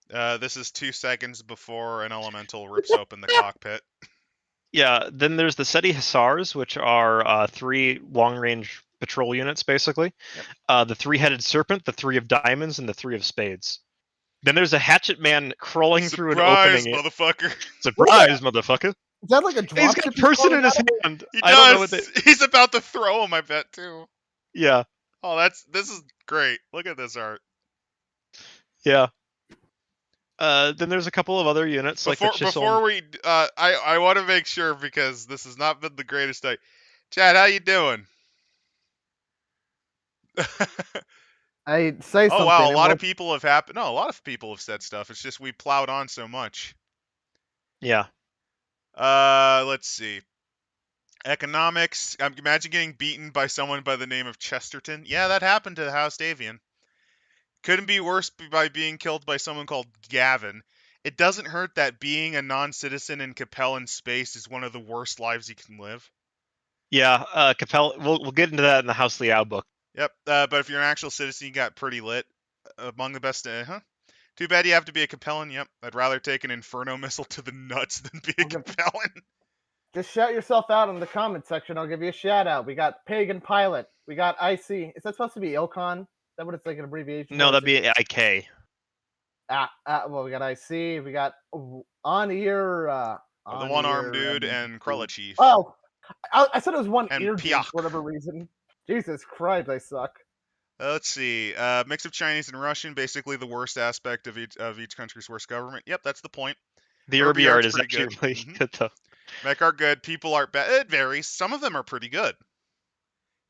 This is 2 seconds before an elemental rips open the cockpit. Yeah, then there's the SETI Hasars, which are 3 long-range patrol units, basically. Yep. The 3-headed serpent, the 3 of diamonds, and the 3 of spades. Then there's a hatchet man crawling through an opening. Motherfucker. Surprise, motherfucker! Is that like a drop? He's got a person in his hand. He does. He's about to throw him, I bet, too. Yeah. Oh, this is great. Look at this art. Yeah. Then there's a couple of other units before we I want to make sure, because this has not been the greatest day. Chad, how you doing? I say something. Oh wow, a lot of people have said stuff. It's just we plowed on so much. Yeah. Let's see. Economics. Imagine getting beaten by someone by the name of Chesterton. Yeah, that happened to House Davion. Couldn't be worse by being killed by someone called Gavin. It doesn't hurt that being a non-citizen in Cappellan space is one of the worst lives you can live. Yeah, we'll get into that in the House Liao book. Yep, but if you're an actual citizen, you got pretty lit. Among the best, Too bad you have to be a Cappellan. Yep, I'd rather take an Inferno missile to the nuts than be a Cappellan. Just shout yourself out in the comment section. I'll give you a shout out. We got Pagan Pilot. We got IC. Is that supposed to be Ilcon? Is that what it's like an abbreviation? No, that'd be IK. Well, we got IC. We got on ear. The one-armed dude and Krella Chief. Oh, I said it was one And ear dude Piak. for whatever reason. Jesus Christ, I suck. Let's see. Mix of Chinese and Russian, basically the worst aspect of each country's worst government. Yep, that's the point. The Irby art is pretty actually good. really good, though. Mech art good. People art bad. It varies. Some of them are pretty good.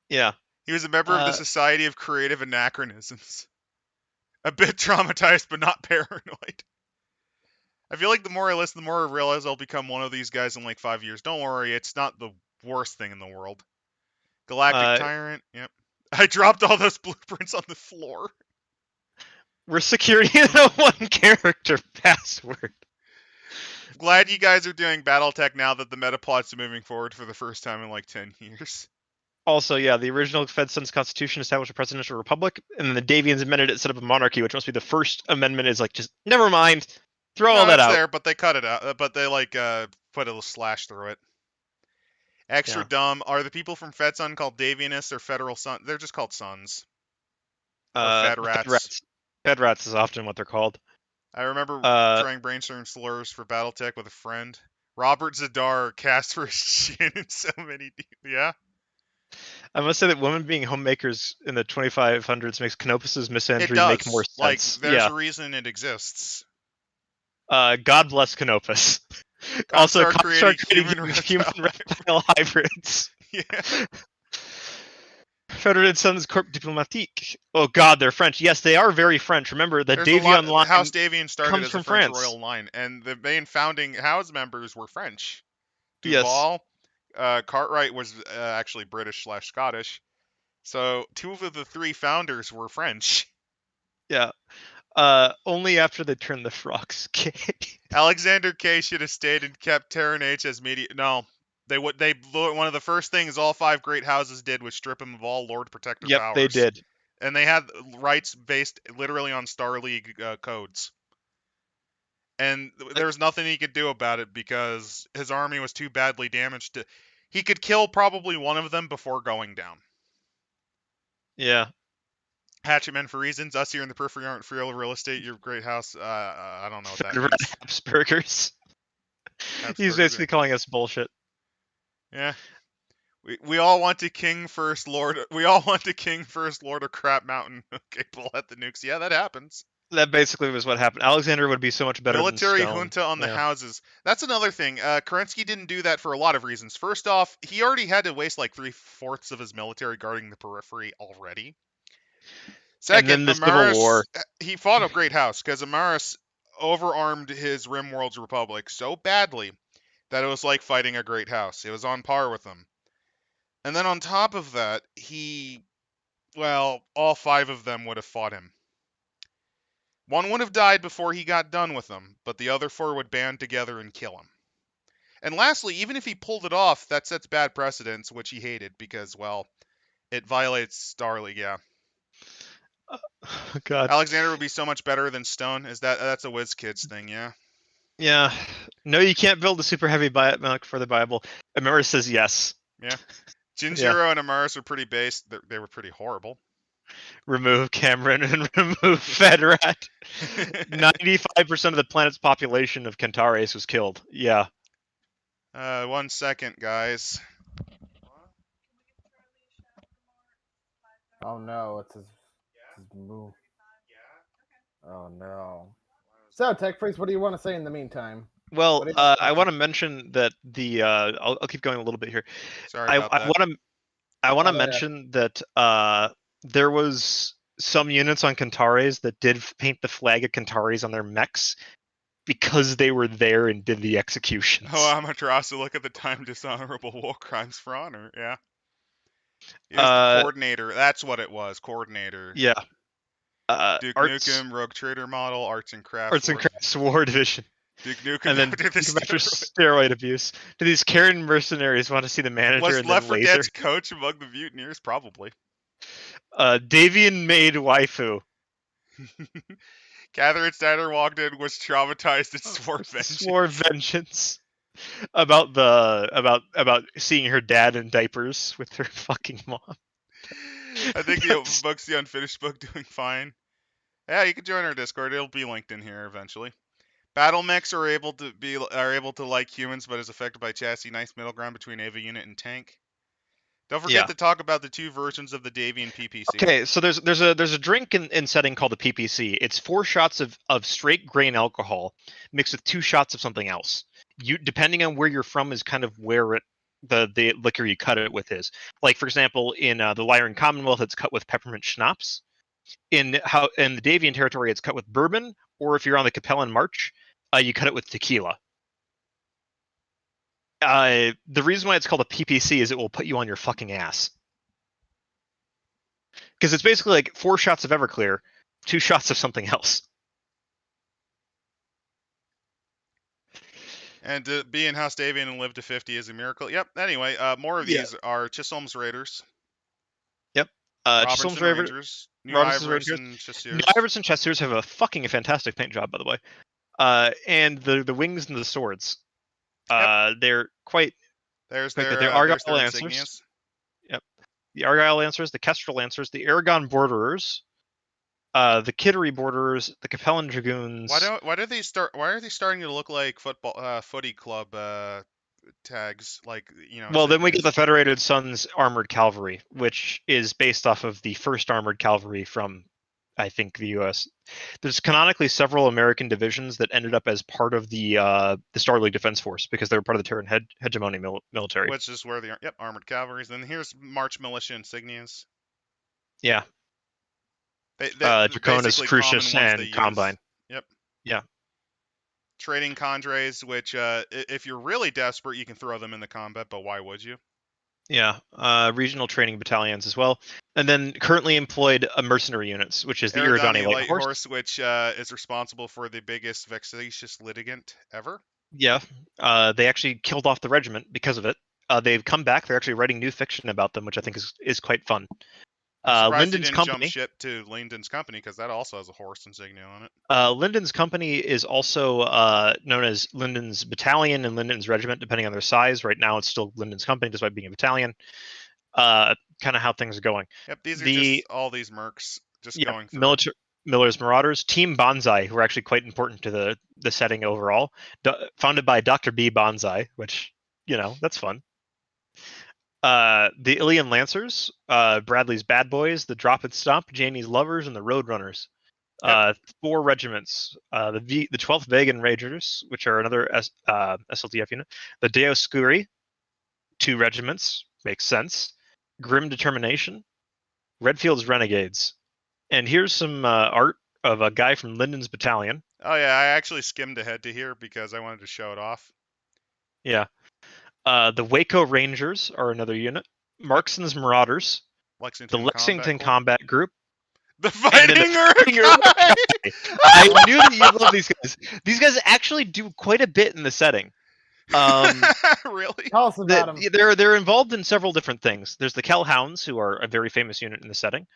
Yeah. He was a member of the Society of Creative Anachronisms. A bit traumatized, but not paranoid. I feel like the more I listen, the more I realize I'll become one of these guys in like 5 years. Don't worry, it's not the worst thing in the world. Galactic Tyrant. Yep. I dropped all those blueprints on the floor. We're security in a one character password. Glad you guys are doing Battletech now that the metaplot's moving forward for the first time in like 10 years. Also, yeah, the original Fed Sons Constitution established a presidential republic, and then the Davians amended it, set up a monarchy, which must be the first amendment. Is like, just never mind, throw all that out. There, but they cut it out. But they like put a slash through it. Extra dumb. Are the people from Fed Sun called Davianists or Federal Sons? They're just called Sons. Or Fed Rats. Fed Rats is often what they're called. I remember trying brainstorm slurs for Battletech with a friend. Robert Zadar cast for Shin in so many. Yeah. I must say that women being homemakers in the 2500s makes Canopus's misandry make more sense. Like, there's a reason it exists. God bless Canopus. Also, start creating human reptile hybrids. Yeah. Federated Sons Corp Diplomatique. Oh God, they're French. Yes, they are very French. Remember, the Davian line House Davion started as from a French France. royal line, and the main founding house members were French. Duvall, Cartwright was actually British/Scottish. So 2 of the 3 founders were French. Yeah. Only after they turned the frogs gay. Alexander K should have stayed and kept Terran H as media. No, they would. One of the first things all 5 great houses did was strip him of all Lord Protector powers. Yep, they did. And they had rights based literally on Star League codes. And there was nothing he could do about it because his army was too badly damaged to. He could kill probably one of them before going down. Yeah. Hatchetmen for reasons. Us here in the periphery aren't for real estate. Your great house. I don't know what that means. Habsburgers. He's basically calling us bullshit. Yeah. We all want to king first lord. We all want to king first lord of Crap Mountain. Okay, pull at the nukes. Yeah, that happens. That basically was what happened. Alexander would be so much better Military than Stone. junta on the houses. That's another thing. Kerensky didn't do that for a lot of reasons. First off, he already had to waste like 3/4 of his military guarding the periphery already. Second, and then the Civil War. He fought a great house because Amaris overarmed his Rimworld's Republic so badly that it was like fighting a great house. It was on par with them. And then on top of that, all 5 of them would have fought him. One would have died before he got done with them, but the other 4 would band together and kill him. And lastly, even if he pulled it off, that sets bad precedents, which he hated because, it violates Star League, yeah. God. Alexander would be so much better than Stone. That's a WizKids thing, yeah? Yeah. No, you can't build a super heavy milk for the Bible. Amaris says yes. Yeah. Jinjiro and Amaris were pretty based. They were pretty horrible. Remove Cameron and remove Fedrat. 95% of the planet's population of Kentares was killed. Yeah. 1 second, guys. Oh no, it's his move. Oh no. So, Tech Freaks, what do you want to say in the meantime? Well, I want to mention that the I'll keep going a little bit here. Sorry about that. I want to mention that there was some units on Kentares that did paint the flag of Kentares on their mechs because they were there and did the executions. Oh, Amaterasu, look at the time dishonorable war crimes for honor. Yeah. It was the coordinator. That's what it was. Coordinator. Yeah. Duke Nukem, Rogue Trader Model, Arts and Crafts War Division. Duke Nukem, and then steroid abuse. Do these Karen mercenaries want to see the manager was and Left then 4 laser? Dead's coach among the mutineers? Probably. Davian made waifu. Catherine Steiner walked in, was traumatized, and swore vengeance. Swore vengeance about seeing her dad in diapers with her fucking mom. I think the book's the unfinished book doing fine. Yeah, you can join our Discord. It'll be linked in here eventually. Battle mechs are able to like humans, but is affected by chassis. Nice middle ground between AVA unit and tank. Don't forget to talk about the 2 versions of the Davian PPC. Okay, so there's a drink in setting called the PPC. It's 4 shots of straight grain alcohol mixed with 2 shots of something else. You, depending on where you're from, is kind of where the liquor you cut it with is. Like, for example, in the Lyran Commonwealth, it's cut with peppermint schnapps. In the Davian territory, it's cut with bourbon, or if you're on the Cappellan March, you cut it with tequila. The reason why it's called a PPC is it will put you on your fucking ass. Because it's basically like 4 shots of Everclear, 2 shots of something else. And to be in House Davion and live to 50 is a miracle. Yep. Anyway, more of these are Chisholm's Raiders. Yep. Chisholm's Rangers. New Ivers and Chasseurs. New Ivers and Chasseurs have a fucking fantastic paint job, by the way. And the wings and the swords. They're quite. There's their their Argyle Lancers. Lancers. Yep. The Argyle Lancers, the Kestrel Lancers, the Aragon Borderers, the Kittery Borderers, the Capellan Dragoons. Why are they starting to look like footy club tags? Like, you know. Well, then we get the Federated Sons Armored Cavalry, which is based off of the first Armored Cavalry from, I think, the U.S. There's canonically several American divisions that ended up as part of the Star League Defense Force because they were part of the Terran hegemony military. Which is where the Armored Cavalries. Then here's March Militia insignias. Yeah. Draconis, Crucius, and Combine. Yep. Yeah. Trading Condres, which if you're really desperate, you can throw them in the combat, but why would you? Yeah, regional training battalions as well, and then currently employed mercenary units, which is the Iridani Light Horse, which is responsible for the biggest vexatious litigant ever. Yeah, they actually killed off the regiment because of it. They've come back. They're actually writing new fiction about them, which I think is quite fun. Lyndon's Company. Jump ship to Lyndon's Company because that also has a horse insignia on it. Lyndon's Company is also known as Lyndon's Battalion and Lyndon's Regiment, depending on their size. Right now, it's still Lyndon's Company, despite being a battalion. Kind of how things are going. Yep, these are just all these mercs just going through. Miller's Marauders, Team Bonsai, who are actually quite important to the setting overall. Founded by Dr. B. Bonsai, which, that's fun. The Ilian Lancers, Bradley's Bad Boys, the Drop and Stomp, Janie's Lovers, and the Roadrunners. 4 regiments. The 12th Vegan Rangers, which are another SLTF unit. The Dioscuri, 2 regiments. Makes sense. Grim Determination. Redfield's Renegades. And here's some art of a guy from Lyndon's Battalion. Oh, yeah, I actually skimmed ahead to here because I wanted to show it off. Yeah. The Waco Rangers are another unit. Markson's Marauders. The Lexington Combat Group. The Fighting Uruk-hai! I knew that you'd love these guys. These guys actually do quite a bit in the setting. Really? Tell us about them. They're involved in several different things. There's the Kellhounds, who are a very famous unit in the setting.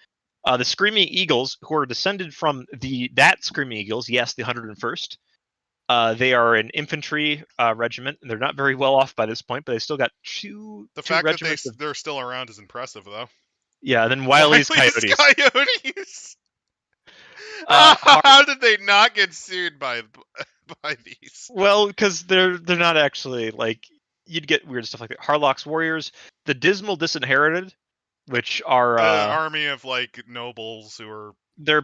The Screaming Eagles, who are descended from that Screaming Eagles, yes, the 101st. They are an infantry regiment, and they're not very well off by this point, but they still got two regiments. That they're still around is impressive, though. Yeah, then Wiley's Coyotes. How did they not get sued by these? Well, because they're not actually, like, you'd get weird stuff like that. Harlock's Warriors, the Dismal Disinherited, which are an army of like nobles who are they're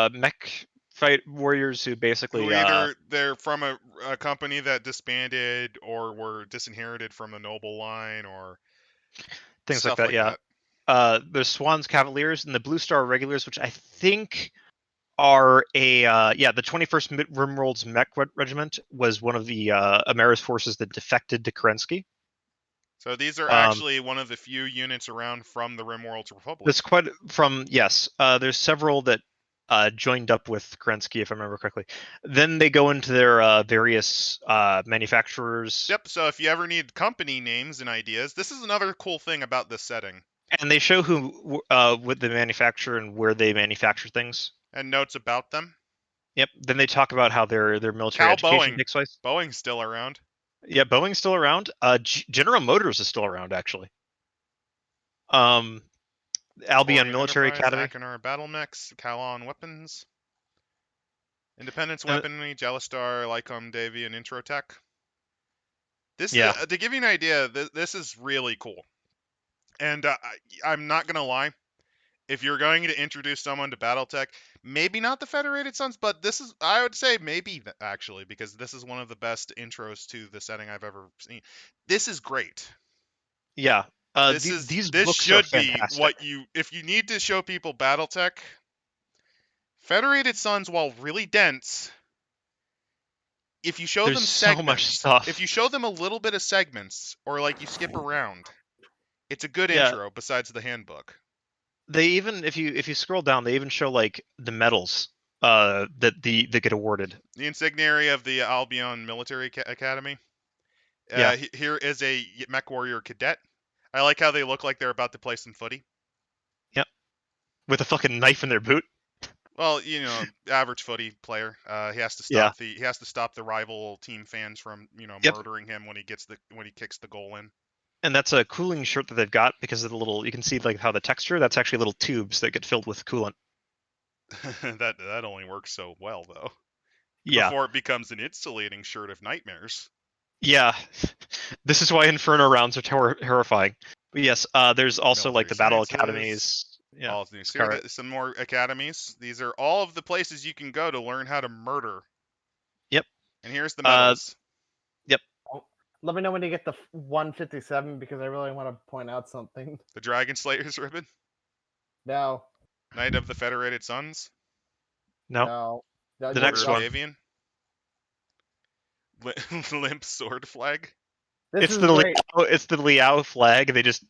mech fight warriors who basically either they're from a company that disbanded or were disinherited from a noble line or things like that. Yeah. There's Swan's Cavaliers and the Blue Star Regulars, which I think are the 21st Rimworld's Mech Regiment was one of the Amaris forces that defected to Kerensky. So these are actually one of the few units around from the Rimworld's Republic. There's quite yes. There's several that joined up with Kerensky, if I remember correctly. Then they go into their various manufacturers. Yep. So if you ever need company names and ideas, this is another cool thing about this setting. And they show who what they manufacture and where they manufacture things. And notes about them. Yep. Then they talk about how their military education takes place. Boeing's still around. Yeah, Boeing's still around. General Motors is still around, actually. Albion Military Academy. Achenar Battle Mechs, Calon Weapons. Independence And- weaponry, Jellistar, Lycom, Davian, Intro Tech. This Yeah. to give you an idea, this is really cool. And I'm not gonna lie, if you're going to introduce someone to Battletech, maybe not the Federated Sons, but this is, I would say maybe actually, because this is one of the best intros to the setting I've ever seen. This is great. Yeah. This These books are should be fantastic. what if you need to show people Battletech. Federated Sons, while really dense, if you show There's them so segments, much stuff. if you show them a little bit of segments, or like you skip around, it's a good Yeah. intro besides the handbook. They even, if you scroll down, they even show like the medals that get awarded. The insignia of the Albion Military Academy. Yeah. Here is a Mech Warrior Cadet. I like how they look like they're about to play some footy. Yep. With a fucking knife in their boot. Well, you know, average footy player. He has to stop he has to stop the rival team fans from, Yep. murdering him when he kicks the goal in. And that's a cooling shirt that they've got because of the little, you can see like how the texture, that's actually little tubes that get filled with coolant. that only works so well though. Yeah. Before it becomes an insulating shirt of nightmares. Yeah. This is why Inferno rounds are horrifying. But yes, there's also like the battle academies. Yeah. All these some more academies. These are all of the places you can go to learn how to murder. Yep. And here's the medals. Yep. Let me know when you get the 157 because I really want to point out something. The Dragon Slayer's ribbon. No. Knight of the Federated Sons. No. The next one. Davian. Limp sword flag. It's the Liao flag. They just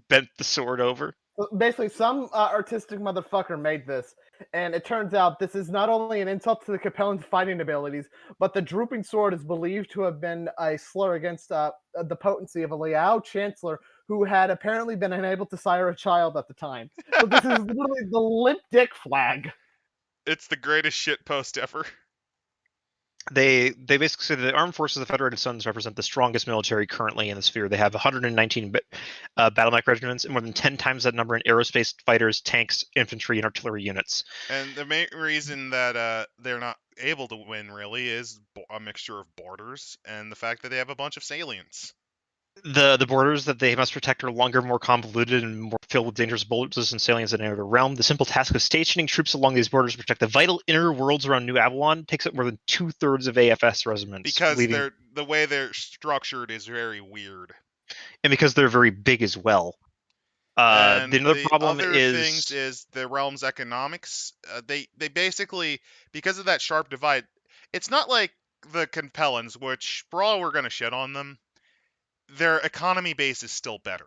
bent the sword over. Basically, some artistic motherfucker made this, and it turns out this is not only an insult to the Cappellans' fighting abilities, but the drooping sword is believed to have been a slur against the potency of a Liao chancellor who had apparently been unable to sire a child at the time. So this is literally the limp dick flag. It's the greatest shitpost ever. They basically say the armed forces of the Federated Sons represent the strongest military currently in the sphere. They have 119 battle mech regiments and more than 10 times that number in aerospace fighters, tanks, infantry, and artillery units. And the main reason that they're not able to win really is a mixture of borders and the fact that they have a bunch of salients. The borders that they must protect are longer, more convoluted, and more filled with dangerous bulletins and salients than any other realm. The simple task of stationing troops along these borders to protect the vital inner worlds around New Avalon takes up more than 2/3 of AFS regiments. Because the way they're structured is very weird. And because they're very big as well. The other things is the realm's economics. They basically, because of that sharp divide, it's not like the Cappellans, which for all we're going to shit on them, their economy base is still better.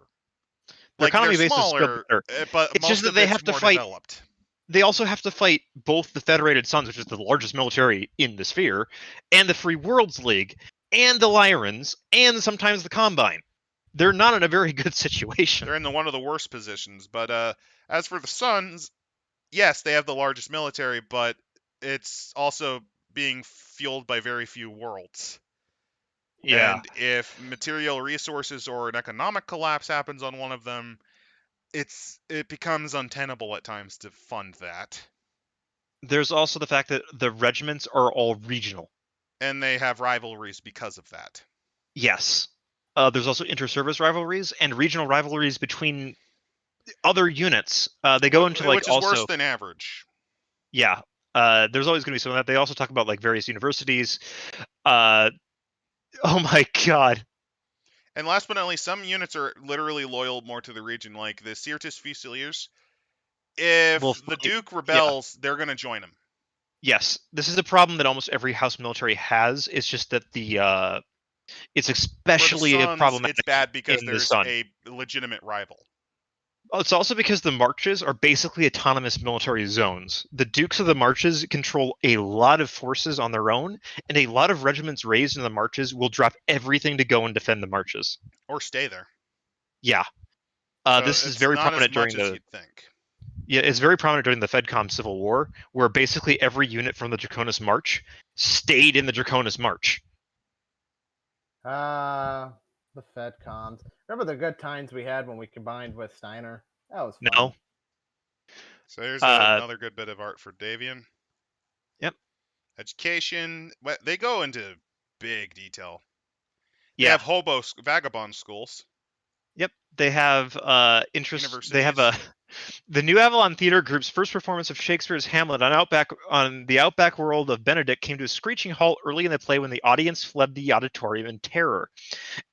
Their economy base is still better. But it's just that they have to fight. Developed. They also have to fight both the Federated Sons, which is the largest military in the sphere, and the Free Worlds League, and the Lyrans, and sometimes the Combine. They're not in a very good situation. They're in one of the worst positions. But as for the Sons, yes, they have the largest military, but it's also being fueled by very few worlds. Yeah. And if material resources or an economic collapse happens on one of them, it becomes untenable at times to fund that. There's also the fact that the regiments are all regional. And they have rivalries because of that. Yes. There's also inter-service rivalries and regional rivalries between other units. They go into which is worse than average. Yeah. There's always going to be some of that. They also talk about like various universities. Oh my god. And last but not least, some units are literally loyal more to the region, like the Sirtis Fusiliers. If the Duke rebels, they're going to join him. Yes. This is a problem that almost every house military has. It's just that it's especially problematic. It's bad because there's a legitimate rival. It's also because the marches are basically autonomous military zones. The Dukes of the Marches control a lot of forces on their own, and a lot of regiments raised in the marches will drop everything to go and defend the marches. Or stay there. Yeah. This is very prominent during the... you'd think. Yeah, it's very prominent during the FedCom Civil War, where basically every unit from the Draconis March stayed in the Draconis March. The FedComs. Remember the good times we had when we combined with Steiner? That was fun. No. So here's another good bit of art for Davian. Yep. Education. They go into big detail. They Yeah. have vagabond schools. Yep. They have interest. They have Universities. the New Avalon Theatre Group's first performance of Shakespeare's Hamlet on the outback world of Benedict came to a screeching halt early in the play when the audience fled the auditorium in terror.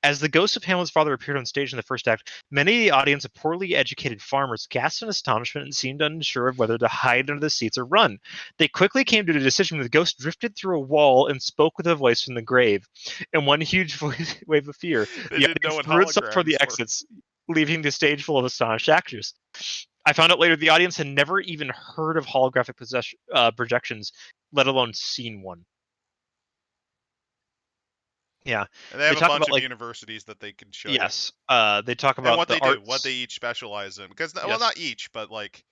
As the ghost of Hamlet's father appeared on stage in the first act, many of the audience of poorly educated farmers gasped in astonishment and seemed unsure of whether to hide under the seats or run. They quickly came to a decision when the ghost drifted through a wall and spoke with a voice from the grave. In one huge wave of fear, They the didn't know audience what threw itself toward the holograms were. exits, leaving the stage full of astonished actors. I found out later the audience had never even heard of holographic projections, let alone seen one. Yeah, And they have a talk bunch about, of like, universities that they can show yes, they talk you. about And what the they arts. do, what they each specialize in. Because, well, Yes. not each, but, like,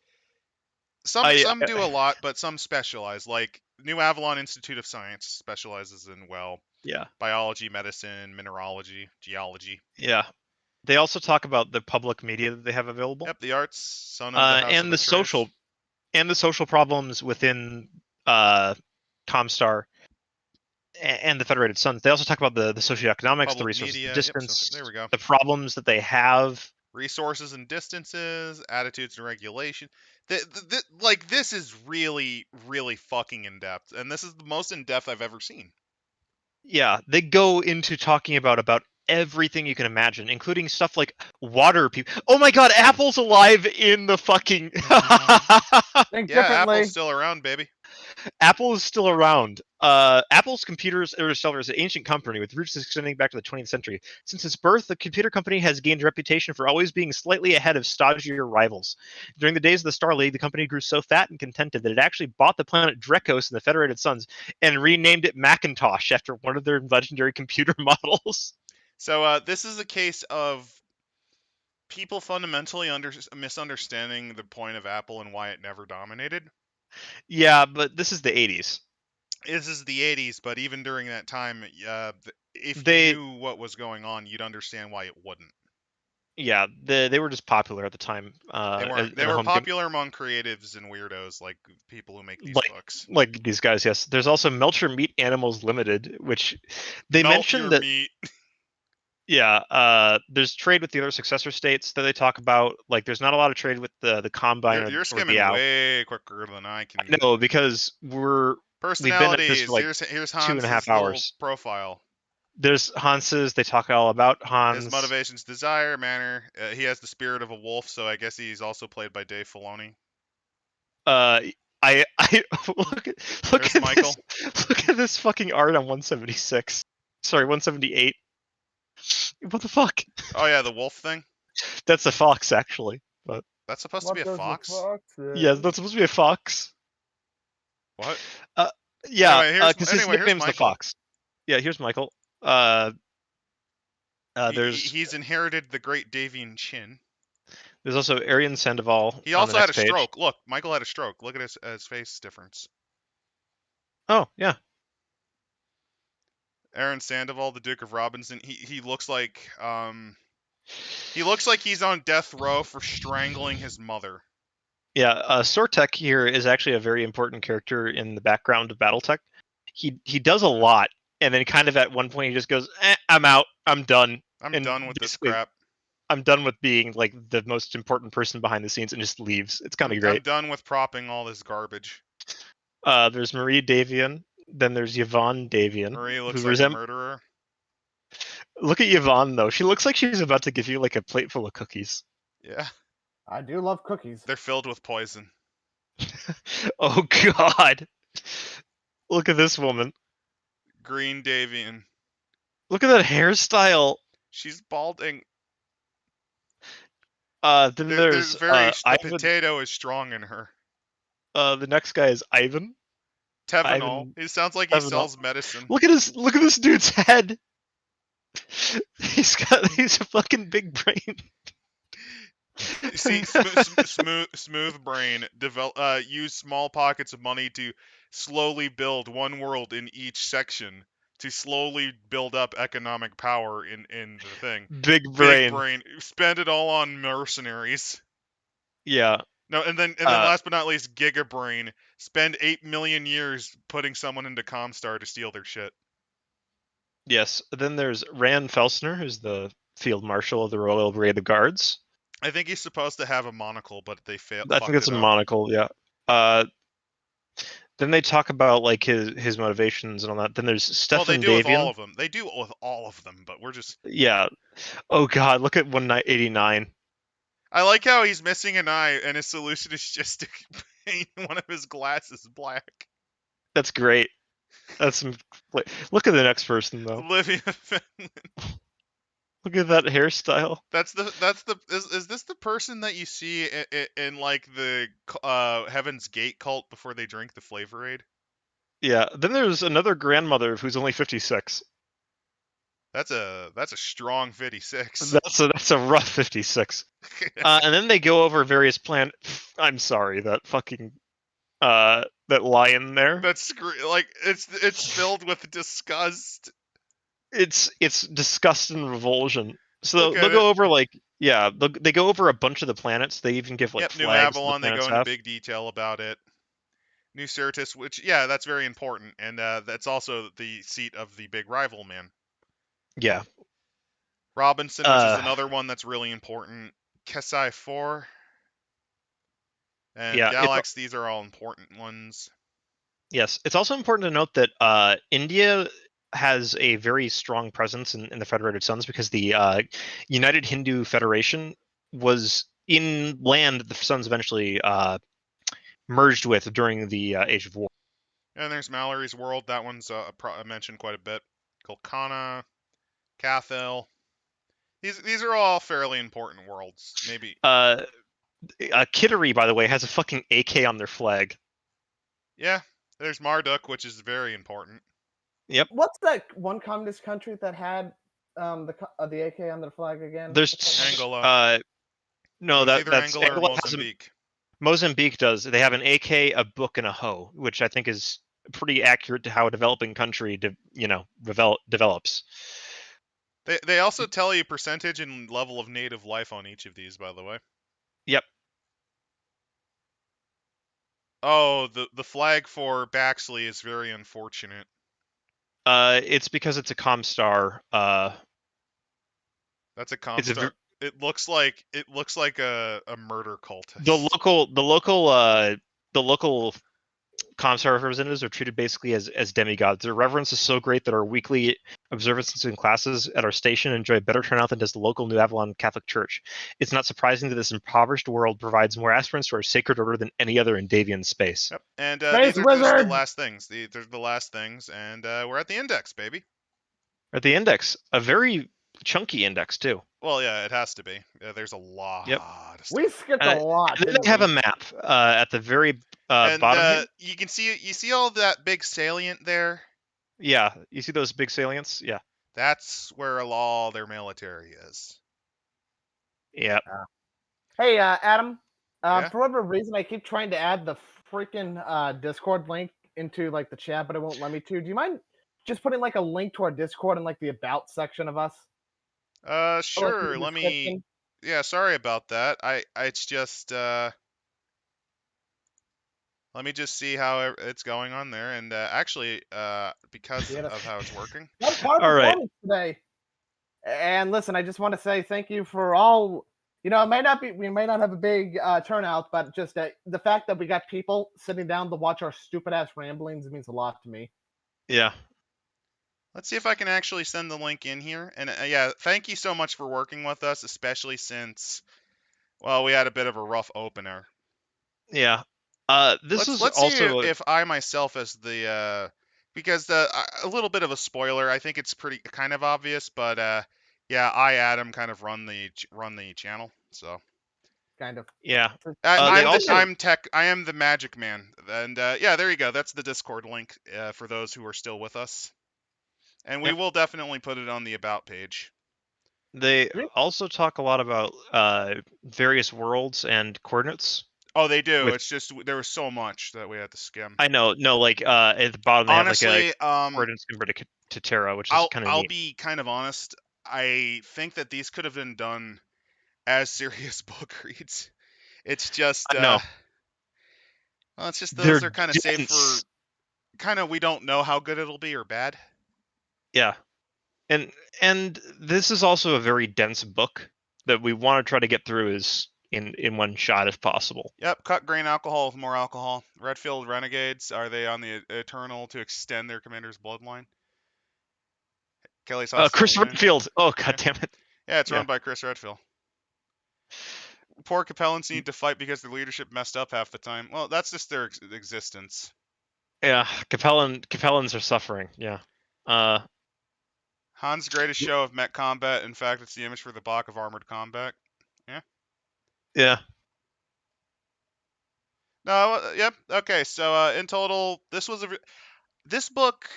some do a lot, but some specialize. Like, New Avalon Institute of Science specializes in, well, Yeah. biology, medicine, mineralogy, geology. Yeah. They also talk about the public media that they have available. Yep, the arts, son of the House and of the social problems within Comstar and the Federated Sons. They also talk about the socioeconomics, public the resources, media. the distance, Yep, there we go. the problems that they have. Resources and distances, attitudes and regulation. Like, this is really, really fucking in depth, and this is the most in depth I've ever seen. Yeah, they go into talking about everything you can imagine, including stuff like water people. Oh my god, Apple's alive in the fucking Think Yeah, differently. Apple's still around, baby. Apple is still around. Apple's computers is an ancient company with roots extending back to the 20th century. Since its birth, the computer company has gained a reputation for always being slightly ahead of stodgier rivals. During the days of the Star League, the company grew so fat and contented that it actually bought the planet Drekos in the Federated Sons and renamed it Macintosh after one of their legendary computer models. So this is a case of people fundamentally misunderstanding the point of Apple and why it never dominated. Yeah, but this is the 80s. This is the 80s, but even during that time, if you knew what was going on, you'd understand why it wouldn't. Yeah, they were just popular at the time. They were popular among creatives and weirdos, like people who make these books. Like these guys, yes. There's also Melcher Meat Animals Limited, which they mentioned that. Meat. Yeah, there's trade with the other successor states that they talk about. Like, there's not a lot of trade with the Combine. You're skimming way quicker than I can. No, because personalities. We've been at this for like here's Hans's 2.5 hours. Profile. There's Hans's. They talk all about Hans. His motivations, desire, manner. He has the spirit of a wolf, so I guess he's also played by Dave Filoni. I look at Michael. Look at this fucking art on 176. Sorry, 178. What the fuck? Oh yeah, the wolf thing. That's a fox, actually. But that's supposed to be a fox. Yeah, that's supposed to be a fox. What? Yeah, because his nickname's the fox. Yeah, here's Michael. He's inherited the great Davian chin. There's also Arian Sandoval. He also had a stroke. Look, Michael had a stroke. Look at his face difference. Oh yeah. Aaron Sandoval, the Duke of Robinson. He looks like he's on death row for strangling his mother. Yeah, Sortek here is actually a very important character in the background of Battletech. He does a lot, and then kind of at one point he just goes, "I'm out. I'm done. I'm done with this crap. I'm done with being like the most important person behind the scenes," and just leaves. It's kind of great. I'm done with propping all this garbage. There's Marie Davion. Then there's Yvonne Davion. Marie looks like a murderer. Look at Yvonne, though. She looks like she's about to give you like a plate full of cookies. Yeah. I do love cookies. They're filled with poison. Oh, God. Look at this woman. Green Davian. Look at that hairstyle. She's balding. Then there's the potato is strong in her. The next guy is Ivan. Tevenol. He sounds like he sells medicine. Look at this dude's head. He's a fucking big brain. See, smooth brain. Use small pockets of money to slowly build one world in each section to slowly build up economic power in the thing. Big brain. Spend it all on mercenaries. Yeah. No, and then last but not least, Gigabrain. Spend 8 million years putting someone into Comstar to steal their shit. Yes. Then there's Rand Felsner, who's the Field Marshal of the Royal Brigade of Guards. I think he's supposed to have a monocle, but they failed. I think it's a monocle, yeah. Then they talk about like his motivations and all that. Then there's Stefan Well, they do Davian. with all of them. They do with all of them, but we're just... Yeah. Oh god, look at 189. I like how he's missing an eye, and his solution is just to paint one of his glasses black. That's great. That's some... Look at the next person though. Olivia Finland. Look at that hairstyle. Is this the person that you see in like the Heaven's Gate cult before they drink the Flavor Aid? Yeah. Then there's another grandmother who's only 56. That's a strong 56. That's a rough 56. And then they go over various plan. I'm sorry, that fucking that lion there. That's like it's filled with disgust. It's disgust and revulsion. So they'll go over like they go over a bunch of the planets. They even give like New flags. Avalon. They go into big detail about it. New Certus, which that's very important, and that's also the seat of the big rival man. Yeah. Robinson, which is another one that's really important. Kesai 4. And Galax, these are all important ones. Yes. It's also important to note that India has a very strong presence in the Federated Sons because the United Hindu Federation was in land that the Sons eventually merged with during the Age of War. And there's Mallory's World. That one's mentioned quite a bit. Kolkana, Cathil. These are all fairly important worlds. Maybe. Kittery, by the way, has a fucking AK on their flag. Yeah. There's Marduk, which is very important. Yep. What's that one communist country that had the AK on their flag again? There's Angola. No, that's Angola or Mozambique. Mozambique does. They have an AK, a book, and a hoe, which I think is pretty accurate to how a developing country develops. They also tell you percentage and level of native life on each of these, by the way. Yep. Oh, the flag for Baxley is very unfortunate. It's because it's a Comstar. That's a Comstar. It looks like a murder cultist. The local Comstar representatives are treated basically as demigods. Their reverence is so great that our weekly observances and classes at our station enjoy better turnout than does the local New Avalon Catholic Church. It's not surprising that this impoverished world provides more aspirants to our sacred order than any other in Davian space. Yep. And these are just the last things. These are the last things, and we're at the index, baby. We're at the index. A very chunky index, too. Well, yeah, it has to be. There's a lot of stuff. We skipped a lot. And then they have a map at the very bottom. You can see all that big salient there? Yeah, you see those big salients? Yeah. That's where all their military is. Yeah. Hey, Adam. For whatever reason, I keep trying to add the freaking Discord link into like the chat, but it won't let me to. Do you mind just putting like a link to our Discord in like the about section of us? Sure. Let me. Yeah, sorry about that. It's just. Let me just see how it's going on there, and actually, because of how it's working. All right. Today. And listen, I just want to say thank you for all. We may not have a big turnout, but just the fact that we got people sitting down to watch our stupid ass ramblings means a lot to me. Yeah. Let's see if I can actually send the link in here. And yeah, thank you so much for working with us, especially since, well, we had a bit of a rough opener. Yeah. Let's also see if I myself as the because a little bit of a spoiler. I think it's pretty kind of obvious, but yeah, Adam kind of run the channel, so kind of. Yeah. I am the magic man, and yeah, there you go. That's the Discord link for those who are still with us, and we will definitely put it on the about page. They also talk a lot about various worlds and coordinates. Oh, they do. It's just there was so much that we had to skim. I know. No, like at the bottom, they honestly, have like a coordinates converted to Terra, which is kind of. I'll be kind of honest. I think that these could have been done as serious book reads, It's just, I know. well, it's just They're those are kind of safe dense. for, kind of we don't know how good it'll be or bad. Yeah, and this is also a very dense book that we want to try to get through is in one shot if possible. Yep, cut grain alcohol with more alcohol. Redfield Renegades, are they on the Eternal to extend their commander's bloodline? Kelly's Hostile Chris Union. Redfield. Oh god Yeah. damn it. Yeah, it's Yeah. run by Chris Redfield. Poor Cappellans need to fight because their leadership messed up half the time. Well, that's just their existence. Yeah, Cappellans are suffering. Yeah. Han's greatest show of mech combat. In fact, it's the image for the block of armored combat. Yeah. No, yep. Okay, so in total, this book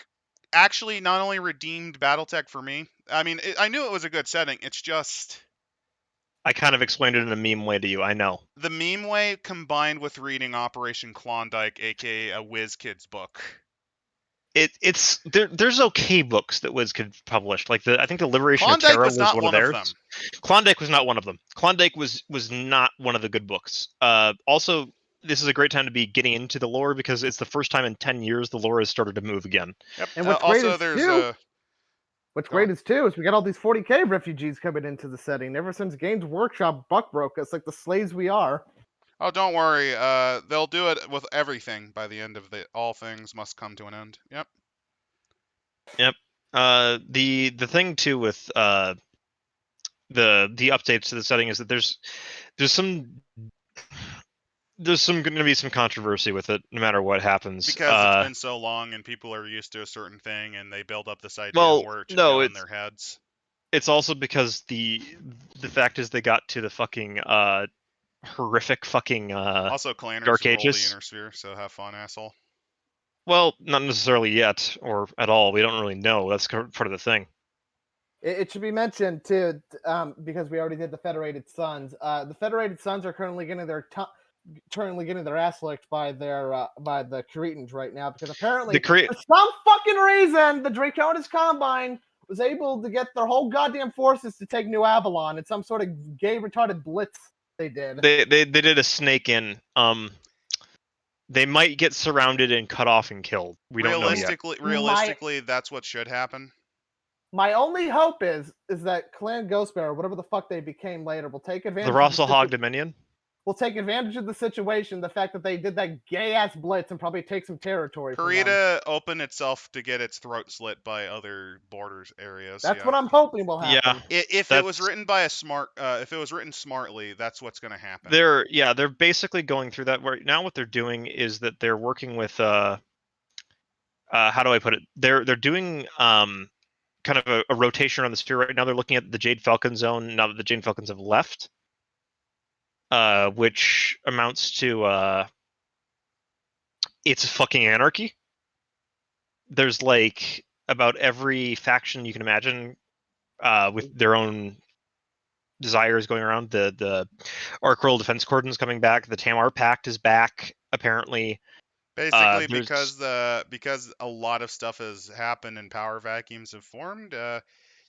actually not only redeemed Battletech for me. I mean, I knew it was a good setting. It's just I kind of explained it in a meme way to you. I know. the meme way combined with reading Operation Klondike, aka a WizKids book. It's there's okay books that WizKids published. Like I think the Liberation Klondike of Terra was not one of one of theirs. them. Klondike was not one of them. Klondike was not one of the good books. Also, this is a great time to be getting into the lore because it's the first time in 10 years the lore has started to move again. Yep. And what's also, great is there's too, what's go great on. is too is we got all these 40k refugees coming into the setting. Ever since Games Workshop buck broke us like the slaves we are. Oh, don't worry. They'll do it with everything by the end of the all things must come to an end. Yep. Yep. The thing too with the updates to the setting is that there's going to be some controversy with it no matter what happens. Because it's been so long and people are used to a certain thing and they build up this idea Well, where it should no, go in it's- their heads. It's also because the fact is they got to the fucking horrific fucking Also, Clanners Dark rule the Ages. Inner Sphere, so have fun, asshole. well, not necessarily yet or at all. We don't really know. That's part of the thing. It should be mentioned too, because we already did the Federated Sons. The Federated Sons are currently getting their ass licked by the Cretans right now because apparently for some fucking reason the Draconis Combine was able to get their whole goddamn forces to take New Avalon in some sort of gay retarded blitz they did. They did a snake in. They might get surrounded and cut off and killed. We don't know yet. Realistically, that's what should happen. My only hope is that Clan Ghostbearer, whatever the fuck they became later, will take advantage. The Russell Hog Dominion will take advantage of the situation, the fact that they did that gay ass blitz and probably take some territory. Karita opened itself to get its throat slit by other borders areas. That's what I'm hoping will happen. Yeah, if it was written by a smart, if it was written smartly, that's what's going to happen. They're basically going through that. Right now, what they're doing is that they're working with how do I put it? They're doing kind of a rotation around the sphere right now. They're looking at the Jade Falcon zone now that the Jade Falcons have left. Which amounts to it's fucking anarchy. There's like about every faction you can imagine with their own desires going around. The Ark Royal Defense Cordon's coming back. The Tamar Pact is back apparently. Basically, because a lot of stuff has happened and power vacuums have formed.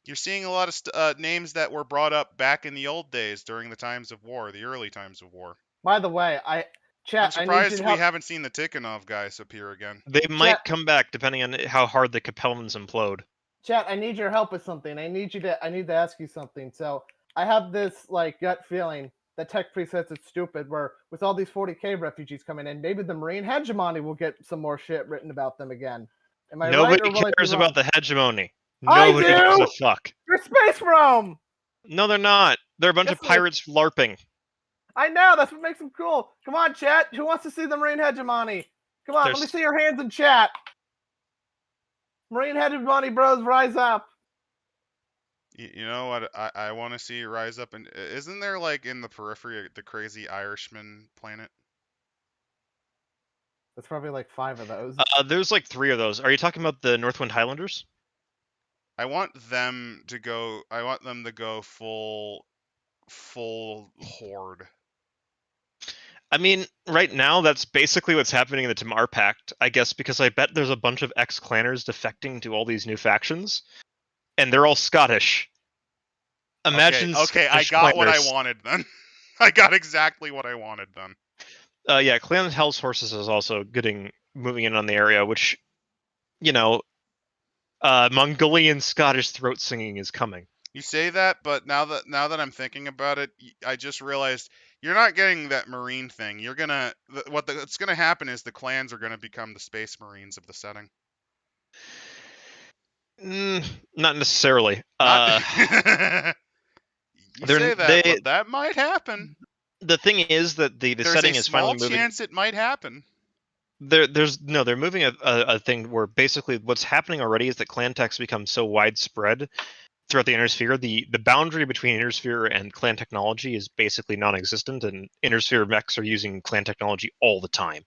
You're seeing a lot of names that were brought up back in the old days during the times of war, the early times of war. By the way, I'm surprised we haven't seen the Tikkanov guys appear again. They might come back depending on how hard the Cappellans implode. Chat, I need your help with something. I need to ask you something. So I have this like gut feeling that Tech presets it's stupid. Where with all these 40k refugees coming in, maybe the Marine hegemony will get some more shit written about them again. Am I Nobody right, cares about the hegemony. Nobody gives a fuck. They're Space Rome! No, they're not. They're a bunch of pirates LARPing. I know, that's what makes them cool. Come on, chat. Who wants to see the Marine hegemony? Come on, let me see your hands in chat. Marine hegemony bros, rise up. You know what I want to see rise up? And isn't there like in the periphery the crazy Irishman planet? That's probably like 5 of those. There's like 3 of those. Are you talking about the Northwind Highlanders? I want them to go. Full horde. I mean, right now that's basically what's happening in the Tamar Pact, I guess, because I bet there's a bunch of ex-clanners defecting to all these new factions, and they're all Scottish. Imagine. Okay, I got what I wanted then. I got exactly what I wanted then. Yeah, Clan Hell's Horses is also moving in on the area, which, Mongolian Scottish throat singing is coming. You say that, but now that I'm thinking about it, I just realized you're not getting that Marine thing. You're gonna what's gonna happen is the clans are gonna become the Space Marines of the setting. Not necessarily. You say that, but that might happen. The thing is that the setting is finally moving. There's a small chance it might happen. They're moving a thing where basically what's happening already is that clan techs become so widespread throughout the Inner Sphere. The boundary between Inner Sphere and clan technology is basically non-existent, and Inner Sphere mechs are using clan technology all the time.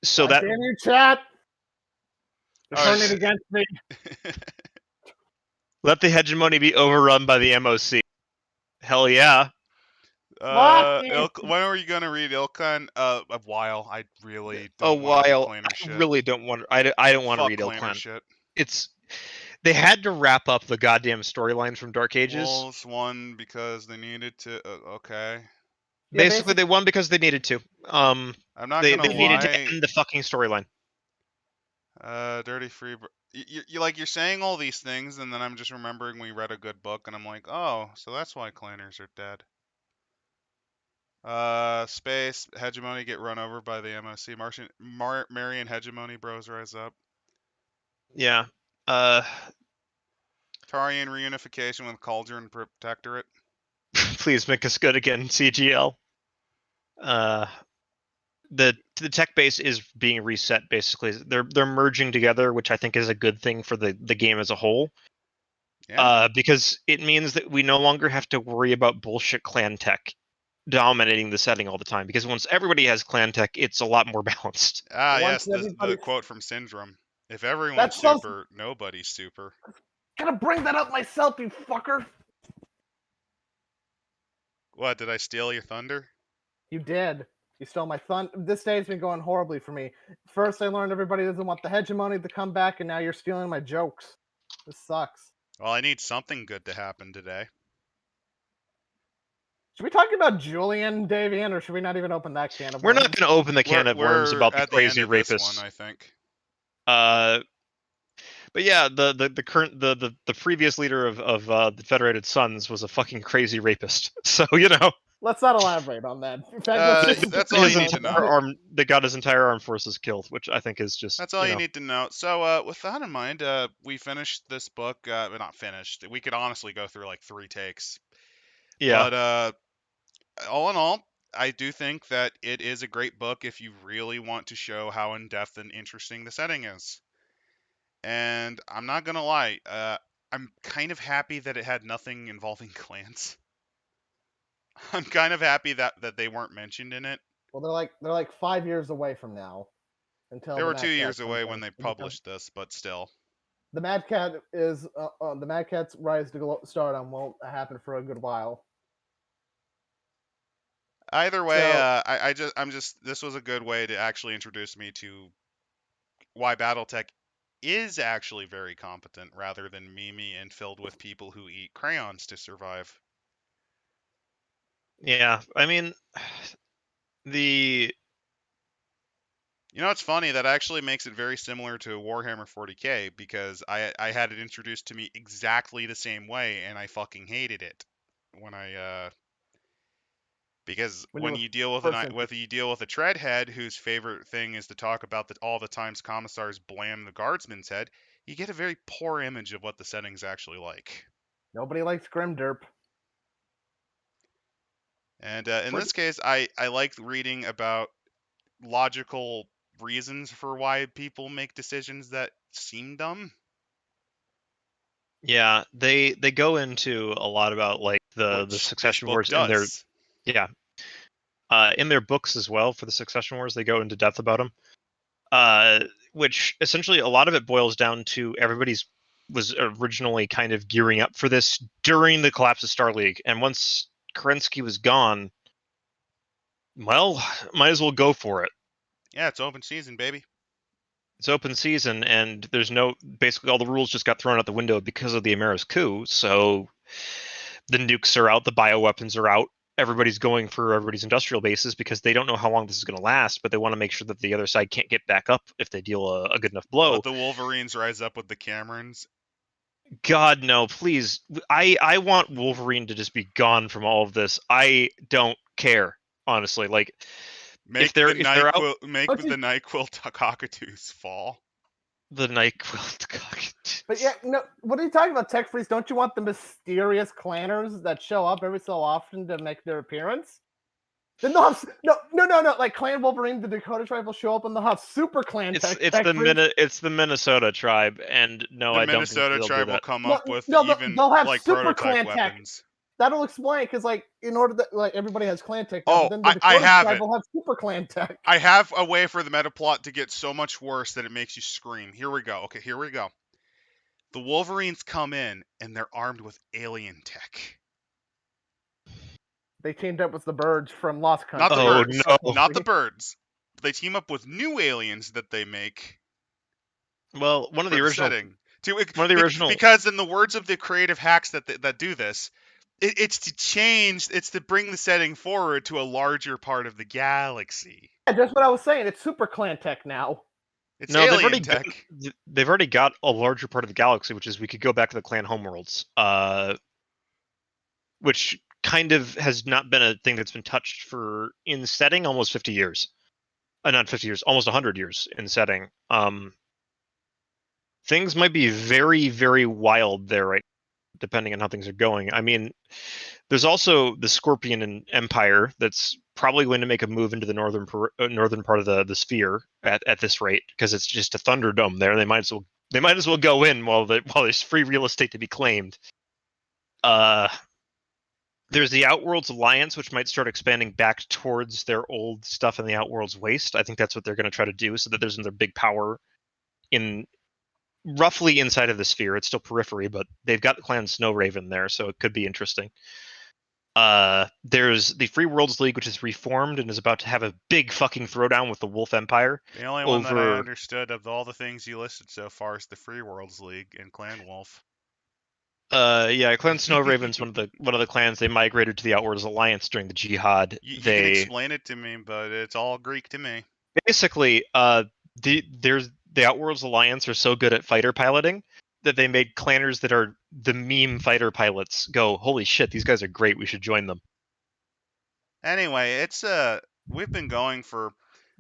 So that damn you, chat! They're turning against me. Let the hegemony be overrun by the MOC. Hell yeah. When are you gonna read Ilkhan? A while. I really don't want to read Clanner shit. I really don't want. I don't want to read Ilkhan shit. They had to wrap up the goddamn storyline from Dark Ages. Wolves won because they needed to. Okay. Basically, they won because they needed to. I'm not they gonna lie. needed to end the fucking storyline. Dirty free. You're saying all these things, and then I'm just remembering we read a good book, and I'm like, oh, so that's why clanners are dead. Space hegemony get run over by the MOC. Marian hegemony bros rise up. Yeah. Tarian reunification with Cauldron Protectorate. Please make us good again, CGL. The tech base is being reset. Basically, they're merging together, which I think is a good thing for the game as a whole. Yeah. Because it means that we no longer have to worry about bullshit clan tech dominating the setting all the time. Because once everybody has clan tech, it's a lot more balanced. Yes, the quote from Syndrome: "If everyone's super, nobody's super." Gotta bring that up myself, you fucker. What, did I steal your thunder? You did. You stole my thunder. This day's been going horribly for me. First, I learned everybody doesn't want the hegemony to come back, and now you're stealing my jokes. This sucks. Well, I need something good to happen today. Should we talk about Julian, Davian, or should we not even open that can of worms? We're not going to open the can of worms about the crazy rapist one, I think. But yeah, the previous leader of the Federated Sons was a fucking crazy rapist. So let's not elaborate on that. In fact, that's all you need to know. They got his entire armed forces killed, which I think is just. That's all you need to know. So with that in mind, we finished this book. Not finished. We could honestly go through like 3 takes. Yeah. But all in all, I do think that it is a great book if you really want to show how in-depth and interesting the setting is. And I'm not gonna lie, I'm kind of happy that it had nothing involving clans. I'm kind of happy that they weren't mentioned in it. Well, they're like 5 years away from now. Until they were 2 years away when they published this, but still. The Mad Cat is the Mad Cat's rise to stardom won't happen for a good while. Either way, this was a good way to actually introduce me to why Battletech is actually very competent rather than memey and filled with people who eat crayons to survive. Yeah, I mean, it's funny, that actually makes it very similar to Warhammer 40k, because I had it introduced to me exactly the same way, and I fucking hated it when I because when you deal with a treadhead whose favorite thing is to talk about all the times commissars blam the guardsman's head, you get a very poor image of what the setting's actually like. Nobody likes Grimderp. And in this case, I liked reading about logical reasons for why people make decisions that seem dumb. Yeah, they go into a lot about like the Succession Wars in their in their books as well. For the Succession Wars, they go into depth about them, which essentially a lot of it boils down to everybody's was originally kind of gearing up for this during the collapse of Star League, and once Kerensky was gone, well, might as well go for it. Yeah, it's open season, baby. It's open season, and there's basically all the rules just got thrown out the window because of the Amaris coup. So the nukes are out, the bioweapons are out. Everybody's going for everybody's industrial bases because they don't know how long this is going to last, but they want to make sure that the other side can't get back up if they deal a good enough blow. Let the Wolverines rise up with the Camerons. God, no, please. I want Wolverine to just be gone from all of this. I don't care, honestly. Like, Make the NyQuil cockatoos fall. The NyQuil cockatoos. But yeah, no. What are you talking about, Tech Freeze? Don't you want the mysterious clanners that show up every so often to make their appearance? Then they'll have no. Like Clan Wolverine, the Dakota tribe will show up, and they'll have super clan. It's the Minnesota tribe, and no, I don't. The Minnesota tribe will come up with they'll have like super prototype clan weapons. Tech. That'll explain because, like, in order that like everybody has clan tech, then the I have tribe it. will have super clan tech. I have a way for the meta plot to get so much worse that it makes you scream. Here we go. Okay, here we go. The Wolverines come in and they're armed with alien tech. They teamed up with the birds from Lost Country. Not the birds. They team up with new aliens that they make. Well, one of the original. Because in the words of the creative hacks that do this, it's to bring the setting forward to a larger part of the galaxy. Yeah, that's what I was saying. It's super clan tech now. It's alien tech. They've already got a larger part of the galaxy, which is we could go back to the clan homeworlds, which kind of has not been a thing that's been touched in setting almost 50 years. Not 50 years, almost 100 years in setting. Things might be very, very wild there, right? Depending on how things are going. I mean, there's also the Scorpion Empire that's probably going to make a move into the northern part of the sphere at this rate, because it's just a Thunderdome there. They might as well go in while there's free real estate to be claimed. There's the Outworlds Alliance, which might start expanding back towards their old stuff in the Outworlds Waste. I think that's what they're going to try to do, so that there's another big power in roughly inside of the sphere. It's still periphery, but they've got the clan Snow Raven there, so it could be interesting. There's the Free Worlds League, which is reformed and is about to have a big fucking throwdown with the Wolf Empire. The only one that I understood of all the things you listed so far is the Free Worlds League and Clan Wolf. Yeah, Clan Snow Raven's one of the clans. They migrated to the Outworlds Alliance during the Jihad. You can explain it to me, but it's all Greek to me. Basically, the Outworlds Alliance are so good at fighter piloting that they made clanners that are the meme fighter pilots go, holy shit, these guys are great, we should join them. Anyway, we've been going for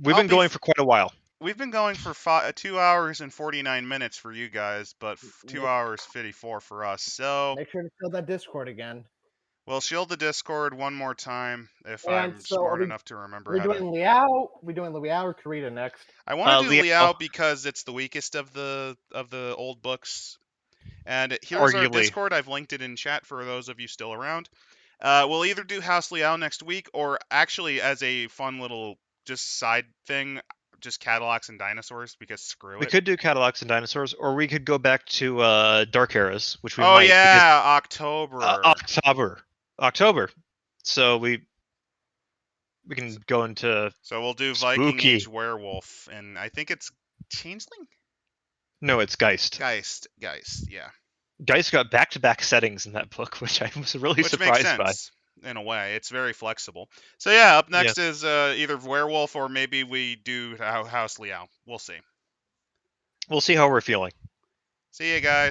quite a while. We've been going for 2 hours and 49 minutes for you guys, but 2 hours 54 for us. So make sure to shield that Discord again. We'll shield the Discord one more time if I'm smart enough to remember. We're doing Liao or Karita next? I want to do Liao because it's the weakest of the old books. And here's our Discord. I've linked it in chat for those of you still around. We'll either do House Liao next week, or actually as a fun little just side thing, just Cadillacs and Dinosaurs, because screw it. We could do Cadillacs and Dinosaurs, or we could go back to Dark Eras, which we might. Oh yeah, October. So we can go into. So we'll do Viking Age Werewolf, and I think it's Changeling. No, it's Geist. Geist, yeah. Geist got back-to-back settings in that book, which I was really surprised makes sense, by. In a way, it's very flexible. So yeah, up next is either Werewolf or maybe we do House Liao. We'll see. We'll see how we're feeling. See you guys.